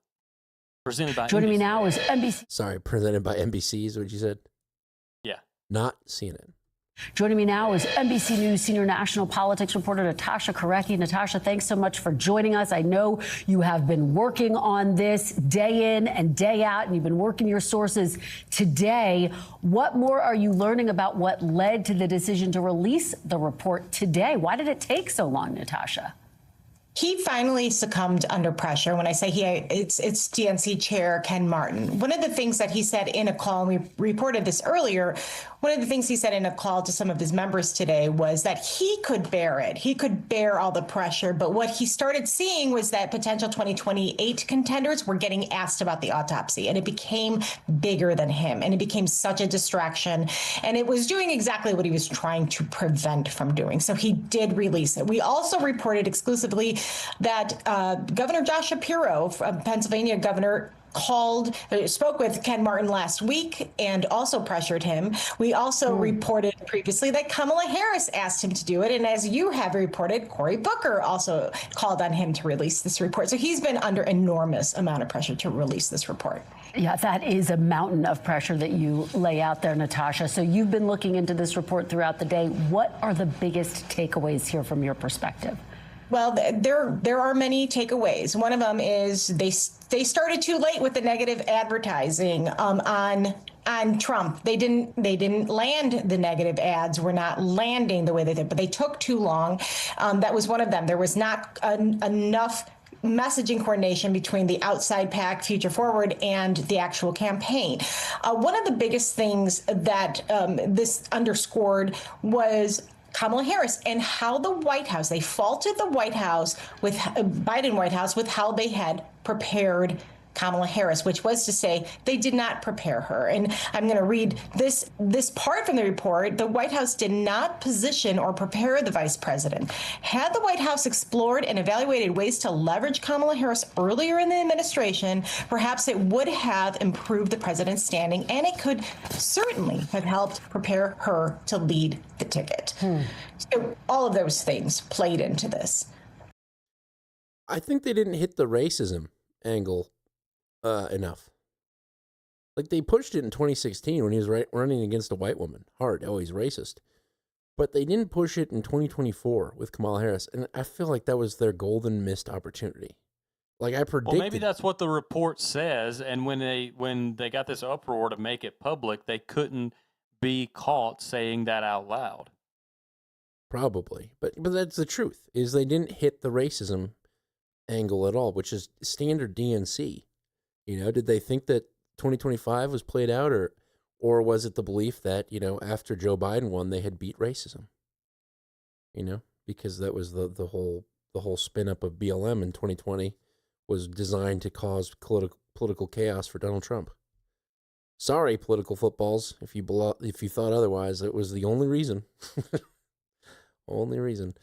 Presented by Joining NBC. me now is NBC. Sorry, presented by NBC is what you said? Yeah. Not CNN. Joining me now is NBC News senior national politics reporter Natasha Korecki. Natasha, thanks so much for joining us. I know you have been working on this day in and day out, and you've been working your sources today. What more are you learning about what led to the decision to release the report today? Why did it take so long, Natasha? he finally succumbed under pressure. When I say it's DNC Chair Ken Martin. One of the things that he said in a call, and we reported this earlier, one of the things he said in a call to some of his members today was that he could bear it. He could bear all the pressure. But what he started seeing was that potential 2028 contenders were getting asked about the autopsy, and it became bigger than him, and it became such a distraction, and it was doing exactly what he was trying to prevent from doing. So he did release it. We also reported exclusively that Governor Josh Shapiro, Pennsylvania governor, spoke with Ken Martin last week and also pressured him. We also reported previously that Kamala Harris asked him to do it. And as you have reported, Cory Booker also called on him to release this report. So he's been under enormous amount of pressure to release this report. Yeah, that is a mountain of pressure that you lay out there, Natasha. So you've been looking into this report throughout the day. What are the biggest takeaways here from your perspective? Well, there are many takeaways. One of them is they started too late with the negative advertising on Trump. They didn't land the negative ads. Were not landing the way they did, but they took too long. That was one of them. There was not enough messaging coordination between the outside PAC, Future Forward, and the actual campaign. One of the biggest things that this underscored was Kamala Harris and how the White House, they faulted the White House with Biden White House with how they had prepared Kamala Harris, which was to say they did not prepare her. And I'm going to read this part from the report. The White House did not position or prepare the vice president. Had the White House explored and evaluated ways to leverage Kamala Harris earlier in the administration, perhaps it would have improved the president's standing, and it could certainly have helped prepare her to lead the ticket. So all of those things played into this. I think they didn't hit the racism angle enough. Like, they pushed it in 2016 when he was running against a white woman hard. Oh, he's racist. But they didn't push it in 2024 with Kamala Harris, and I feel like that was their golden missed opportunity. Like I predicted. Well, maybe that's what the report says, and when they got this uproar to make it public, they couldn't be caught saying that out loud. Probably, but that's the truth. Is they didn't hit the racism angle at all, which is standard DNC. You know, did they think that 2025 was played out, or was it the belief that, you know, after Joe Biden won, they had beat racism? You know, because that was the whole spin up of BLM in 2020 was designed to cause political chaos for Donald Trump. Sorry, political footballs, if you thought otherwise. It was the only reason. Only reason.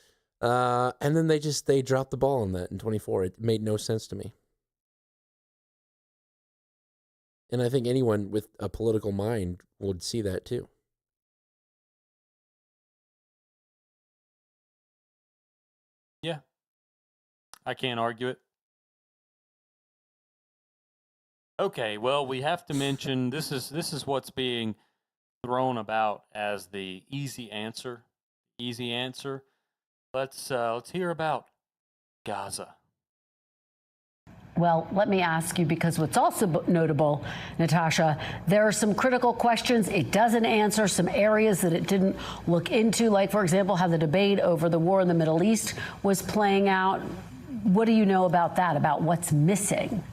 And then they dropped the ball on that in 24. It made no sense to me. And I think anyone with a political mind would see that too. Yeah. I can't argue it. Okay, well, we have to mention this is what's being thrown about as the easy answer. Easy answer. Let's hear about Gaza. Well, let me ask you, because what's also notable, Natasha, there are some critical questions it doesn't answer, some areas that it didn't look into, like, for example, how the debate over the war in the Middle East was playing out. What do you know about that, about what's missing?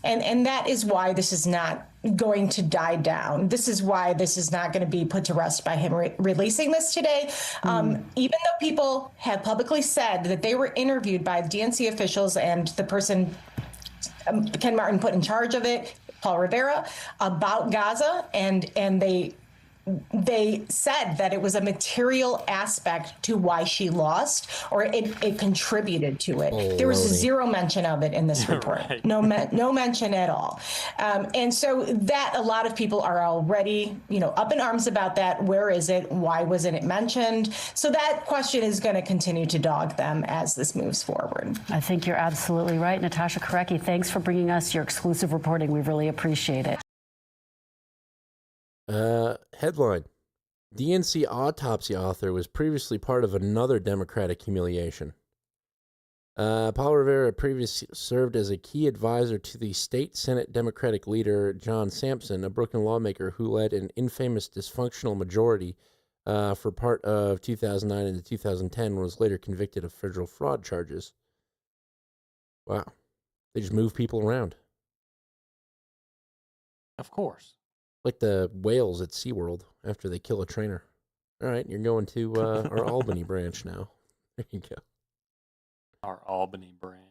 And that is why this is not going to die down. This is why this is not going to be put to rest by him releasing this today. Even though people have publicly said that they were interviewed by DNC officials and the person Ken Martin put in charge of it, Paul Rivera, about Gaza, and they said that it was a material aspect to why she lost, or it contributed to it. Oh, there was zero mention of it in this report. Right. No mention at all. And so that a lot of people are already, up in arms about that. Where is it? Why wasn't it mentioned? So that question is going to continue to dog them as this moves forward. I think you're absolutely right. Natasha Korecki, thanks for bringing us your exclusive reporting. We really appreciate it. Headline: DNC autopsy author was previously part of another Democratic humiliation. Paul Rivera previously served as a key advisor to the state Senate Democratic leader John Sampson, a Brooklyn lawmaker who led an infamous dysfunctional majority for part of 2009 and 2010, and was later convicted of federal fraud charges. Wow. They just move people around. Of course. Like the whales at SeaWorld after they kill a trainer. All right, you're going to our Albany branch now. There you go. Our Albany branch.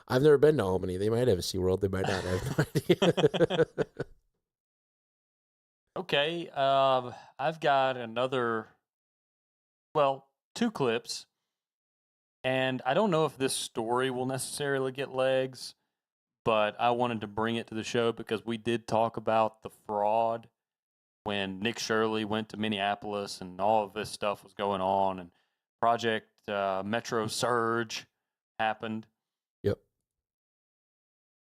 I've never been to Albany. They might have a SeaWorld. They might not. I have no idea. Okay, I've got another, well, 2 clips. And I don't know if this story will necessarily get legs, but I wanted to bring it to the show because we did talk about the fraud when Nick Shirley went to Minneapolis and all of this stuff was going on and Project Metro Surge happened. Yep.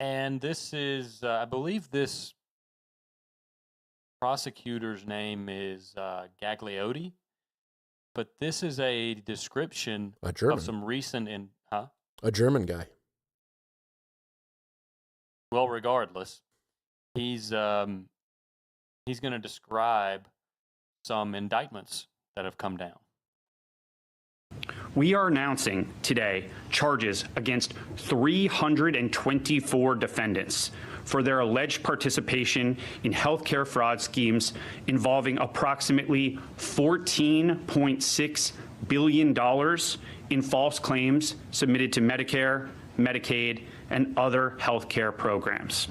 And this is, I believe this prosecutor's name is Gagliotti, but this is a description of some recent A German guy. Well, regardless, he's going to describe some indictments that have come down. We are announcing today charges against 324 defendants for their alleged participation in healthcare fraud schemes involving approximately $14.6 billion in false claims submitted to Medicare, Medicaid, and other healthcare programs.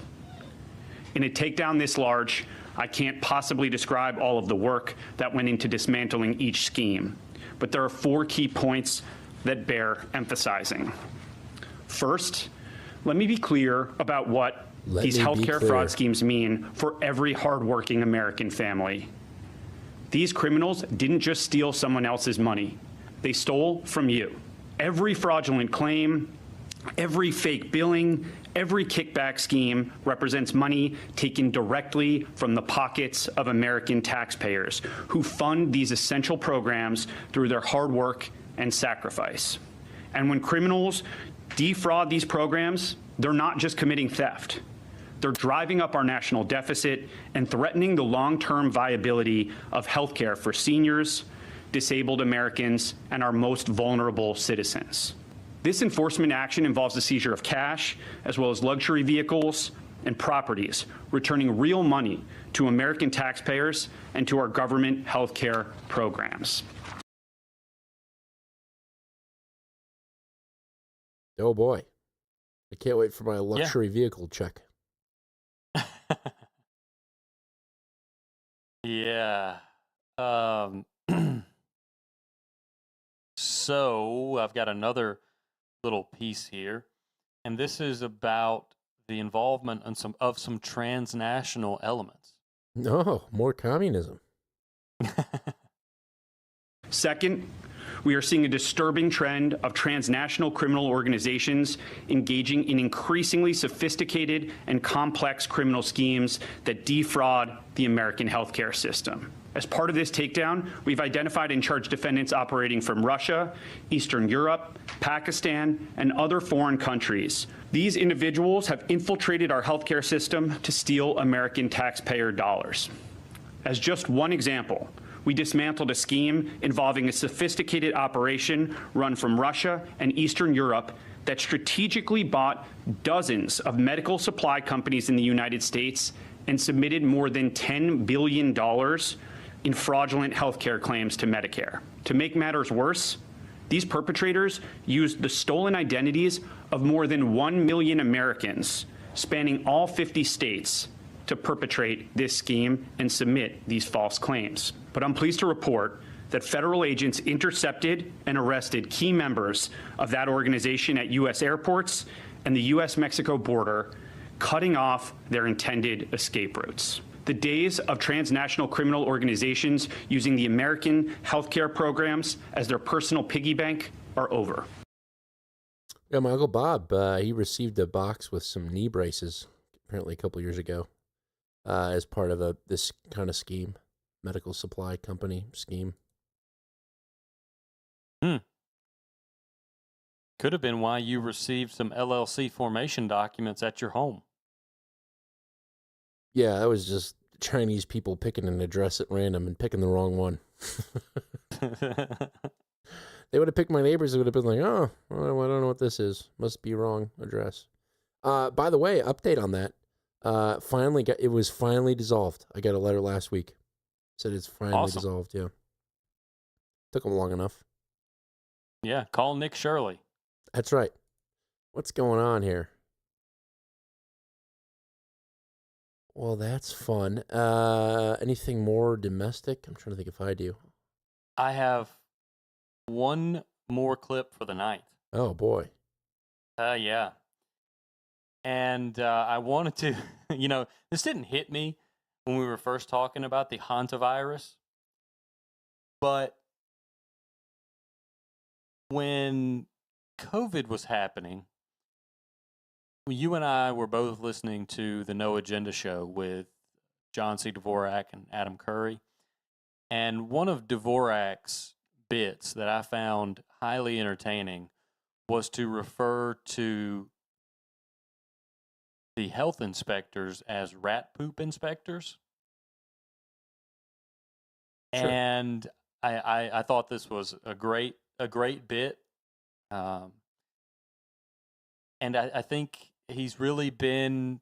In a takedown this large, I can't possibly describe all of the work that went into dismantling each scheme, but there are 4 key points that bear emphasizing. First, let me be clear about what these healthcare fraud schemes mean for every hardworking American family. These criminals didn't just steal someone else's money. They stole from you. Every fraudulent claim, every fake billing, every kickback scheme represents money taken directly from the pockets of American taxpayers who fund these essential programs through their hard work and sacrifice. And when criminals defraud these programs, they're not just committing theft. They're driving up our national deficit and threatening the long-term viability of healthcare for seniors, disabled Americans, and our most vulnerable citizens. This enforcement action involves the seizure of cash, as well as luxury vehicles and properties, returning real money to American taxpayers and to our government healthcare programs. Oh boy. I can't wait for my luxury vehicle check. Yeah. So I've got another little piece here, and this is about the involvement of some transnational elements. No, more communism. Second, we are seeing a disturbing trend of transnational criminal organizations engaging in increasingly sophisticated and complex criminal schemes that defraud the American healthcare system. As part of this takedown, we've identified and charged defendants operating from Russia, Eastern Europe, Pakistan, and other foreign countries. These individuals have infiltrated our healthcare system to steal American taxpayer dollars. As just one example, we dismantled a scheme involving a sophisticated operation run from Russia and Eastern Europe that strategically bought dozens of medical supply companies in the United States and submitted more than $10 billion in fraudulent healthcare claims to Medicare. To make matters worse, these perpetrators used the stolen identities of more than 1 million Americans spanning all 50 states to perpetrate this scheme and submit these false claims. But I'm pleased to report that federal agents intercepted and arrested key members of that organization at U.S. airports and the U.S.-Mexico border, cutting off their intended escape routes. The days of transnational criminal organizations using the American healthcare programs as their personal piggy bank are over. Yeah, my Uncle Bob, he received a box with some knee braces apparently a couple years ago as part of this kind of scheme, medical supply company scheme. Could have been why you received some LLC formation documents at your home. Yeah, that was just Chinese people picking an address at random and picking the wrong one. They would have picked my neighbors. They would have been like, oh, well, I don't know what this is. Must be wrong address. By the way, update on that. It was finally dissolved. I got a letter last week. Said it's finally dissolved. Yeah. Took them long enough. Yeah. Call Nick Shirley. That's right. What's going on here? Well, that's fun. Anything more domestic? I'm trying to think if I do. I have one more clip for the night. Oh, boy. Yeah. And I wanted to, this didn't hit me when we were first talking about the hantavirus. But when COVID was happening, you and I were both listening to the No Agenda show with John C. Dvorak and Adam Curry. And one of Dvorak's bits that I found highly entertaining was to refer to the health inspectors as rat poop inspectors. Sure. And I thought this was a great bit. And I think he's really been,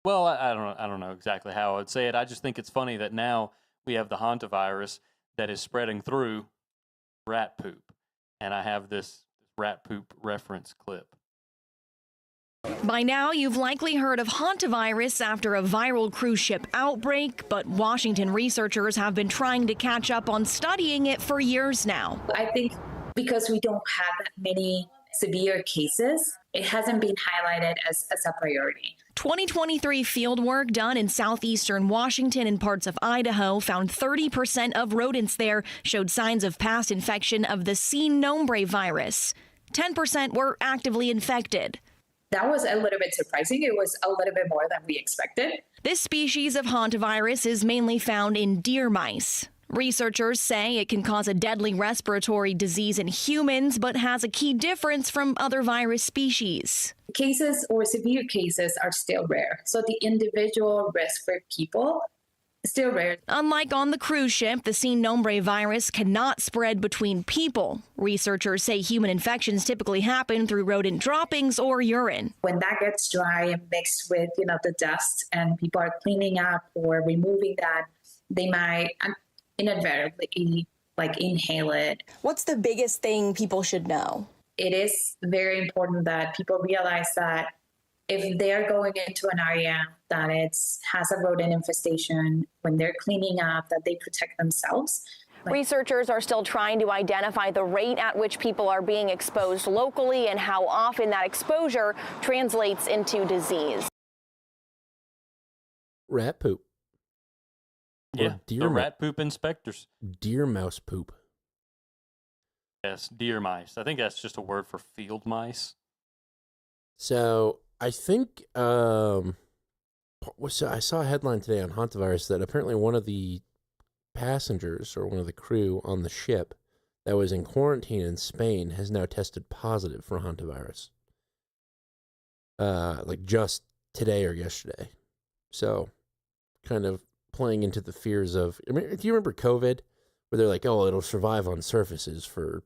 well, I don't know exactly how I would say it. I just think it's funny that now we have the hantavirus that is spreading through rat poop. And I have this rat poop reference clip. By now, you've likely heard of hantavirus after a viral cruise ship outbreak, but Washington researchers have been trying to catch up on studying it for years now. I think because we don't have that many severe cases, it hasn't been highlighted as a priority. 2023 fieldwork done in southeastern Washington and parts of Idaho found 30% of rodents there showed signs of past infection of the sin nombre virus. 10% were actively infected. That was a little bit surprising. It was a little bit more than we expected. This species of hantavirus is mainly found in deer mice. Researchers say it can cause a deadly respiratory disease in humans, but has a key difference from other virus species. Cases or severe cases are still rare, so the individual risk for people is still rare. Unlike on the cruise ship, the sin nombre virus cannot spread between people. Researchers say human infections typically happen through rodent droppings or urine. When that gets dry and mixed with, the dust, and people are cleaning up or removing that, they might inadvertently inhale it. What's the biggest thing people should know? It is very important that people realize that if they're going into an area that has a rodent infestation, when they're cleaning up, that they protect themselves. Researchers are still trying to identify the rate at which people are being exposed locally and how often that exposure translates into disease. Rat poop. Yeah, the rat poop inspectors. Deer mouse poop. Yes, deer mice. I think that's just a word for field mice. So I think I saw a headline today on hantavirus that apparently one of the passengers or one of the crew on the ship that was in quarantine in Spain has now tested positive for hantavirus. Like just today or yesterday. So kind of playing into the fears of, do you remember COVID where they're like, oh, it'll survive on surfaces for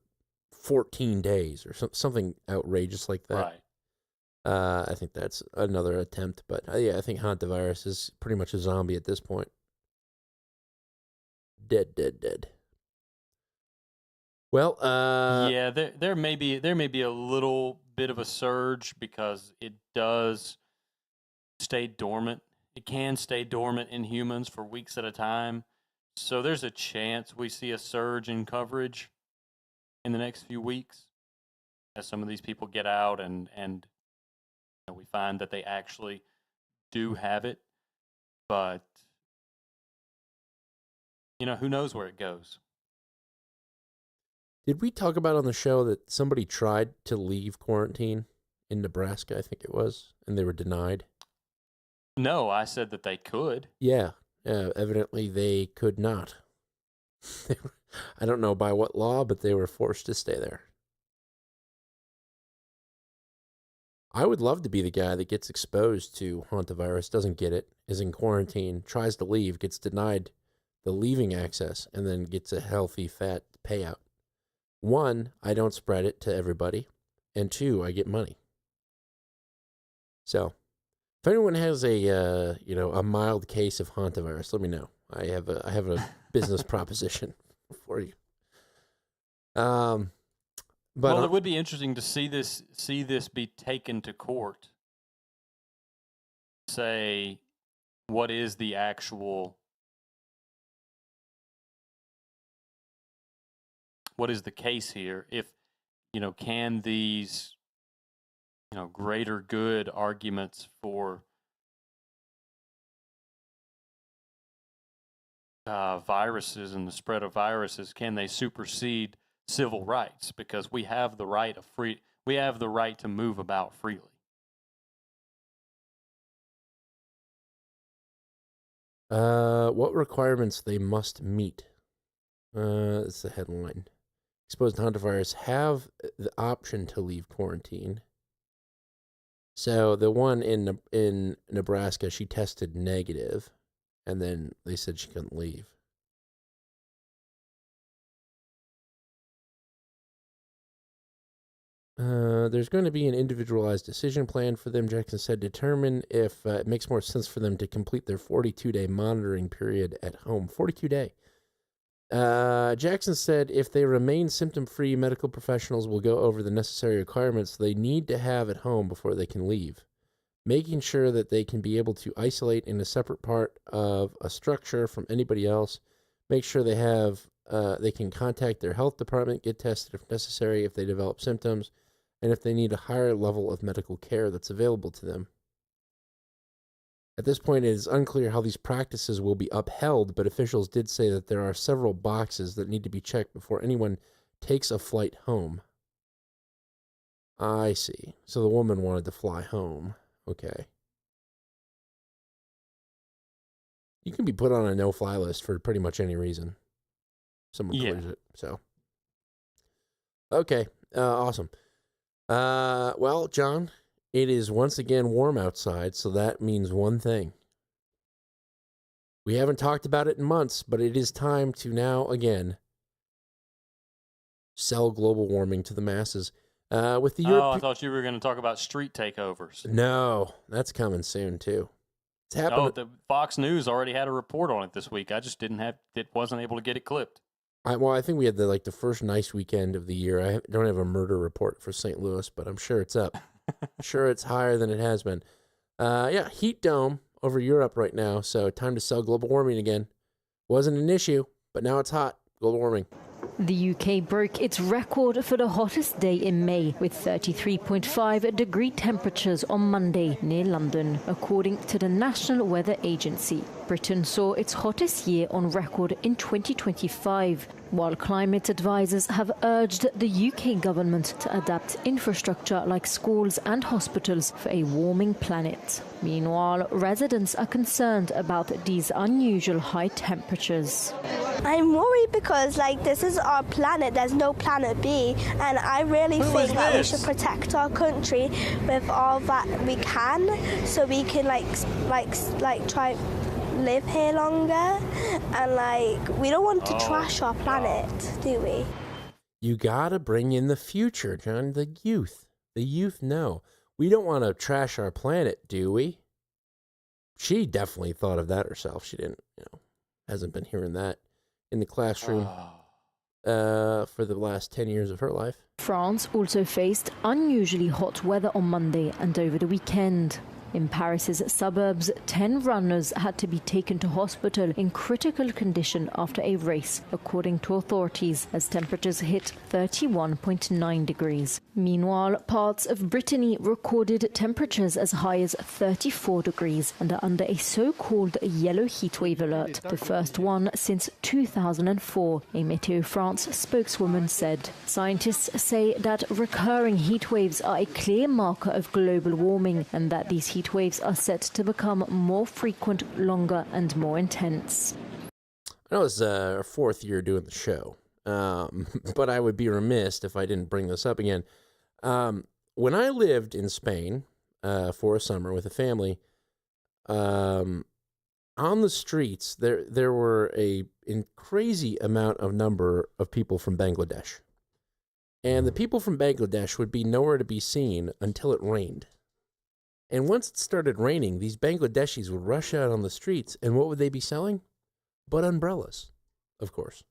14 days or something outrageous like that. Right. I think that's another attempt, but yeah, I think hantavirus is pretty much a zombie at this point. Dead. Well, yeah, there may be a little bit of a surge because it does stay dormant. It can stay dormant in humans for weeks at a time. So there's a chance we see a surge in coverage in the next few weeks as some of these people get out and we find that they actually do have it. But, who knows where it goes. Did we talk about on the show that somebody tried to leave quarantine in Nebraska, I think it was, and they were denied? No, I said that they could. Yeah, evidently they could not. I don't know by what law, but they were forced to stay there. I would love to be the guy that gets exposed to hantavirus, doesn't get it, is in quarantine, tries to leave, gets denied the leaving excess and then gets a healthy fat payout. 1, I don't spread it to everybody, and 2, I get money. So, if anyone has a mild case of hantavirus, let me know. I have a business proposition for you. But it would be interesting to see this be taken to court. Say, what is the case here? If, can these, greater good arguments for viruses and the spread of viruses, can they supersede civil rights? Because we have the right to move about freely. What requirements they must meet? That's the headline. Exposed to hantavirus have the option to leave quarantine. So the one in Nebraska, she tested negative, and then they said she couldn't leave. There's going to be an individualized decision plan for them, Jackson said, determine if it makes more sense for them to complete their 42-day monitoring period at home. 42-day. Jackson said if they remain symptom-free, medical professionals will go over the necessary requirements they need to have at home before they can leave, making sure that they can be able to isolate in a separate part of a structure from anybody else, make sure they can contact their health department, get tested if necessary if they develop symptoms, and if they need a higher level of medical care that's available to them. At this point, it is unclear how these practices will be upheld, but officials did say that there are several boxes that need to be checked before anyone takes a flight home. I see. So the woman wanted to fly home. Okay. You can be put on a no-fly list for pretty much any reason. Someone clears it. So, okay, awesome. Well, John, it is once again warm outside, so that means one thing. We haven't talked about it in months, but it is time to now again sell global warming to the masses. With the I thought you were going to talk about street takeovers. No, that's coming soon too. It's happening. Oh, the Fox News already had a report on it this week. I just wasn't able to get it clipped. I think we had the first nice weekend of the year. I don't have a murder report for St. Louis, but I'm sure it's up. Sure, it's higher than it has been. Heat dome over Europe right now, so time to sell global warming again. Wasn't an issue, but now it's hot. Global warming. The UK broke its record for the hottest day in May, with 33.5 degree temperatures on Monday near London, according to the National Weather Agency. Britain saw its hottest year on record in 2025, while climate advisors have urged the UK government to adapt infrastructure like schools and hospitals for a warming planet. Meanwhile, residents are concerned about these unusual high temperatures. I'm worried because, this is our planet. There's no planet B, and I really think that we should protect our country with all that we can, so we can try live here longer, and we don't want to trash our planet, do we? You gotta bring in the future, John. The youth know. We don't want to trash our planet, do we? She definitely thought of that herself. She didn't, hasn't been hearing that in the classroom for the last 10 years of her life. France also faced unusually hot weather on Monday and over the weekend. In Paris's suburbs, 10 runners had to be taken to hospital in critical condition after a race, according to authorities, as temperatures hit 31.9 degrees. Meanwhile, parts of Brittany recorded temperatures as high as 34 degrees and are under a so-called yellow heatwave alert, the first one since 2004, a Météo France spokeswoman said. Scientists say that recurring heat waves are a clear marker of global warming and that these heat waves are set to become more frequent, longer, and more intense. I know it's our fourth year doing the show, but I would be remiss if I didn't bring this up again. When I lived in Spain for a summer with a family, on the streets, there were a crazy number of people from Bangladesh. And the people from Bangladesh would be nowhere to be seen until it rained. And once it started raining, these Bangladeshis would rush out on the streets, and what would they be selling? But umbrellas, of course.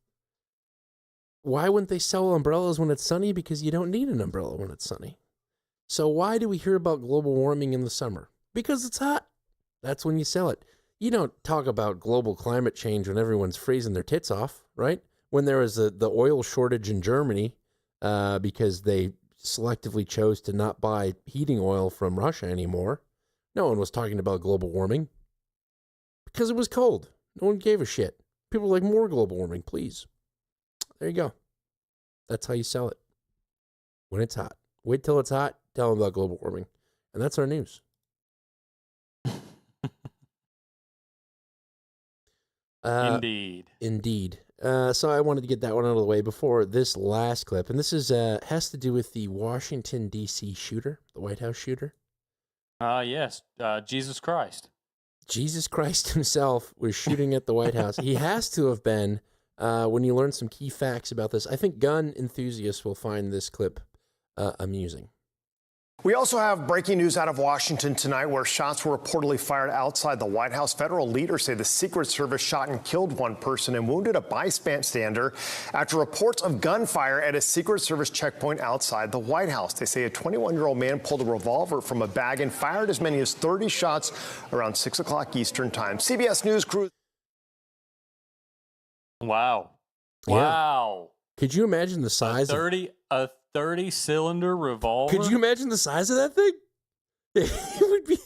Why wouldn't they sell umbrellas when it's sunny? Because you don't need an umbrella when it's sunny. So why do we hear about global warming in the summer? Because it's hot. That's when you sell it. You don't talk about global climate change when everyone's freezing their tits off, right? When there was the oil shortage in Germany because they selectively chose to not buy heating oil from Russia anymore, no one was talking about global warming because it was cold. No one gave a shit. People were like, more global warming, please. There you go. That's how you sell it. When it's hot. Wait till it's hot, tell them about global warming. And that's our news. Indeed. So I wanted to get that one out of the way before this last clip. And this is has to do with the Washington, D.C. shooter, the White House shooter. Yes, Jesus Christ. Jesus Christ himself was shooting at the White House. He has to have been, when you learn some key facts about this. I think gun enthusiasts will find this clip amusing. We also have breaking news out of Washington tonight where shots were reportedly fired outside the White House. Federal leaders say the Secret Service shot and killed one person and wounded a bystander after reports of gunfire at a Secret Service checkpoint outside the White House. They say a 21-year-old man pulled a revolver from a bag and fired as many as 30 shots around 6 o'clock Eastern time. CBS News crew. Wow. Yeah. Wow. Could you imagine the size a 30-cylinder revolver? Could you imagine the size of that thing? It would be,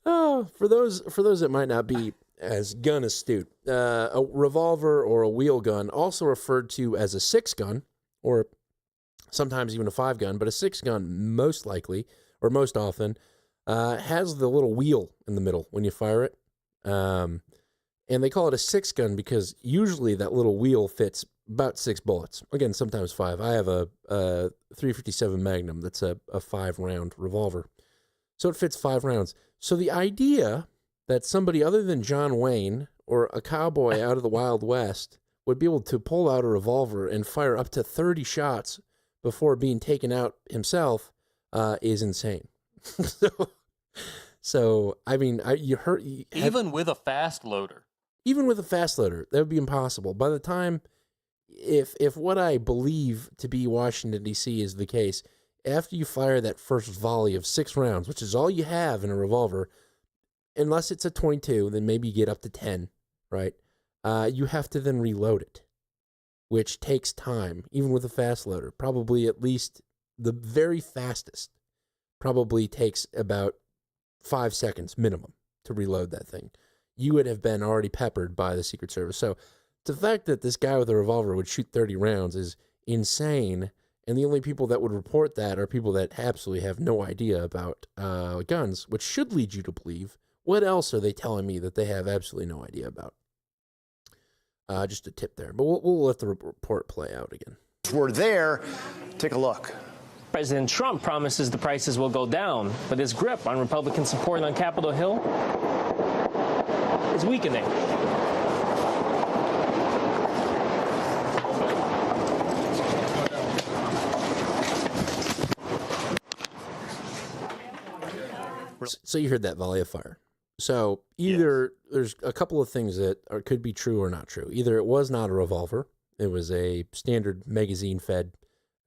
for those that might not be as gun astute, a revolver or a wheel gun, also referred to as a 6-gun, or sometimes even a 5-gun, but a 6-gun most likely, or most often, has the little wheel in the middle when you fire it. And they call it a 6-gun because usually that little wheel fits about 6 bullets. Again, sometimes 5. I have a 357 Magnum that's a 5-round revolver. So it fits 5 rounds. So the idea that somebody other than John Wayne or a cowboy out of the Wild West would be able to pull out a revolver and fire up to 30 shots before being taken out himself is insane. So I mean, even with a fast loader. Even with a fast loader, that would be impossible. By the time, if what I believe to be Washington, D.C. is the case, after you fire that first volley of 6 rounds, which is all you have in a revolver, unless it's a 22, then maybe you get up to 10, right? You have to then reload it, which takes time, even with a fast loader. Probably at least the very fastest probably takes about 5 seconds minimum to reload that thing. You would have been already peppered by the Secret Service. So the fact that this guy with a revolver would shoot 30 rounds is insane. And the only people that would report that are people that absolutely have no idea about guns, which should lead you to believe. What else are they telling me that they have absolutely no idea about? Just a tip there. But we'll let the report play out again. We're there. Take a look. President Trump promises the prices will go down, but his grip on Republican support on Capitol Hill is weakening. So you heard that volley of fire. So either there's a couple of things that could be true or not true. Either it was not a revolver. It was a standard magazine-fed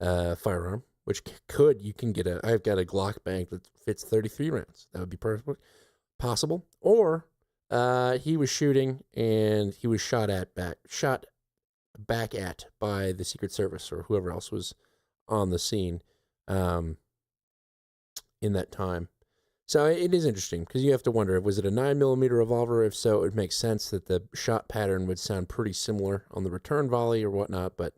firearm, which you can get I've got a Glock bank that fits 33 rounds. That would be perfect, possible. Or he was shooting and he was shot back at by the Secret Service or whoever else was on the scene in that time. So it is interesting because you have to wonder, was it a 9mm revolver? If so, it would make sense that the shot pattern would sound pretty similar on the return volley or whatnot, but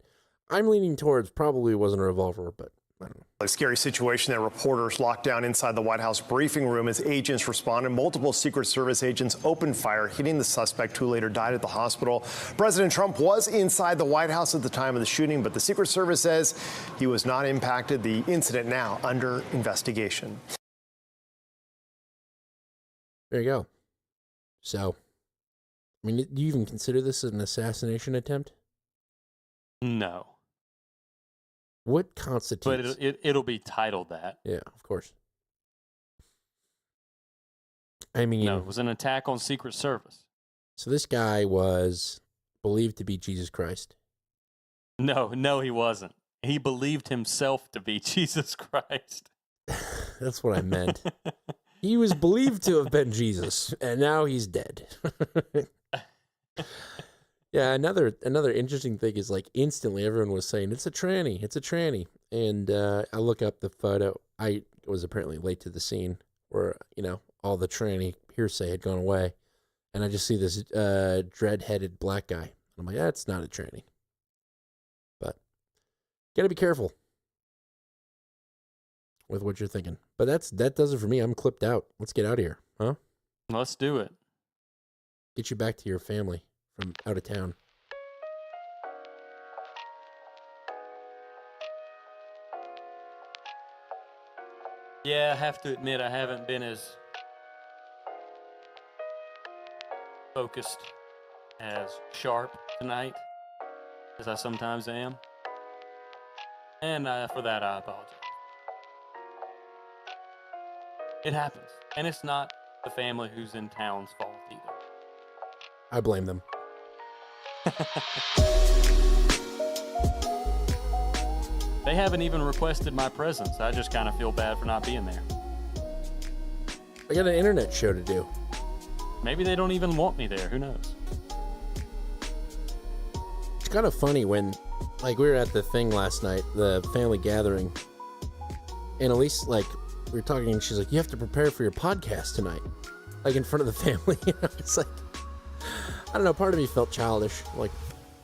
I'm leaning towards probably wasn't a revolver, but I don't know. A scary situation that reporters locked down inside the White House briefing room as agents responded. Multiple Secret Service agents opened fire, hitting the suspect who later died at the hospital. President Trump was inside the White House at the time of the shooting, but the Secret Service says he was not impacted. The incident now under investigation. There you go. So I mean, do you even consider this an assassination attempt? No. What constitutes? But it'll be titled that. Yeah, of course. I mean, no, it was an attack on Secret Service. So this guy was believed to be Jesus Christ. No, he wasn't. He believed himself to be Jesus Christ. That's what I meant. He was believed to have been Jesus, and now he's dead. Yeah, another interesting thing is like instantly everyone was saying it's a tranny, and I look up the photo. I was apparently late to the scene where all the tranny hearsay had gone away, and I just see this dread-headed black guy. I'm like, that's not a tranny, but gotta be careful with what you're thinking. But that does it for me. I'm clipped out. Let's get out of here, huh? Let's do it. Get you back to your family from out of town. Yeah, I have to admit I haven't been as focused, as sharp tonight as I sometimes am. And for that, I apologize. It happens. And it's not the family who's in town's fault either. I blame them. They haven't even requested my presence. I just kind of feel bad for not being there. I got an internet show to do. Maybe they don't even want me there. Who knows? It's kind of funny when, like, we were at the thing last night, the family gathering, and Elise, like, we were talking, and she's like, you have to prepare for your podcast tonight, like, in front of the family. It's like, I don't know, part of me felt childish, like,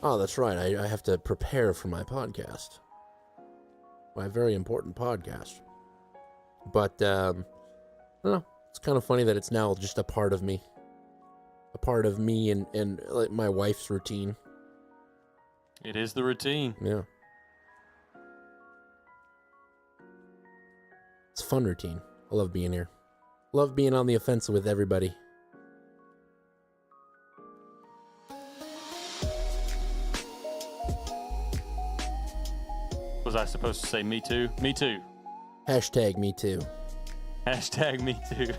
oh, that's right, I have to prepare for my podcast. My very important podcast. But, I don't know, it's kind of funny that it's now just a part of me. A part of me and like, my wife's routine. It is the routine. Yeah. It's a fun routine. I love being here. Love being on the offensive with everybody. Was I supposed to say me too? Me too. Hashtag me too. Hashtag me too.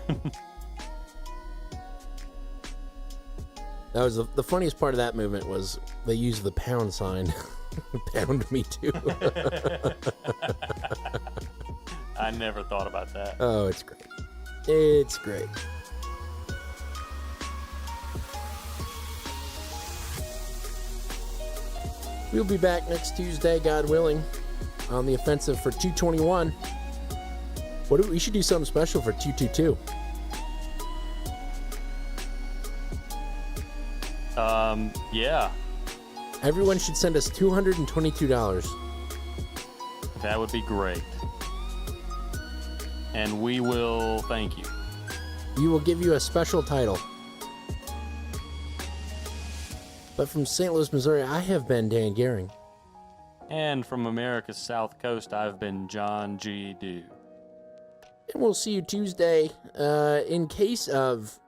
That was the funniest part of that movement was they used the pound sign. Pound me too. I never thought about that. Oh, it's great. It's great. We'll be back next Tuesday, God willing, on the offensive for 221. We should do something special for 222. Yeah. Everyone should send us $222. That would be great. And we will thank you. We will give you a special title. But from St. Louis, Missouri, I have been Dan Gehring. And from America's South Coast, I've been John G. Dew. And we'll see you Tuesday. In case of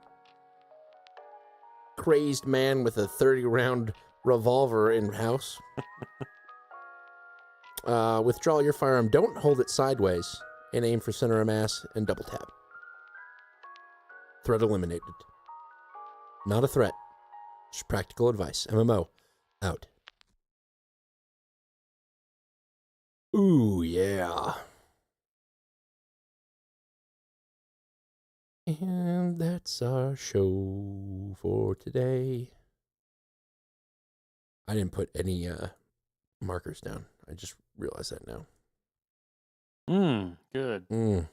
crazed man with a 30-round revolver in house, withdraw your firearm. Don't hold it sideways and aim for center of mass and double tap. Threat eliminated. Not a threat. Just practical advice. MMO out. Ooh, yeah. And that's our show for today. I didn't put any markers down. I just realized that now. Good. The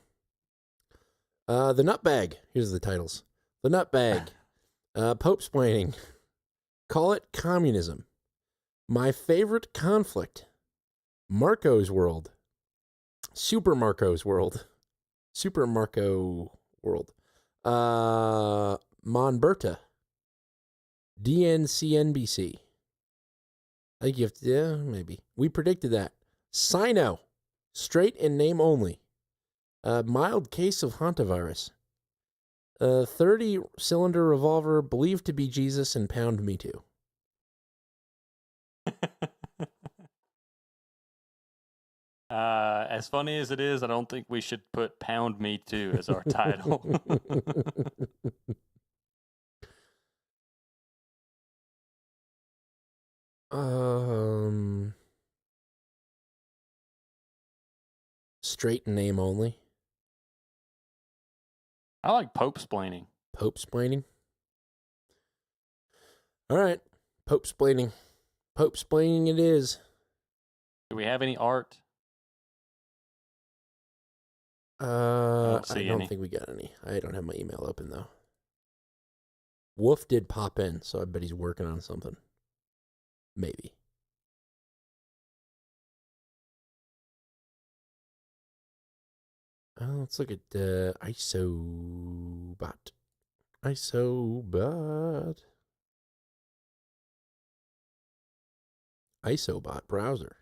Nutbag. Here's the titles. The Nutbag. Pope-splaining. Call it communism. My favorite conflict. Marco's World. Super Marco's World. Super Marco World. Monberta. DNCNBC. I think you have to, yeah, maybe. We predicted that. Sino. Straight in name only. A mild case of hantavirus. A 30-cylinder revolver believed to be Jesus and pound me too. As funny as it is, I don't think we should put Pound Me Too as our title. Straight name only. I like Pope-splaining. Pope-splaining? All right. Pope-splaining. Pope-splaining it is. Do we have any art? I don't think we got any. I don't have my email open, though. Wolf did pop in, so I bet he's working on something. Maybe. Let's look at ISOBot. ISOBot browser.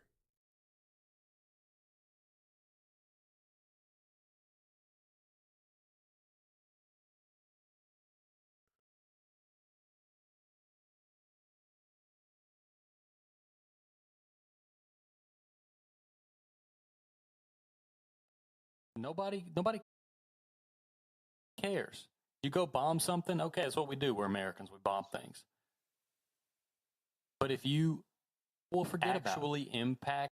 Nobody cares. You go bomb something, okay, that's what we do. We're Americans. We bomb things. But if you will forget actually impact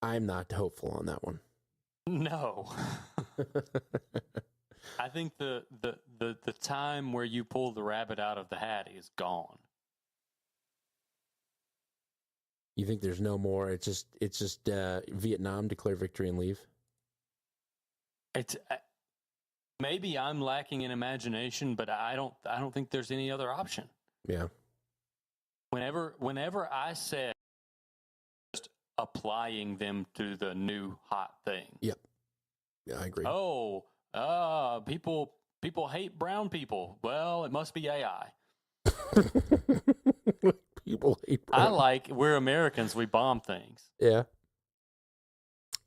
I'm not hopeful on that one. No. I think the time where you pull the rabbit out of the hat is gone. You think there's no more? It's just Vietnam declare victory and leave. It's maybe I'm lacking in imagination, but I don't think there's any other option. Yeah. Whenever I said just applying them to the new hot thing. Yep. Yeah, I agree. Oh, people hate brown people. Well, it must be AI. People hate brown. We're Americans, we bomb things. Yeah.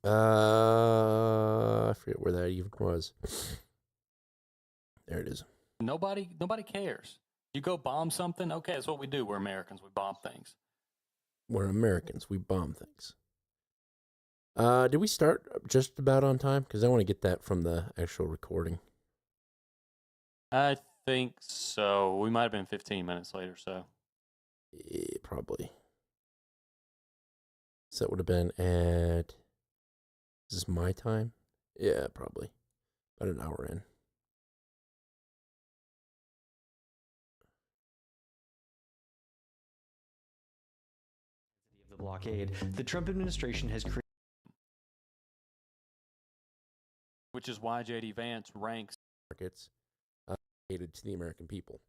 I forget where that even was. There it is. Nobody cares. You go bomb something, okay, that's what we do. We're Americans, we bomb things. We're Americans, we bomb things. Did we start just about on time? Because I want to get that from the actual recording. I think so. We might have been 15 minutes late or so. Yeah, probably. So that would have been at... Is this my time? Yeah, probably. About an hour in. The blockade, the Trump administration has created, which is why J.D. Vance ranks markets catered to the American people.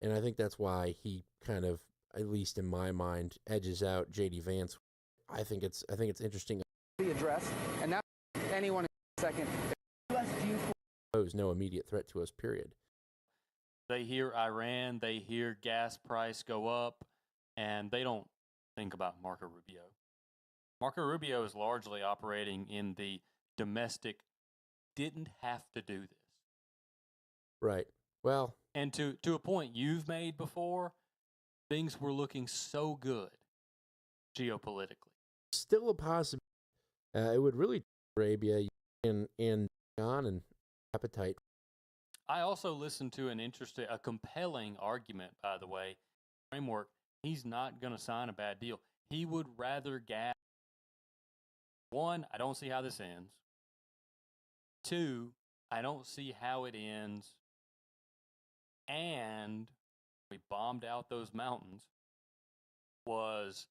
And I think that's why he kind of, at least in my mind, edges out J.D. Vance. I think it's interesting. The address, and now anyone in a second. Pose no immediate threat to us, period. They hear Iran, they hear gas price go up, and they don't think about Marco Rubio. Marco Rubio is largely operating in the domestic, didn't have to do this. Right. Well, and to a point you've made before, things were looking so good geopolitically. Still a possibility. It would really Arabia and Iran and appetite. I also listened to a compelling argument, by the way, framework. He's not going to sign a bad deal. He would rather gas. One, I don't see how this ends. Two, I don't see how it ends. And we bombed out those mountains. Was,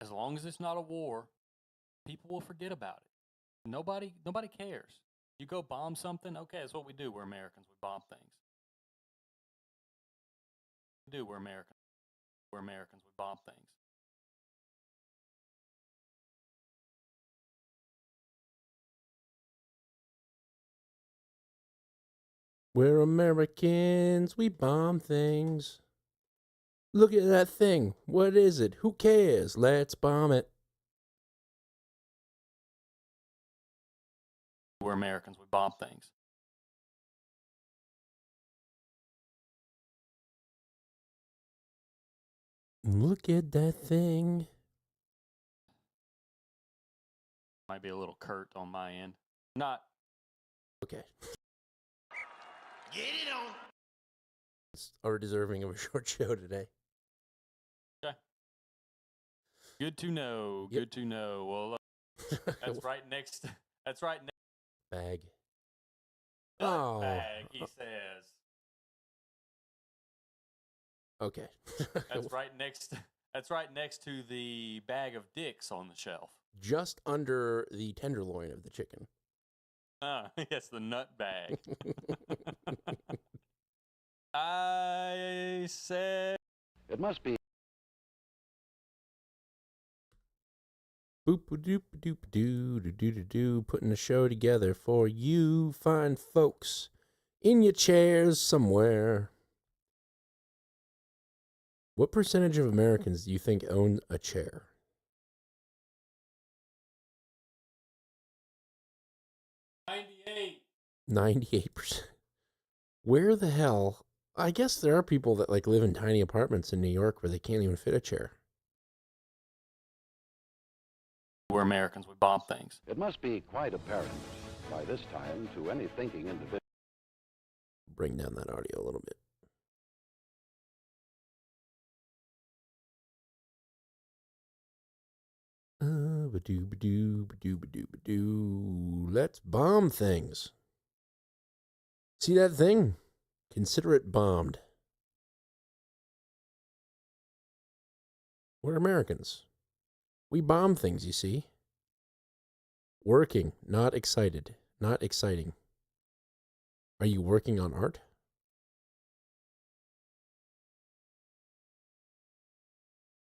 as long as it's not a war, people will forget about it. Nobody cares. You go bomb something, okay, that's what we do. We're Americans. We bomb things. We're Americans. We're Americans. We bomb things. We're Americans. We bomb things. Look at that thing. What is it? Who cares? Let's bomb it. We're Americans. We bomb things. Look at that thing. Might be a little curt on my end. Not. Okay. Get it on. Are deserving of a short show today. Okay. Good to know. Yep. Good to know. Well, that's right next. That's right next. Bag. Oh. Bag, he says. Okay. That's right next. That's right next to the bag of dicks on the shelf. Just under the tenderloin of the chicken. Yes, the nut bag. I said it must be. Boop doop doop doo doo doo doo doo. Putting a show together for you fine folks in your chairs somewhere. What percentage of Americans do you think own a chair? 98%. Where the hell? I guess there are people that like live in tiny apartments in New York where they can't even fit a chair. We're Americans. We bomb things. It must be quite apparent by this time to any thinking individual. Bring down that audio a little bit. Let's bomb things. See that thing? Consider it bombed. We're Americans. We bomb things, you see. Working, not excited, not exciting. Are you working on art?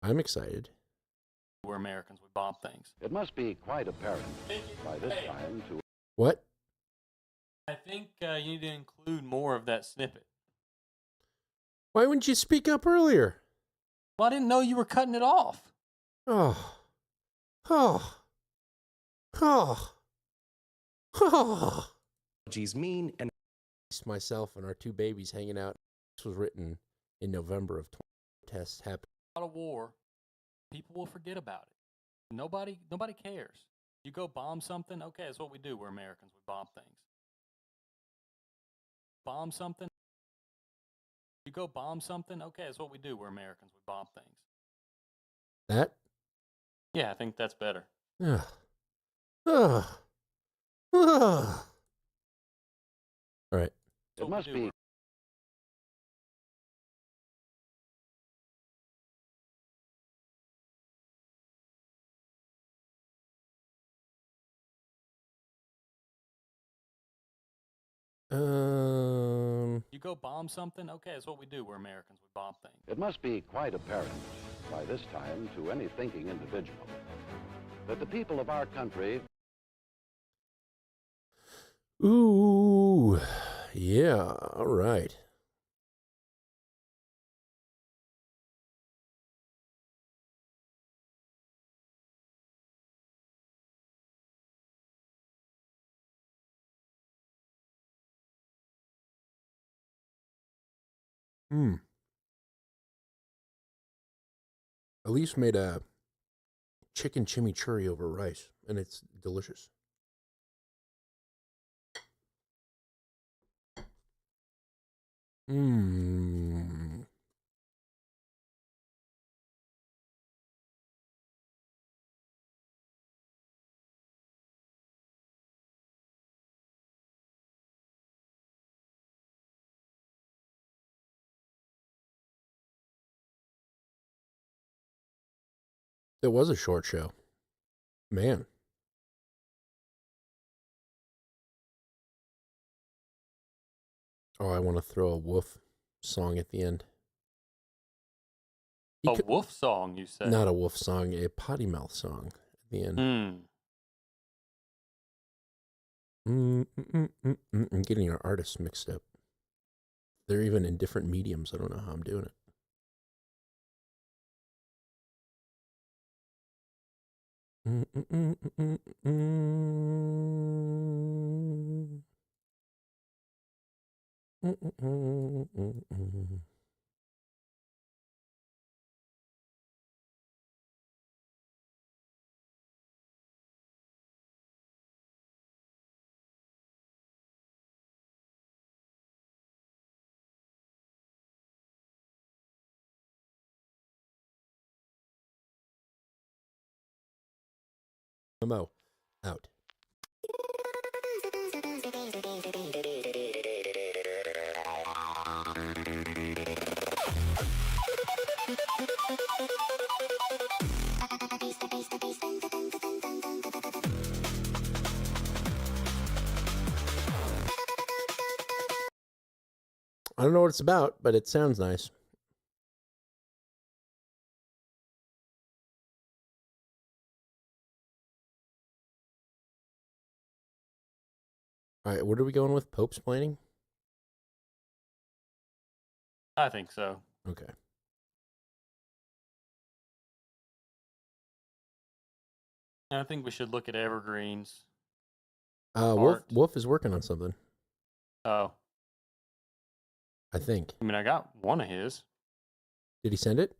I'm excited. We're Americans. We bomb things. It must be quite apparent by this time to... What? I think you need to include more of that snippet. Why wouldn't you speak up earlier? Well, I didn't know you were cutting it off. Oh. Geez, mean and myself and our two babies hanging out. This was written in November of 20 tests happened. A lot of war. People will forget about it. Nobody cares. You go bomb something, okay, that's what we do. We're Americans. We bomb things. Bomb something. You go bomb something, okay, that's what we do. We're Americans. We bomb things. That? Yeah, I think that's better. All right. It must be. You go bomb something, okay, that's what we do. We're Americans. We bomb things. It must be quite apparent by this time to any thinking individual that the people of our country... Ooh, yeah, all right. Elise made a chicken chimichurri over rice, and it's delicious. It was a short show. Man. Oh, I want to throw a woof song at the end. Woof song, you said? Not a woof song, a potty mouth song at the end. I'm getting our artists mixed up. They're even in different mediums. I don't know how I'm doing it. Mo out. I don't know what it's about, but it sounds nice. All right, what are we going with? Pope's planning? I think so. Okay. And I think we should look at evergreens. Wolf is working on something. Oh. I think. I mean, I got one of his. Did he send it?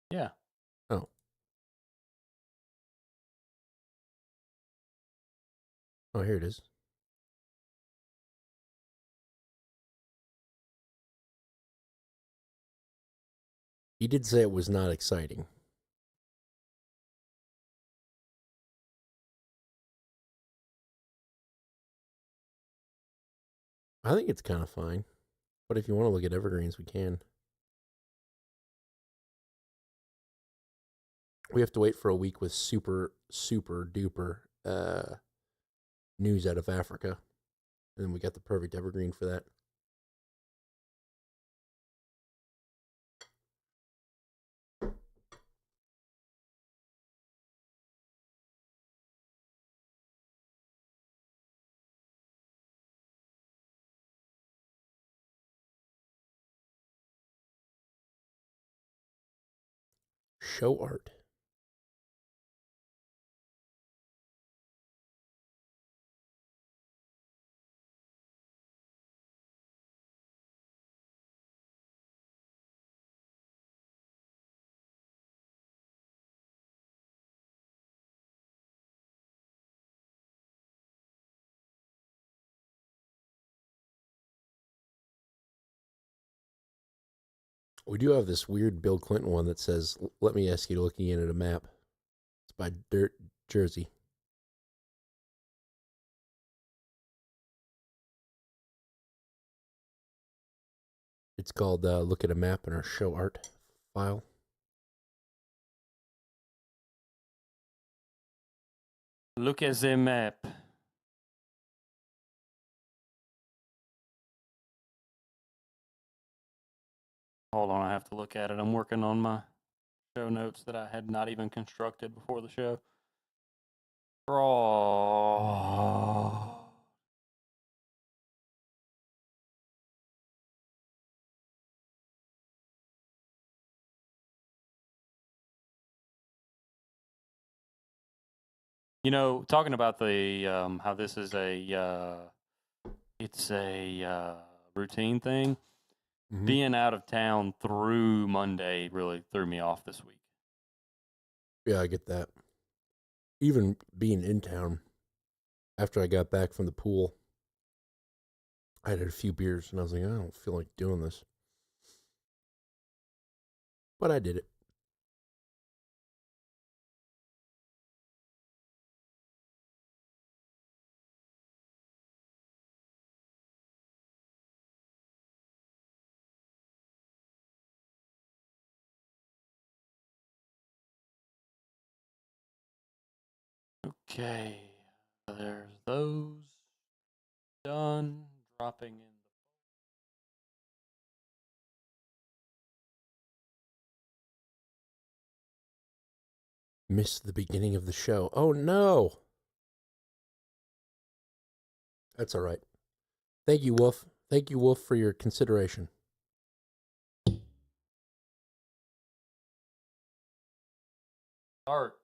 Yeah. Oh. Oh, here it is. He did say it was not exciting. I think it's kind of fine. But if you want to look at evergreens, we can. We have to wait for a week with super, super duper news out of Africa. And then we got the perfect evergreen for that. Show art. We do have this weird Bill Clinton one that says, "Let me ask you to look in at a map." It's by Dirt Jersey. It's called Look at a Map in our show art file. Look at the map. Hold on, I have to look at it. I'm working on my show notes that I had not even constructed before the show. Raw. You know, talking about the how this is a it's a routine thing. Mm-hmm. Being out of town through Monday really threw me off this week. Yeah, I get that. Even being in town after I got back from the pool, I had a few beers and I was like, I don't feel like doing this. But I did it. Okay, there's those done. Dropping in Missed the beginning of the show. Oh, no. That's all right. Thank you, Wolf. Thank you, Wolf, for your consideration. art.